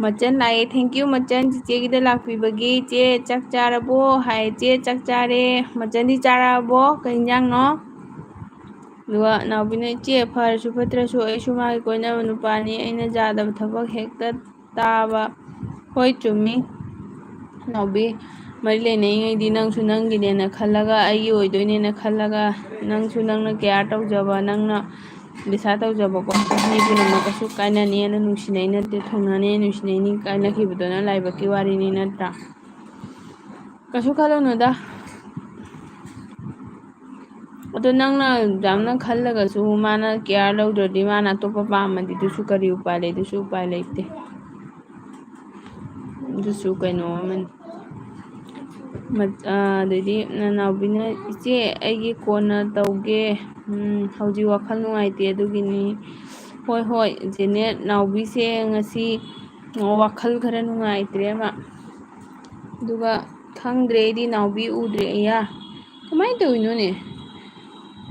ꯃꯆꯟ ꯂꯥꯛꯑꯦ ꯊꯦꯡꯀ꯭ꯌꯨ ꯃꯆꯟ ꯆꯤꯆꯦꯒꯤꯗ ꯂꯥꯛꯄꯤꯕꯒꯤ ꯏꯆꯦ ꯆꯥꯛ ꯆꯥꯔꯕꯣ ꯍꯥꯏ ꯏꯆꯦ ꯆꯥꯛ ꯆꯥꯔꯦ ꯃꯆꯟꯗꯤ ꯆꯥꯔꯛꯑꯕꯣ ꯀꯩ ꯏꯟꯖꯥꯡꯅꯣ ꯑꯗꯨꯒ ꯅꯥꯎꯕꯤꯅ ꯏꯆꯦ ꯐꯔꯁꯨ ꯐꯠꯇ꯭ꯔꯁꯨ ꯑꯩꯁꯨ ꯃꯥꯒꯤ ꯀꯣꯏꯅꯕ ꯅꯨꯄꯥꯅꯤ ꯑꯩꯅ ꯌꯥꯗꯕ ꯊꯕꯛ ꯍꯦꯛꯇ ꯇꯥꯕ ꯍꯣꯏ ꯆꯨꯝꯃꯤ ꯅꯥꯎꯕꯤ ꯃꯔꯤ ꯂꯩꯅꯩꯉꯩꯗꯤ ꯅꯪꯁꯨ ꯅꯪꯒꯤꯅꯦꯅ ꯈꯜꯂꯒ ꯑꯩꯒꯤ ꯑꯣꯏꯗꯣꯏꯅꯦꯅ ꯈꯜꯂꯒ ꯅꯪꯁꯨ ꯅꯪꯅ ꯀꯦꯌꯥꯔ ꯇꯧꯖꯕ ꯅꯪꯅ ꯗꯤꯁꯥꯏꯠ ꯇꯧꯖꯕꯀꯣ ꯃꯤ ꯄꯨꯝꯅꯃꯛꯀꯁꯨ ꯀꯥꯏꯅꯅꯦꯅ ꯅꯨꯡꯁꯤꯅꯩ ꯅꯠꯇꯦ ꯊꯨꯡꯅꯅꯦ ꯅꯨꯡꯁꯤꯅꯩꯅꯤ ꯀꯥꯏꯅꯈꯤꯕꯗꯨꯅ ꯂꯥꯏꯕꯛꯀꯤ ꯋꯥꯔꯤꯅꯤ ꯅꯠꯇ꯭ꯔꯥ ꯀꯩꯁꯨ ꯈꯜꯂꯨꯅꯨꯗ ꯑꯗꯣ ꯅꯪꯅ ꯌꯥꯝꯅ ꯈꯜꯂꯒꯁꯨ ꯃꯥꯅ ꯀꯦꯌꯥꯔ ꯂꯧꯗ꯭ꯔꯗꯤ ꯃꯥꯅ ꯑꯇꯣꯞꯄ ꯄꯥꯝꯃꯗꯤ ꯑꯗꯨꯁꯨ ꯀꯔꯤ ꯎꯄꯥꯏ ꯂꯩ ꯑꯗꯨꯁꯨ ꯎꯄꯥꯏ ꯂꯩꯇꯦ ꯑꯗꯨꯁꯨ ꯀꯩꯅꯣ ꯑꯃꯅꯤ ꯑꯗꯩꯗꯤ ꯅꯅꯥꯎꯕꯤꯅ ꯏꯆꯦ ꯑꯩꯒꯤ ꯀꯣꯟꯅ ꯇꯧꯒꯦ ꯍꯧꯖꯤꯛ ꯋꯥꯈꯜ ꯅꯨꯡꯉꯥꯏꯇꯦ ꯑꯗꯨꯒꯤꯅꯤ ꯍꯣꯏ ꯍꯣꯏ ꯖꯦꯅꯦꯠ ꯅꯥꯎꯕꯤꯁꯦ ꯉꯁꯤ ꯋꯥꯈꯜ ꯈꯔ ꯅꯨꯡꯉꯥꯏꯇ꯭ꯔꯦ ꯑꯃ ꯑꯗꯨꯒ ꯈꯪꯗ꯭ꯔꯦ ꯑꯩꯗꯤ ꯅꯥꯎꯕꯤ ꯎꯗ꯭ꯔꯦ ꯑꯩꯌꯥ ꯀꯃꯥꯏꯅ ꯇꯧꯔꯤꯅꯣꯅꯦ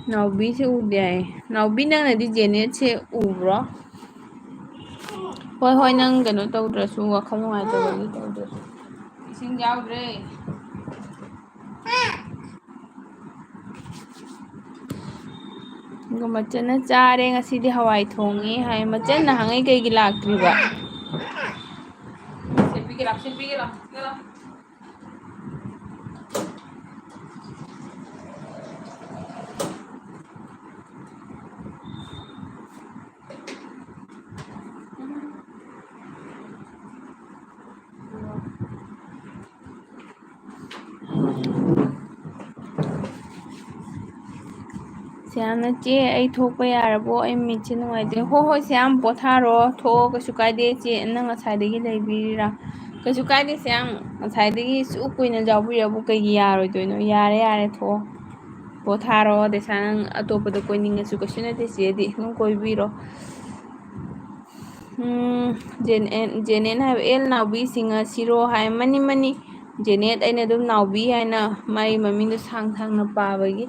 ꯅꯥꯎꯕꯤꯁꯦ ꯎꯗꯦ ꯍꯥꯏꯌꯦ ꯅꯥꯎꯕꯤ ꯅꯪꯅꯗꯤ ꯖꯦꯅꯦꯠꯁꯦ ꯎꯕ꯭ꯔꯣ ꯍꯣꯏ ꯍꯣꯏ ꯅꯪ ꯀꯩꯅꯣ ꯇꯧꯗ꯭ꯔꯁꯨ ꯋꯥꯈꯜ ꯅꯨꯡꯉꯥꯏꯇꯕꯒꯤ ꯇꯧꯗ꯭ꯔꯁꯨ ꯏꯁꯤꯡ ꯌꯥꯎꯗ꯭ꯔꯦ ꯑꯗꯨꯒ ꯃꯆꯟꯅ ꯆꯥꯔꯦ ꯉꯁꯤꯗꯤ ꯍꯋꯥꯏ ꯊꯣꯡꯉꯤ ꯍꯥꯏ ꯃꯆꯟ ꯅꯍꯥꯟꯉꯩ ꯀꯩꯒꯤ ꯂꯥꯛꯇ꯭ꯔꯤꯕ ꯁꯦꯠꯄꯤꯒꯦ ꯂꯥꯎ ꯁꯦꯠꯄꯤꯒꯦ ꯂꯥꯎ ꯁꯌꯥꯝꯅ ꯆꯦ ꯑꯩ ꯊꯣꯛꯄ ꯌꯥꯔꯕꯣ ꯑꯩ ꯃꯤꯠꯁꯦ ꯅꯨꯡꯉꯥꯏꯇꯦ ꯍꯣꯏ ꯍꯣꯏ ꯁꯌꯥꯝ ꯄꯣꯊꯥꯔꯣ ꯊꯣꯛꯑꯣ ꯀꯩꯁꯨ ꯀꯥꯏꯗꯦ ꯆꯦ ꯅꯪ ꯉꯁꯥꯏꯗꯒꯤ ꯂꯩꯕꯤꯔꯤꯔꯥ ꯀꯩꯁꯨ ꯀꯥꯏꯗꯦ ꯁꯌꯥꯝ ꯉꯁꯥꯏꯗꯒꯤ ꯁꯨꯛ ꯀꯨꯏꯅ ꯌꯥꯎꯕꯤꯔꯕꯨ ꯀꯩꯒꯤ ꯌꯥꯔꯣꯏꯗꯣꯏꯅꯣ ꯌꯥꯔꯦ ꯌꯥꯔꯦ ꯊꯣꯛꯑꯣ ꯄꯣꯊꯥꯔꯣ ꯗꯩꯁꯥ ꯅꯪ ꯑꯇꯣꯞꯄꯗ ꯀꯣꯏꯅꯤꯡꯉꯁꯨ ꯀꯩꯁꯨ ꯅꯠꯇꯦ ꯆꯦꯗꯤ ꯑꯗꯨꯝ ꯀꯣꯏꯕꯤꯔꯣ ꯖꯦꯅꯦꯠ ꯍꯥꯏꯕ ꯑꯦꯜ ꯅꯥꯎꯕꯤ ꯁꯤꯡꯉꯁꯤꯔꯣ ꯍꯥꯏ ꯃꯅꯤ ꯃꯅꯤ ꯖꯦꯅꯦꯠ ꯑꯩꯅ ꯑꯗꯨꯝ ꯅꯥꯎꯕꯤ ꯍꯥꯏꯅ ꯃꯥꯒꯤ ꯃꯃꯤꯡꯗꯣ ꯁꯥꯡ ꯁꯥꯡꯅ ꯄꯥꯕꯒꯤ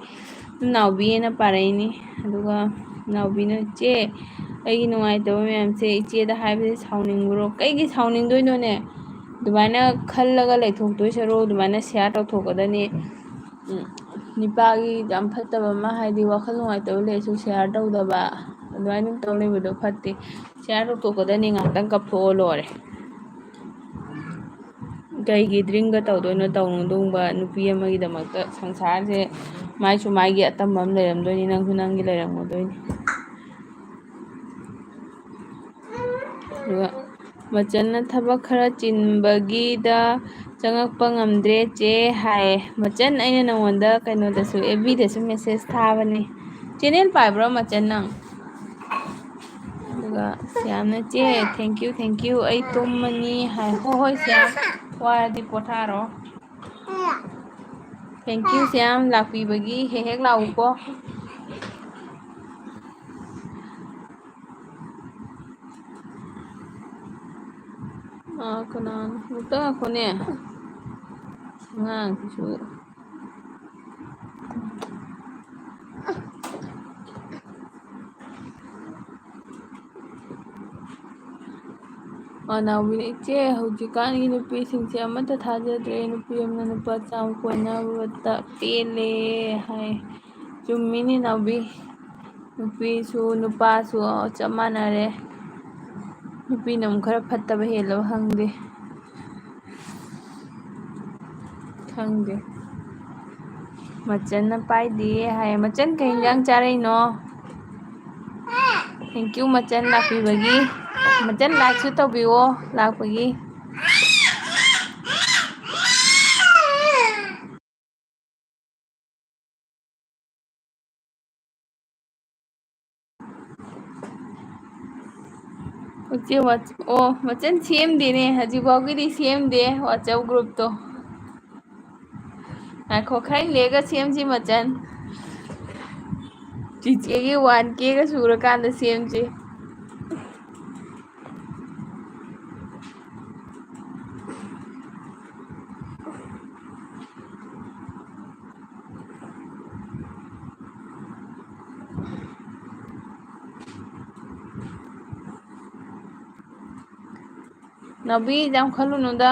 ꯅꯥꯎꯕꯤꯑꯅ ꯄꯥꯔꯛꯏꯅꯤ ꯑꯗꯨꯒ ꯅꯥꯎꯕꯤꯅ ꯏꯆꯦ ꯑꯩꯒꯤ ꯅꯨꯡꯉꯥꯏꯇꯕ ꯃꯌꯥꯝꯁꯦ ꯏꯆꯦꯗ ꯍꯥꯏꯕꯁꯦ ꯁꯥꯎꯅꯤꯡꯕ꯭ꯔꯣ ꯀꯩꯒꯤ ꯁꯥꯎꯅꯤꯡꯗꯣꯏꯅꯣꯅꯦ ꯑꯗꯨꯃꯥꯏꯅ ꯈꯜꯂꯒ ꯂꯩꯊꯣꯛꯇꯣꯏ ꯁꯔꯨꯛ ꯑꯗꯨꯃꯥꯏꯅ ꯁꯤꯌꯥꯔ ꯇꯧꯊꯣꯛꯀꯗꯅꯤ ꯅꯨꯄꯥꯒꯤ ꯌꯥꯝ ꯐꯠꯇꯕ ꯑꯃ ꯍꯥꯏꯗꯤ ꯋꯥꯈꯜ ꯅꯨꯡꯉꯥꯏꯇꯕ ꯂꯩꯔꯁꯨ ꯁꯤꯌꯥꯔ ꯇꯧꯗꯕ ꯑꯗꯨꯃꯥꯏꯅ ꯑꯗꯨꯝ ꯇꯧ ꯂꯩꯕꯗꯣ ꯐꯠꯇꯦ ꯁꯤꯌꯥꯔ ꯇꯧꯊꯣꯛꯀꯗꯅꯤ ꯉꯥꯏꯍꯥꯛꯇꯪ ꯀꯞꯊꯣꯛꯑ ꯂꯣꯏꯔꯦ ꯀꯩꯒꯤ ꯗ꯭ꯔꯤꯡꯒ ꯇꯧꯗꯣꯏꯅꯣ ꯇꯧꯅꯨꯗꯣꯡꯕ ꯅꯨꯄꯤ ꯑꯃꯒꯤꯗꯃꯛꯇ ꯁꯪꯁꯥꯔꯁꯦ ꯃꯥꯏꯁꯨ ꯃꯥꯒꯤ ꯑꯇꯝꯕ ꯑꯃ ꯂꯩꯔꯝꯗꯣꯏꯅꯤ ꯅꯪꯁꯨ ꯅꯪꯒꯤ ꯂꯩꯔꯝꯒꯗꯣꯏꯅꯤ ꯑꯗꯨꯒ ꯃꯆꯟꯅ ꯊꯕꯛ ꯈꯔ ꯆꯤꯟꯕꯒꯤꯗ ꯆꯪꯉꯛꯄ ꯉꯝꯗ꯭ꯔꯦ ꯆꯦ ꯍꯥꯏꯌꯦ ꯃꯆꯟ ꯑꯩꯅ ꯅꯉꯣꯟꯗ ꯀꯩꯅꯣꯗꯁꯨ ꯑꯦꯐ.ꯕꯤ.ꯗꯁꯨ ꯃꯦꯁꯦꯁ ꯊꯥꯕꯅꯤ ꯆꯦꯅꯦꯜ ꯄꯥꯏꯕ꯭ꯔꯣ ꯃꯆꯟ ꯅꯪ ꯑꯗꯨꯒ ꯁꯌꯥꯝꯅ ꯆꯦ ꯊꯦꯡꯀ꯭ꯌꯨ ꯑꯩ ꯇꯨꯝꯃꯅꯤ ꯍꯥꯏ ꯍꯣꯏ ꯍꯣꯏ ꯁꯌꯥꯝ ꯋꯥꯔꯗꯤ ꯄꯣꯊꯥꯔꯣ ꯊꯦꯡꯀ꯭ꯌꯨ ꯁꯌꯥꯝ ꯂꯥꯛꯄꯤꯕꯒꯤ ꯍꯦꯛ ꯍꯦꯛ ꯂꯥꯛꯎꯀꯣ ꯀꯅꯥꯅꯣ ꯑꯃꯨꯛꯇ ꯉꯥꯏꯈꯣꯅꯦ ꯑꯉꯥꯡꯁꯤꯁꯨ ꯑꯅꯥꯎꯕꯤꯅ ꯏꯆꯦ ꯍꯧꯖꯤꯛꯀꯥꯟꯒꯤ ꯅꯨꯄꯤꯁꯤꯡꯁꯦ ꯑꯃꯠꯇ ꯊꯥꯖꯗ꯭ꯔꯦ ꯅꯨꯄꯤ ꯑꯃꯅ ꯅꯨꯄꯥ ꯆꯥꯝꯃ ꯀꯣꯏꯅꯕꯇ ꯄꯦꯜꯂꯦ ꯍꯥꯏ ꯆꯨꯝꯃꯤꯅꯤ ꯅꯥꯎꯕꯤ ꯅꯨꯄꯤꯁꯨ ꯅꯨꯄꯥꯁꯨ ꯆꯞ ꯃꯥꯟꯅꯔꯦ ꯅꯨꯄꯤꯅ ꯑꯃꯨꯛ ꯈꯔ ꯐꯠꯇꯕ ꯍꯦꯜꯂꯕ ꯈꯪꯗꯦ ꯃꯆꯟꯅ ꯄꯥꯏꯗꯦ ꯍꯥꯏ ꯃꯆꯟ ꯀꯩ ꯏꯟꯖꯥꯡ ꯆꯥꯔꯛꯏꯅꯣ ꯊꯦꯡꯀ꯭ꯌꯨ ꯃꯆꯟ ꯂꯥꯛꯄꯤꯕꯒꯤ ꯃꯆꯟ ꯂꯥꯏꯛꯁꯨ ꯇꯧꯕꯤꯌꯣ ꯂꯥꯛꯄꯒꯤ ꯎꯆꯦ ꯑꯣ ꯃꯆꯟ ꯁꯦꯝꯗꯦꯅꯦ ꯍꯧꯖꯤꯛꯐꯥꯎꯒꯤꯗꯤ ꯁꯦꯝꯗꯦ ꯋꯥꯆꯞ ꯒ꯭ꯔꯨꯞꯇꯣ ꯉꯥꯏꯈꯣ ꯈꯔ ꯂꯩꯔꯒ ꯁꯦꯝꯁꯤ ꯃꯆꯟ ꯆꯤꯆꯦꯒꯤ 1Kꯒ ꯁꯨꯔꯀꯥꯟꯗ ꯁꯦꯝꯁꯤ ꯅꯥꯎꯕꯤ ꯌꯥꯝ ꯈꯜꯂꯨꯅꯨꯗ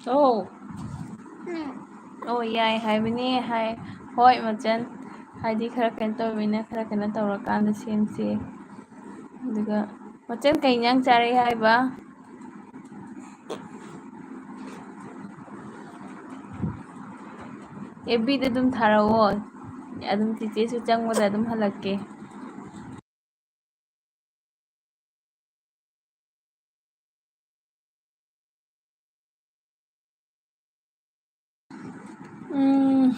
ꯑꯣ ꯑꯣ ꯌꯥꯏ ꯍꯥꯏꯕꯅꯤ ꯍꯥꯏ ꯍꯣꯏ ꯃꯆꯟ ꯍꯥꯏꯗꯤ ꯈꯔ ꯀꯩꯅꯣ ꯇꯧꯕꯅꯤꯅ ꯈꯔ ꯀꯩꯅꯣ ꯇꯧꯔꯀꯥꯟꯗ ꯁꯦꯝꯁꯤ ꯑꯗꯨꯒ ꯃꯆꯟ ꯀꯩ ꯏꯟꯖꯥꯡ ꯆꯥꯔꯛꯏ ꯍꯥꯏꯕ ꯑꯦꯐꯕꯤꯗ ꯑꯗꯨꯝ ꯊꯥꯔꯛꯑꯣ ꯑꯗꯨꯝ ꯆꯤꯆꯦꯁꯨ ꯆꯪꯕꯗ ꯑꯗꯨꯝ ꯍꯜꯂꯛꯀꯦ ꯎꯝ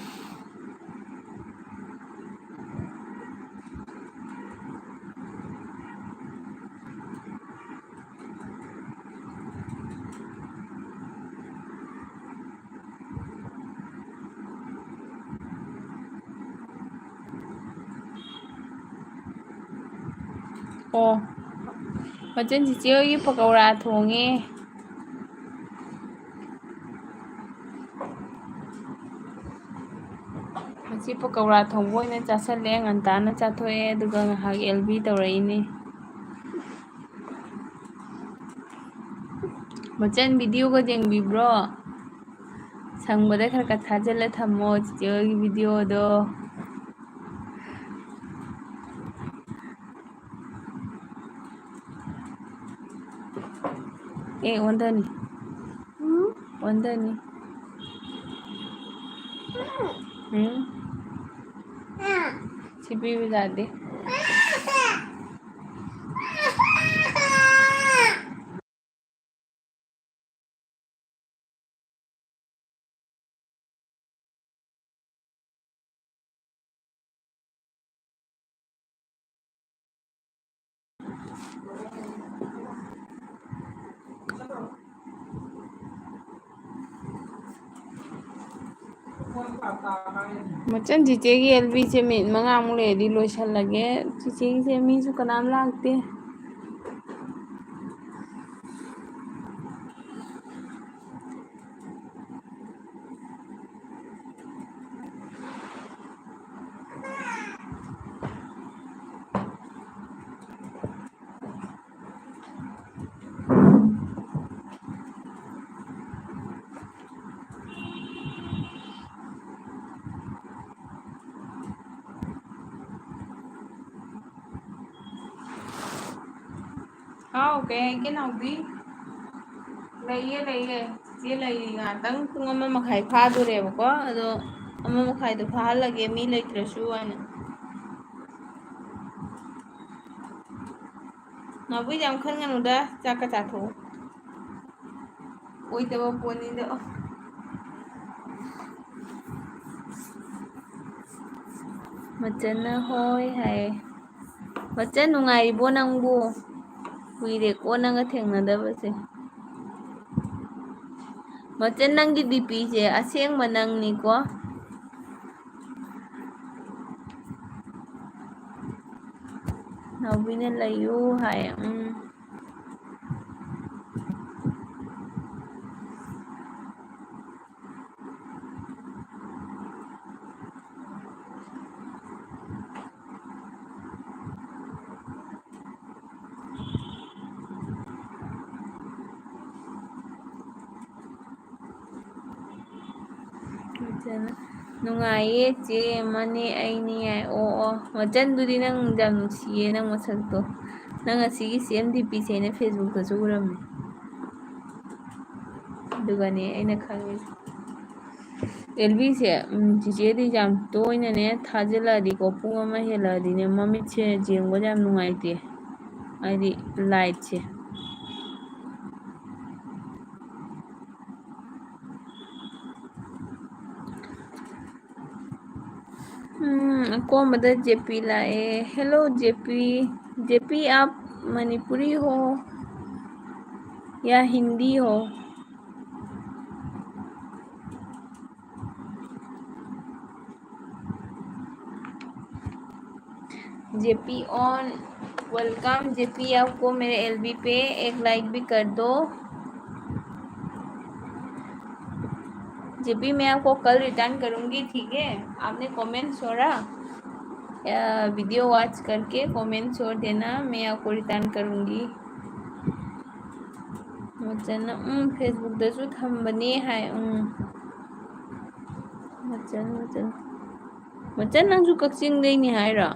ꯑꯣ ꯃꯆꯟ ꯆꯤꯆꯦ ꯍꯣꯏꯒꯤ ꯄꯀꯧꯔꯥ ꯊꯣꯡꯉꯦ ꯉꯁꯤ ꯄꯀꯧꯔꯥ ꯊꯣꯡꯕ ꯑꯣꯏꯅ ꯆꯥꯁꯜꯂꯦ ꯉꯟꯇꯥꯅ ꯆꯥꯊꯣꯛꯑꯦ ꯑꯗꯨꯒ ꯉꯥꯏꯍꯥꯛ ꯑꯦꯜꯕꯤ ꯇꯧꯔꯛꯏꯅꯤ ꯃꯆꯟ ꯚꯤꯗꯤꯑꯣꯒ ꯌꯦꯡꯕꯤꯕ꯭ꯔꯣ ꯁꯪꯕꯗ ꯈꯔ ꯈꯔ ꯊꯥꯖꯤꯜꯂ ꯊꯝꯃꯣ ꯆꯤꯆꯦ ꯍꯣꯏꯒꯤ ꯚꯤꯗꯤꯑꯣꯗꯣ ꯑꯦ ꯑꯣꯟꯊꯅꯤ ꯑꯣꯟꯊꯅꯤ ꯁꯤ ꯄꯤꯕ ꯌꯥꯗꯦ ꯃꯆꯟ ꯆꯤꯆꯦꯒꯤ ꯑꯦꯜꯕꯤꯁꯦ ꯃꯤꯅꯤꯠ 5ꯃꯨꯛ ꯂꯩꯔꯗꯤ ꯂꯣꯏꯁꯜꯂꯒꯦ ꯆꯤꯆꯦꯒꯤꯁꯦ ꯃꯤꯁꯨ ꯀꯅꯥꯝ ꯂꯥꯛꯇꯦ ꯍꯥꯎ ꯀꯩ ꯍꯥꯏꯒꯦ ꯅꯥꯎꯕꯤ ꯂꯩꯌꯦ ꯆꯤꯆꯦ ꯂꯩꯔꯤ ꯉꯥꯛꯇꯪ ꯄꯨꯡ 1:30 ꯐꯥꯗꯣꯔꯦꯕꯀꯣ ꯑꯗꯣ 1:30ꯗꯣ ꯐꯥꯍꯜꯂꯒꯦ ꯃꯤ ꯂꯩꯇ꯭ꯔꯁꯨ ꯍꯥꯏꯅ ꯅꯥꯎꯕꯤꯗꯤ ꯌꯥꯝ ꯈꯟꯒꯅꯨꯗ ꯆꯥꯛꯀ ꯆꯥꯊꯣꯛꯎ ꯑꯣꯏꯗꯕ ꯄꯣꯠꯅꯤꯗ ꯃꯆꯟꯅ ꯍꯣꯏ ꯍꯥꯏꯌꯦ ꯃꯆꯟ ꯅꯨꯡꯉꯥꯏꯔꯤꯕꯣ ꯅꯪꯕꯨ ꯀꯨꯏꯔꯦꯀꯣ ꯅꯪꯒ ꯊꯦꯡꯅꯗꯕꯁꯦ ꯃꯆꯟ ꯅꯪꯒꯤ ꯗꯤꯄꯤꯁꯦ ꯑꯁꯦꯡꯕ ꯅꯪꯅꯤꯀꯣ ꯅꯥꯎꯕꯤꯅ ꯂꯩꯌꯨ ꯍꯥꯏ ꯅꯨꯡꯉꯥꯏꯌꯦ ꯆꯦ ꯑꯃꯅꯦ ꯑꯩꯅꯦ ꯌꯥꯏ ꯑꯣ ꯑꯣ ꯃꯆꯟꯗꯨꯗꯤ ꯅꯪ ꯌꯥꯝ ꯅꯨꯡꯁꯤꯌꯦ ꯅꯪ ꯃꯁꯛꯇꯣ ꯅꯪ ꯑꯁꯤꯒꯤ CMDPꯁꯦ ꯑꯩꯅ ꯐꯦꯁꯕꯨꯛꯇꯁꯨ ꯎꯔꯝꯃꯦ ꯑꯗꯨꯒꯅꯦ ꯑꯩꯅ ꯈꯪꯉꯤꯁꯦ ꯑꯦꯜꯕꯤꯁꯦ ꯆꯤꯆꯦꯗꯤ ꯌꯥꯝ ꯇꯣꯏꯅꯅꯦ ꯊꯥꯖꯤꯜꯂꯛꯑꯗꯤꯀꯣ ꯄꯨꯡ ꯑꯃ ꯍꯦꯜꯂꯛꯑꯗꯤꯅꯦ ꯃꯃꯤꯠꯁꯦ ꯌꯦꯡꯕꯗ ꯌꯥꯝ ꯅꯨꯡꯉꯥꯏꯇꯦ ꯍꯥꯏꯗꯤ ꯂꯥꯏꯠꯁꯦ कोमबदर जेपी लाए हेलो जेपी जेपी आप मणिपुरी हो या हिंदी हो जेपी ऑन वेलकम जेपी आपको मेरे एलबी पे एक लाइक भी कर दो जेपी मैं आपको कल रिटर्न करूंगी ठीक है आपने कमेंट छोड़ा वीडियो वॉच करके कमेंट छोड़ देना मैं आपको रिटर्न करूंगी मचन फेसबुकदसु थंबने हाय मचन मचन मचन नंसु कक्चिंगदैनि हायरा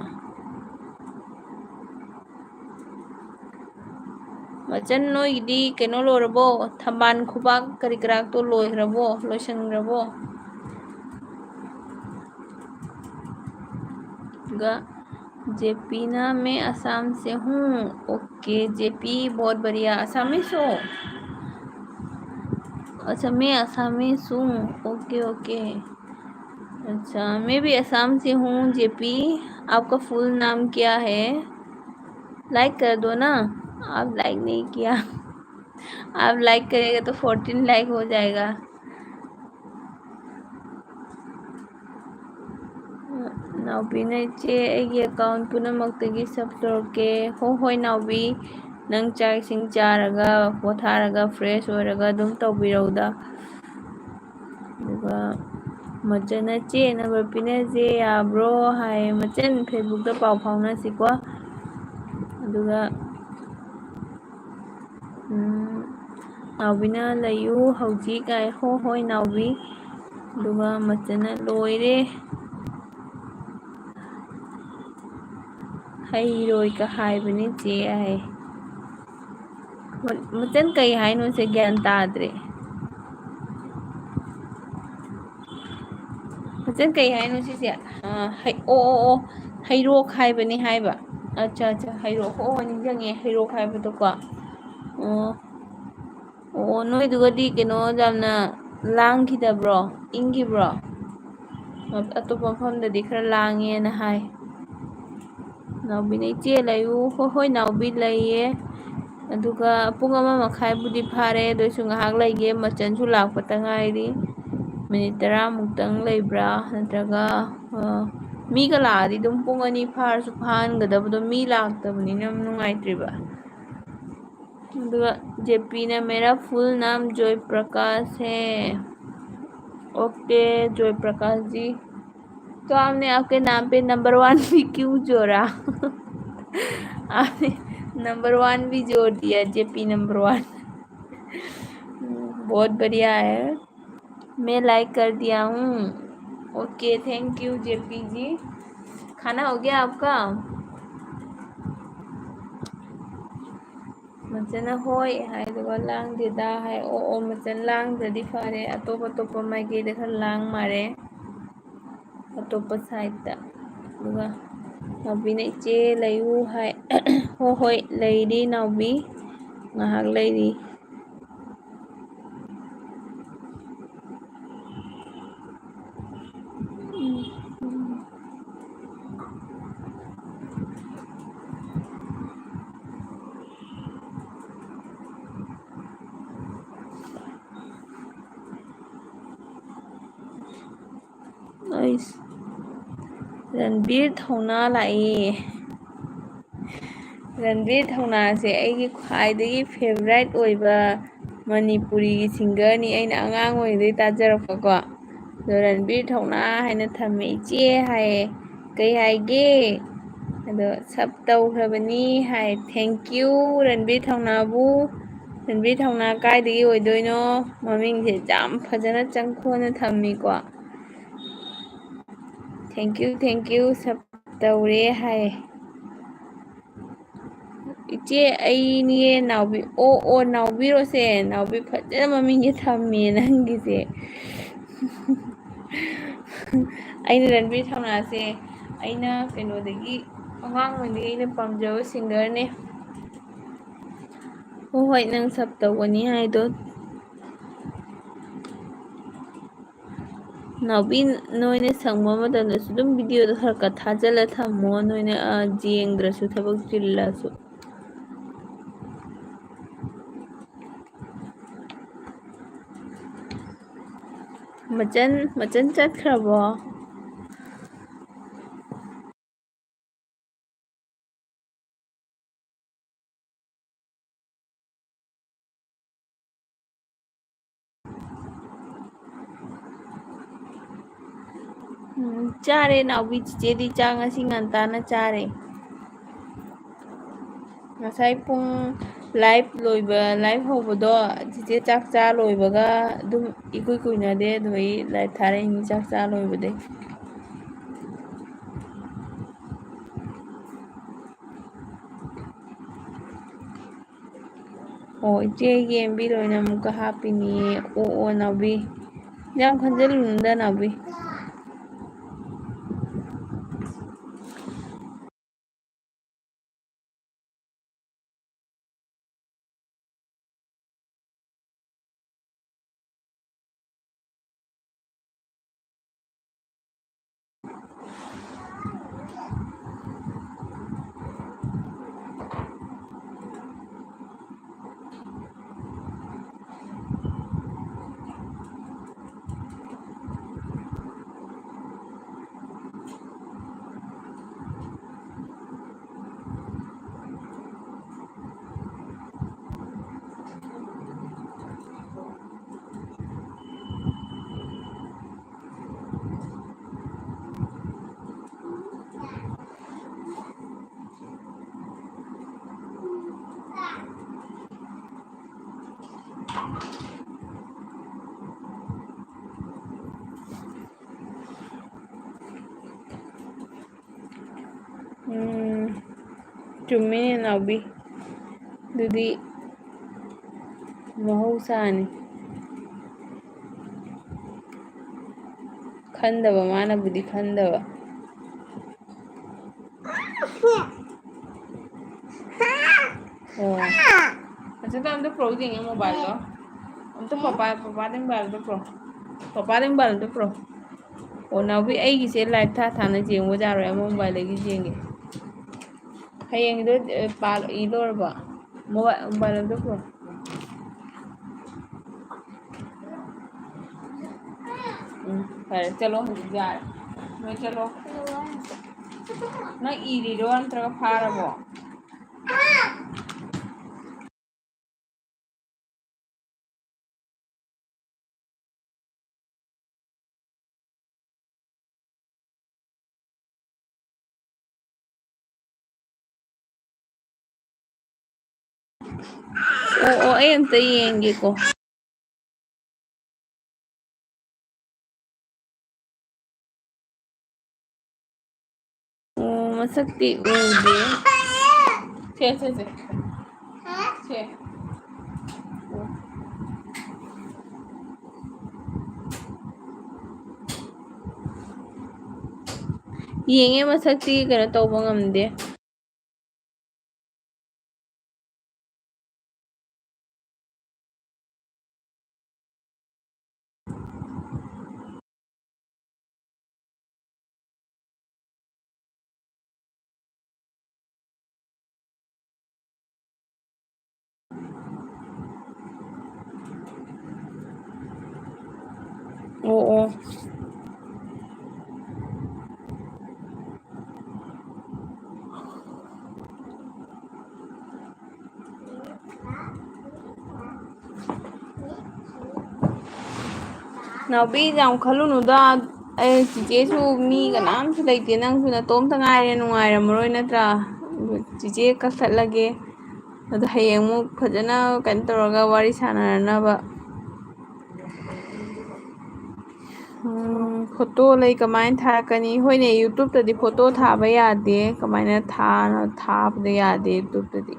मचन नोइदी केनो लोरबो थंबान खुबाक करी कराक तो लोइरबो लोइसनग्रबो गा जेपीना मैं असम से हूँ ओके जेपी बहुत बढ़िया असमीस हो अच्छा मैं असमीस हूँ ओके ओके अच्छा मैं भी असम से हूँ जेपी आपका फुल नाम क्या है लाइक कर दो ना आप लाइक नहीं किया आप लाइक करेगा तो 14 लाइक हो जाएगा नाउबीना इचे अꯩꯒꯤ ꯑꯦꯀꯥꯎꯟ ꯄꯨꯝꯅꯃꯛꯇꯒꯤ ꯁꯕ ꯇꯧꯔꯛꯀꯦ ꯍꯣꯏ ꯅꯥꯎꯕꯤ ꯅꯪ ꯆꯥꯛ ꯏꯁꯤꯡ ꯆꯥꯔꯒ ꯄꯣꯊꯥꯔꯒ ꯐ꯭ꯔꯦꯁ ꯑꯣꯏꯔꯒ ꯑꯗꯨꯝ ꯇꯧꯕꯤꯔꯧꯗ ꯑꯗꯨꯒ ꯃꯆꯟꯅ ꯆꯦ ꯅꯝꯕꯔ ꯄꯤꯅꯁꯦ ꯌꯥꯕ꯭ꯔꯣ ꯍꯥꯏ ꯃꯆꯟ ꯐꯦꯁꯕꯨꯛꯇ ꯄꯥꯎ ꯐꯥꯎꯅꯁꯤꯀꯣ ꯑꯗꯨꯒ ꯅꯥꯎꯕꯤꯅ ꯂꯩꯌꯨ ꯍꯧꯖꯤꯛ ꯍꯣꯏ ꯅꯥꯎꯕꯤ ꯑꯗꯨꯒ ꯃꯆꯟꯅ ꯂꯣꯏꯔꯦ ꯍꯩꯔꯣꯏꯒ ꯍꯥꯏꯕꯅꯤ ꯆꯦ ꯍꯥꯏ ꯃꯆꯟ ꯀꯩ ꯍꯥꯏꯅꯣꯁꯦ ꯒ꯭ꯌꯥꯟ ꯇꯥꯗ꯭ꯔꯦ ꯃꯆꯟ ꯀꯩ ꯍꯥꯏꯅꯣ ꯁꯤꯁꯦ ꯑꯣ ꯍꯩꯔꯣꯛ ꯍꯥꯏꯕꯅꯤ ꯍꯥꯏꯕ ꯑꯠꯆꯥ ꯑꯠꯆꯥ ꯍꯩꯔꯣꯛ ꯅꯤꯡꯁꯤꯡꯉꯦ ꯍꯩꯔꯣꯛ ꯍꯥꯏꯕꯗꯣꯀꯣ ꯑꯣ ꯑꯣ ꯅꯣꯏꯗꯨꯒꯗꯤ ꯀꯩꯅꯣ ꯌꯥꯝꯅ ꯂꯥꯡꯈꯤꯗꯕ꯭ꯔꯣ ꯏꯪꯈꯤꯕ꯭ꯔꯣ ꯑꯇꯣꯞꯄ ꯃꯐꯝꯗꯗꯤ ꯈꯔ ꯂꯥꯡꯉꯦꯅ ꯍꯥꯏ ꯅꯥꯎꯕꯤꯅ ꯏꯆꯦ ꯂꯩꯌꯨ ꯍꯣꯏ ꯅꯥꯎꯕꯤ ꯂꯩꯌꯦ ꯑꯗꯨꯒ ꯄꯨꯡ 1 ꯃꯈꯥꯏꯕꯨꯗꯤ ꯐꯥꯔꯦ ꯑꯗꯨꯏꯁꯨ ꯉꯥꯏꯍꯥꯛ ꯂꯩꯒꯦ ꯃꯆꯟꯁꯨ ꯂꯥꯛꯄꯇ ꯉꯥꯏꯔꯤ ꯃꯤꯅꯤꯠ 10ꯃꯨꯛꯇꯪ ꯂꯩꯕ꯭ꯔꯥ ꯅꯠꯇ꯭ꯔꯒ ꯃꯤꯒ ꯂꯥꯛꯑꯗꯤ ꯑꯗꯨꯝ ꯄꯨꯡ 2 ꯐꯥꯔꯁꯨ ꯐꯥꯍꯟꯒꯗꯕꯗꯣ ꯃꯤ ꯂꯥꯛꯇꯕꯅꯤꯅ ꯌꯥꯝ ꯅꯨꯡꯉꯥꯏꯇ꯭ꯔꯤꯕ जेपी ने मेरा फुल नाम जय प्रकाश है ओके जय प्रकाश जी तो आपने आपके नाम पे नंबर 1 भी क्यों जोड़ा आपने नंबर 1 भी जोड़ दिया जेपी नंबर 1 बहुत बढ़िया है मैं लाइक कर दिया हूँ ओके थैंक यू जेपी जी खाना हो गया आपका मचन होय हाय लांगदेदा हाय ओ मचन लांगद्रदि फरे अतोप माइकेदा खर लांग मारे अतोप साइडता नाउबीना इचे लयू हाय होय लैरी नाउबी ngahak लैरी रणबीर थौना लाए रणबीर थौनासे ꯑꯩꯒꯤ ꯈ꯭ꯋꯥꯏꯗꯒꯤ ꯐꯦꯚꯣꯔꯥꯏꯠ ꯑꯣꯏꯕ ꯃꯅꯤꯄꯨꯔꯤꯒꯤ ꯁꯤꯡꯒꯔꯅꯤ ꯑꯩꯅ ꯑꯉꯥꯡ ꯑꯣꯏꯔꯤꯉꯩ ꯇꯥꯖꯔꯛꯄꯀꯣ ꯑꯗꯣ ꯔꯟꯕꯤꯔ ꯊꯧꯅꯥ ꯍꯥꯏꯅ ꯊꯝꯃꯦ ꯏꯆꯦ ꯍꯥꯏꯌꯦ ꯀꯩ ꯍꯥꯏꯒꯦ ꯑꯗꯣ ꯁꯞ ꯇꯧꯈ꯭ꯔꯕꯅꯤ ꯍꯥꯏ ꯊꯦꯡꯀ꯭ꯌꯨ ꯔꯟꯕꯤꯔ ꯊꯧꯅꯥꯕꯨ ꯔꯟꯕꯤꯔ ꯊꯧꯅꯥ ꯀꯥꯏꯗꯒꯤ ꯑꯣꯏꯗꯣꯏꯅꯣ ꯃꯃꯤꯡꯁꯦ ꯌꯥꯝ ꯐꯖꯅ ꯆꯪꯈꯣꯟꯅ ꯊꯝꯃꯤꯀꯣ ꯊꯦꯡꯛ ꯌꯨ ꯁꯞ ꯇꯧꯔꯦ ꯍꯥꯏ ꯏꯆꯦ ꯑꯩꯅꯦ ꯅꯥꯎꯕꯤ ꯑꯣ ꯅꯥꯎꯕꯤꯔꯣꯁꯦ ꯅꯥꯎꯕꯤ ꯐꯖꯅ ꯃꯃꯤꯡꯁꯦ ꯊꯝꯃꯦ ꯅꯪꯒꯤꯁꯦ ꯑꯩꯅ ꯔꯟꯕꯤꯔ ꯊꯧꯅꯥꯁꯦ ꯑꯩꯅ ꯀꯩꯅꯣꯗꯒꯤ ꯑꯉꯥꯡ ꯑꯣꯏꯔꯤꯉꯩ ꯑꯩꯅ ꯄꯥꯝꯖꯕ ꯁꯤꯡꯒꯔꯅꯦ ꯍꯣꯏ ꯅꯪ ꯁꯞ ꯇꯧꯒꯅꯤ ꯍꯥꯏꯗꯣ ꯅꯥꯎꯕꯤ ꯅꯣꯏꯅ ꯁꯪꯕ ꯃꯇꯝꯗꯁꯨ ꯑꯗꯨꯝ ꯚꯤꯗꯤꯑꯣꯗꯣ ꯈꯔ ꯈꯔ ꯊꯥꯖꯤꯜꯂ ꯊꯝꯃꯣ ꯅꯣꯏꯅ ꯌꯦꯡꯗ꯭ꯔꯁꯨ ꯊꯕꯛ ꯆꯤꯜꯂꯁꯨ ꯃꯆꯟ ꯆꯠꯈ꯭ꯔꯕꯣ ꯆꯥꯔꯦ ꯅꯥꯎꯕꯤ ꯆꯤꯆꯦꯗꯤ ꯆꯥꯛ ꯉꯁꯤ ꯉꯟꯇꯥꯅ ꯆꯥꯔꯦ ꯉꯁꯥꯏ ꯄꯨꯡ ꯂꯥꯏꯚ ꯍꯧꯕꯗꯣ ꯆꯤꯆꯦ ꯆꯥꯛ ꯆꯥ ꯂꯣꯏꯕꯒ ꯑꯗꯨꯝ ꯏꯀꯨꯏ ꯀꯨꯏꯅꯗꯦ ꯑꯗꯨꯒꯤ ꯂꯥꯏꯚ ꯊꯥꯔꯛꯏꯅꯤ ꯆꯥꯛ ꯆꯥ ꯂꯣꯏꯕꯗꯩ ꯑꯣ ꯏꯆꯦꯒꯤ ꯑꯦꯝꯕꯤ ꯂꯣꯏꯅ ꯑꯃꯨꯛꯀ ꯍꯥꯞꯄꯤꯅꯤꯌꯦ ꯑꯣ ꯅꯥꯎꯕꯤ ꯌꯥꯝ ꯈꯟꯖꯤꯜꯂꯨꯅꯨꯗ ꯅꯥꯎꯕꯤ ꯆꯨꯝꯃꯤꯅꯦ ꯅꯥꯎꯕꯤ ꯑꯗꯨꯗꯤ ꯃꯍꯧꯁꯥꯅꯤ ꯈꯟꯗꯕ ꯃꯥꯅꯕꯨꯗꯤ ꯈꯟꯗꯕ ꯑꯣ ꯐꯖꯅ ꯑꯝꯇ ꯄꯨꯔꯛꯎ ꯌꯦꯡꯒꯦ ꯃꯣꯕꯥꯏꯜꯗꯣ ꯑꯝꯇ ꯄꯄꯥꯗꯩ ꯃꯣꯕꯥꯏꯜꯗꯣ ꯄꯨꯔꯛꯑꯣ ꯄꯄꯥꯗꯩ ꯃꯣꯕꯥꯏꯜꯗꯣ ꯄꯨꯔꯛꯑꯣ ꯑꯣ ꯅꯥꯎꯕꯤ ꯑꯩꯒꯤꯁꯦ ꯂꯥꯏꯚ ꯊꯥꯅ ꯌꯦꯡꯕ ꯌꯥꯔꯣꯏ ꯑꯃ ꯃꯣꯕꯥꯏꯜꯗꯒꯤ ꯌꯦꯡꯒꯦ ꯍꯌꯦꯡꯗꯣ ꯏ ꯂꯣꯏꯔꯕꯣ ꯃꯣꯕꯥꯏꯜ ꯑꯝꯇ ꯄꯨꯔꯛꯑꯣ ꯐꯔꯦ ꯆꯠꯂꯣ ꯍꯧꯖꯤꯛ ꯌꯥꯔꯦ ꯅꯣꯏ ꯆꯠꯂꯣ ꯅꯪ ꯏꯔꯤꯔꯣ ꯅꯠꯇ꯭ꯔꯒ ꯐꯥꯔꯕꯣ ꯑꯣ ꯑꯩ ꯑꯝꯇ ꯌꯦꯡꯒꯦꯀꯣ ꯑꯣ ꯃꯁꯛꯇꯤ ꯎꯗꯦ ꯁꯦ ꯌꯦꯡꯉꯦ ꯃꯁꯛꯇꯤ ꯀꯩꯅꯣ ꯇꯧꯕ ꯉꯝꯗꯦ ꯑꯣ ꯅꯥꯎꯕꯤ ꯌꯥꯝ ꯈꯜꯂꯨꯅꯨꯗ ꯑꯩ ꯆꯤꯆꯦꯁꯨ ꯃꯤ ꯀꯅꯥꯝꯁꯨ ꯂꯩꯇꯦ ꯅꯪꯁꯨ ꯅꯇꯣꯝꯇ ꯉꯥꯏꯔꯦ ꯅꯨꯡꯉꯥꯏꯔꯝꯃꯔꯣꯏ ꯅꯠꯇ꯭ꯔꯥ ꯆꯤꯆꯦ ꯀꯛꯊꯠꯂꯒꯦ ꯑꯗꯣ ꯍꯌꯦꯡ ꯑꯃꯨꯛ ꯐꯖꯅ ꯀꯩꯅꯣ ꯇꯧꯔꯒ ꯋꯥꯔꯤ ꯁꯥꯟꯅꯅꯕ ꯐꯣꯇꯣ ꯂꯩ ꯀꯃꯥꯏꯅ ꯊꯥꯔꯛꯀꯅꯤ ꯍꯣꯏꯅꯦ ꯌꯨꯇꯨꯕꯇꯗꯤ ꯐꯣꯇꯣ ꯊꯥꯕ ꯌꯥꯗꯦ ꯀꯃꯥꯏꯅ ꯊꯥꯕꯗ ꯌꯥꯗꯦ ꯌꯨꯇꯨꯕꯇꯗꯤ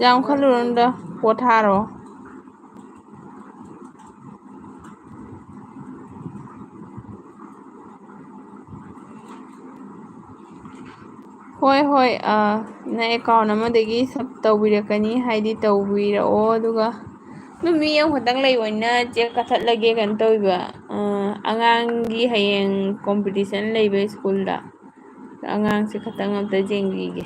ꯌꯥꯝ ꯈꯜꯂꯨꯔꯅꯨꯗ ꯄꯣꯊꯥꯔꯣ ꯍꯣꯏ ꯍꯣꯏ ꯅꯪ ꯑꯦꯀꯥꯎꯟ ꯑꯃꯗꯒꯤ ꯁꯞ ꯇꯧꯕꯤꯔꯛꯀꯅꯤ ꯍꯥꯏꯗꯤ ꯇꯧꯕꯤꯔꯛꯑꯣ ꯑꯗꯨꯒ ꯑꯗꯨꯝ ꯃꯤ ꯑꯃꯈꯛꯇꯪ ꯂꯩꯕꯅꯤꯅ ꯆꯦꯛ ꯀꯛꯊꯠꯂꯒꯦ ꯀꯩꯅꯣ ꯇꯧꯕ ꯑꯉꯥꯡꯒꯤ ꯍꯌꯦꯡ ꯀꯣꯝꯄꯤꯇꯤꯁꯟ ꯂꯩꯕ ꯁ꯭ꯀꯨꯜꯗ ꯑꯉꯥꯡꯁꯦ ꯈꯇꯪ ꯑꯝꯇ ꯌꯦꯡꯕꯤꯒꯦ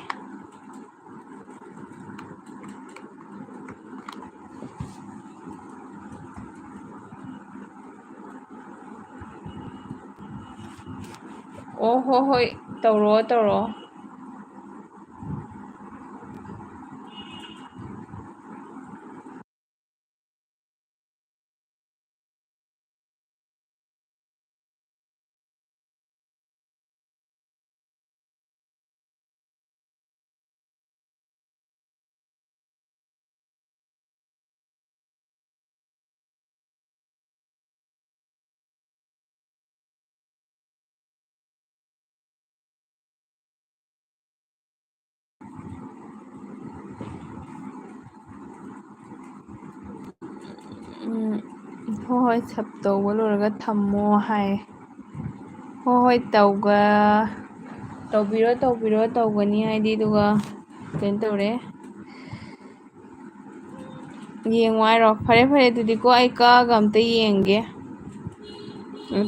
ꯑꯣ ꯍꯣꯏ ꯍꯣꯏ ꯇꯧꯔꯣ ꯇꯧꯔꯣ ꯍꯣꯏ ꯍꯣꯏ ꯁꯞ ꯇꯧꯕ ꯂꯣꯏꯔꯒ ꯊꯝꯃꯣ ꯍꯥꯏ ꯍꯣꯏ ꯍꯣꯏ ꯇꯧꯕꯤꯔꯣ ꯇꯧꯕꯤꯔꯣ ꯇꯧꯒꯅꯤ ꯍꯥꯏꯗꯤ ꯑꯗꯨꯒ ꯀꯩꯅꯣ ꯇꯧꯔꯦ ꯌꯦꯡꯉꯣ ꯍꯥꯏꯔꯣ ꯐꯔꯦ ꯐꯔꯦ ꯑꯗꯨꯗꯤꯀꯣ ꯑꯩ ꯀꯛꯑꯒ ꯑꯝꯇ ꯌꯦꯡꯒꯦ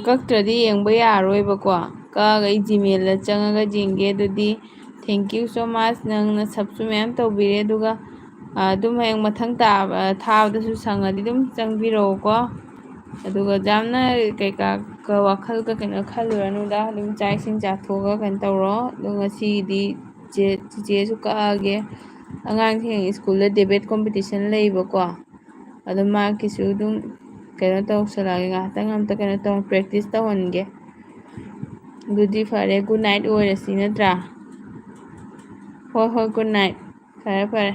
ꯀꯛꯇ꯭ꯔꯗꯤ ꯌꯦꯡꯕ ꯌꯥꯔꯔꯣꯏꯕꯀꯣ ꯀꯛꯑꯒ ꯑꯩ ꯖꯤꯃꯦꯜꯗ ꯆꯪꯉꯒ ꯌꯦꯡꯒꯦ ꯑꯗꯨꯗꯤ ꯊꯦꯡꯀ꯭ꯌꯨ ꯁꯣ ꯃꯥꯁ ꯅꯪꯅ ꯁꯞꯁꯨ ꯃꯌꯥꯝ ꯇꯧꯕꯤꯔꯦ ꯑꯗꯨꯒ ꯑꯗꯨꯝ ꯍꯌꯦꯡ ꯃꯊꯪ ꯊꯥꯕꯗꯁꯨ ꯁꯪꯉꯗꯤ ꯑꯗꯨꯝ ꯆꯪꯕꯤꯔꯛꯑꯣꯀꯣ ꯑꯗꯨꯒ ꯌꯥꯝꯅ ꯀꯩꯀꯥ ꯋꯥꯈꯜꯒ ꯀꯩꯅꯣ ꯈꯜꯂꯨꯔꯅꯨꯗ ꯑꯗꯨꯝ ꯆꯥꯛ ꯏꯁꯤꯡ ꯆꯥꯊꯣꯛꯑꯒ ꯀꯩꯅꯣ ꯇꯧꯔꯣ ꯑꯗꯣ ꯉꯁꯤꯒꯤꯗꯤ ꯆꯤꯆꯦꯁꯨ ꯀꯛꯑꯒꯦ ꯑꯉꯥꯡꯁꯤꯡ ꯁ꯭ꯀꯨꯜꯗ ꯗꯦꯕꯦꯠ ꯀꯣꯝꯄꯤꯇꯤꯁꯟ ꯂꯩꯕꯀꯣ ꯑꯗꯨ ꯃꯥꯒꯤꯁꯨ ꯑꯗꯨꯝ ꯀꯩꯅꯣ ꯇꯧꯁꯜꯂꯛꯑꯒꯦ ꯉꯥꯏꯍꯥꯛꯇꯪ ꯑꯝꯇ ꯀꯩꯅꯣ ꯇꯧ ꯄ꯭ꯔꯦꯛꯇꯤꯁ ꯇꯧꯍꯟꯒꯦ ꯑꯗꯨꯗꯤ ꯐꯔꯦ ꯒꯨꯗ ꯅꯥꯏꯠ ꯑꯣꯏꯔꯁꯤ ꯅꯠꯇ꯭ꯔꯥ ꯍꯣꯏ ꯍꯣꯏ ꯒꯨꯗ ꯅꯥꯏꯠ ꯐꯔꯦ ꯐꯔꯦ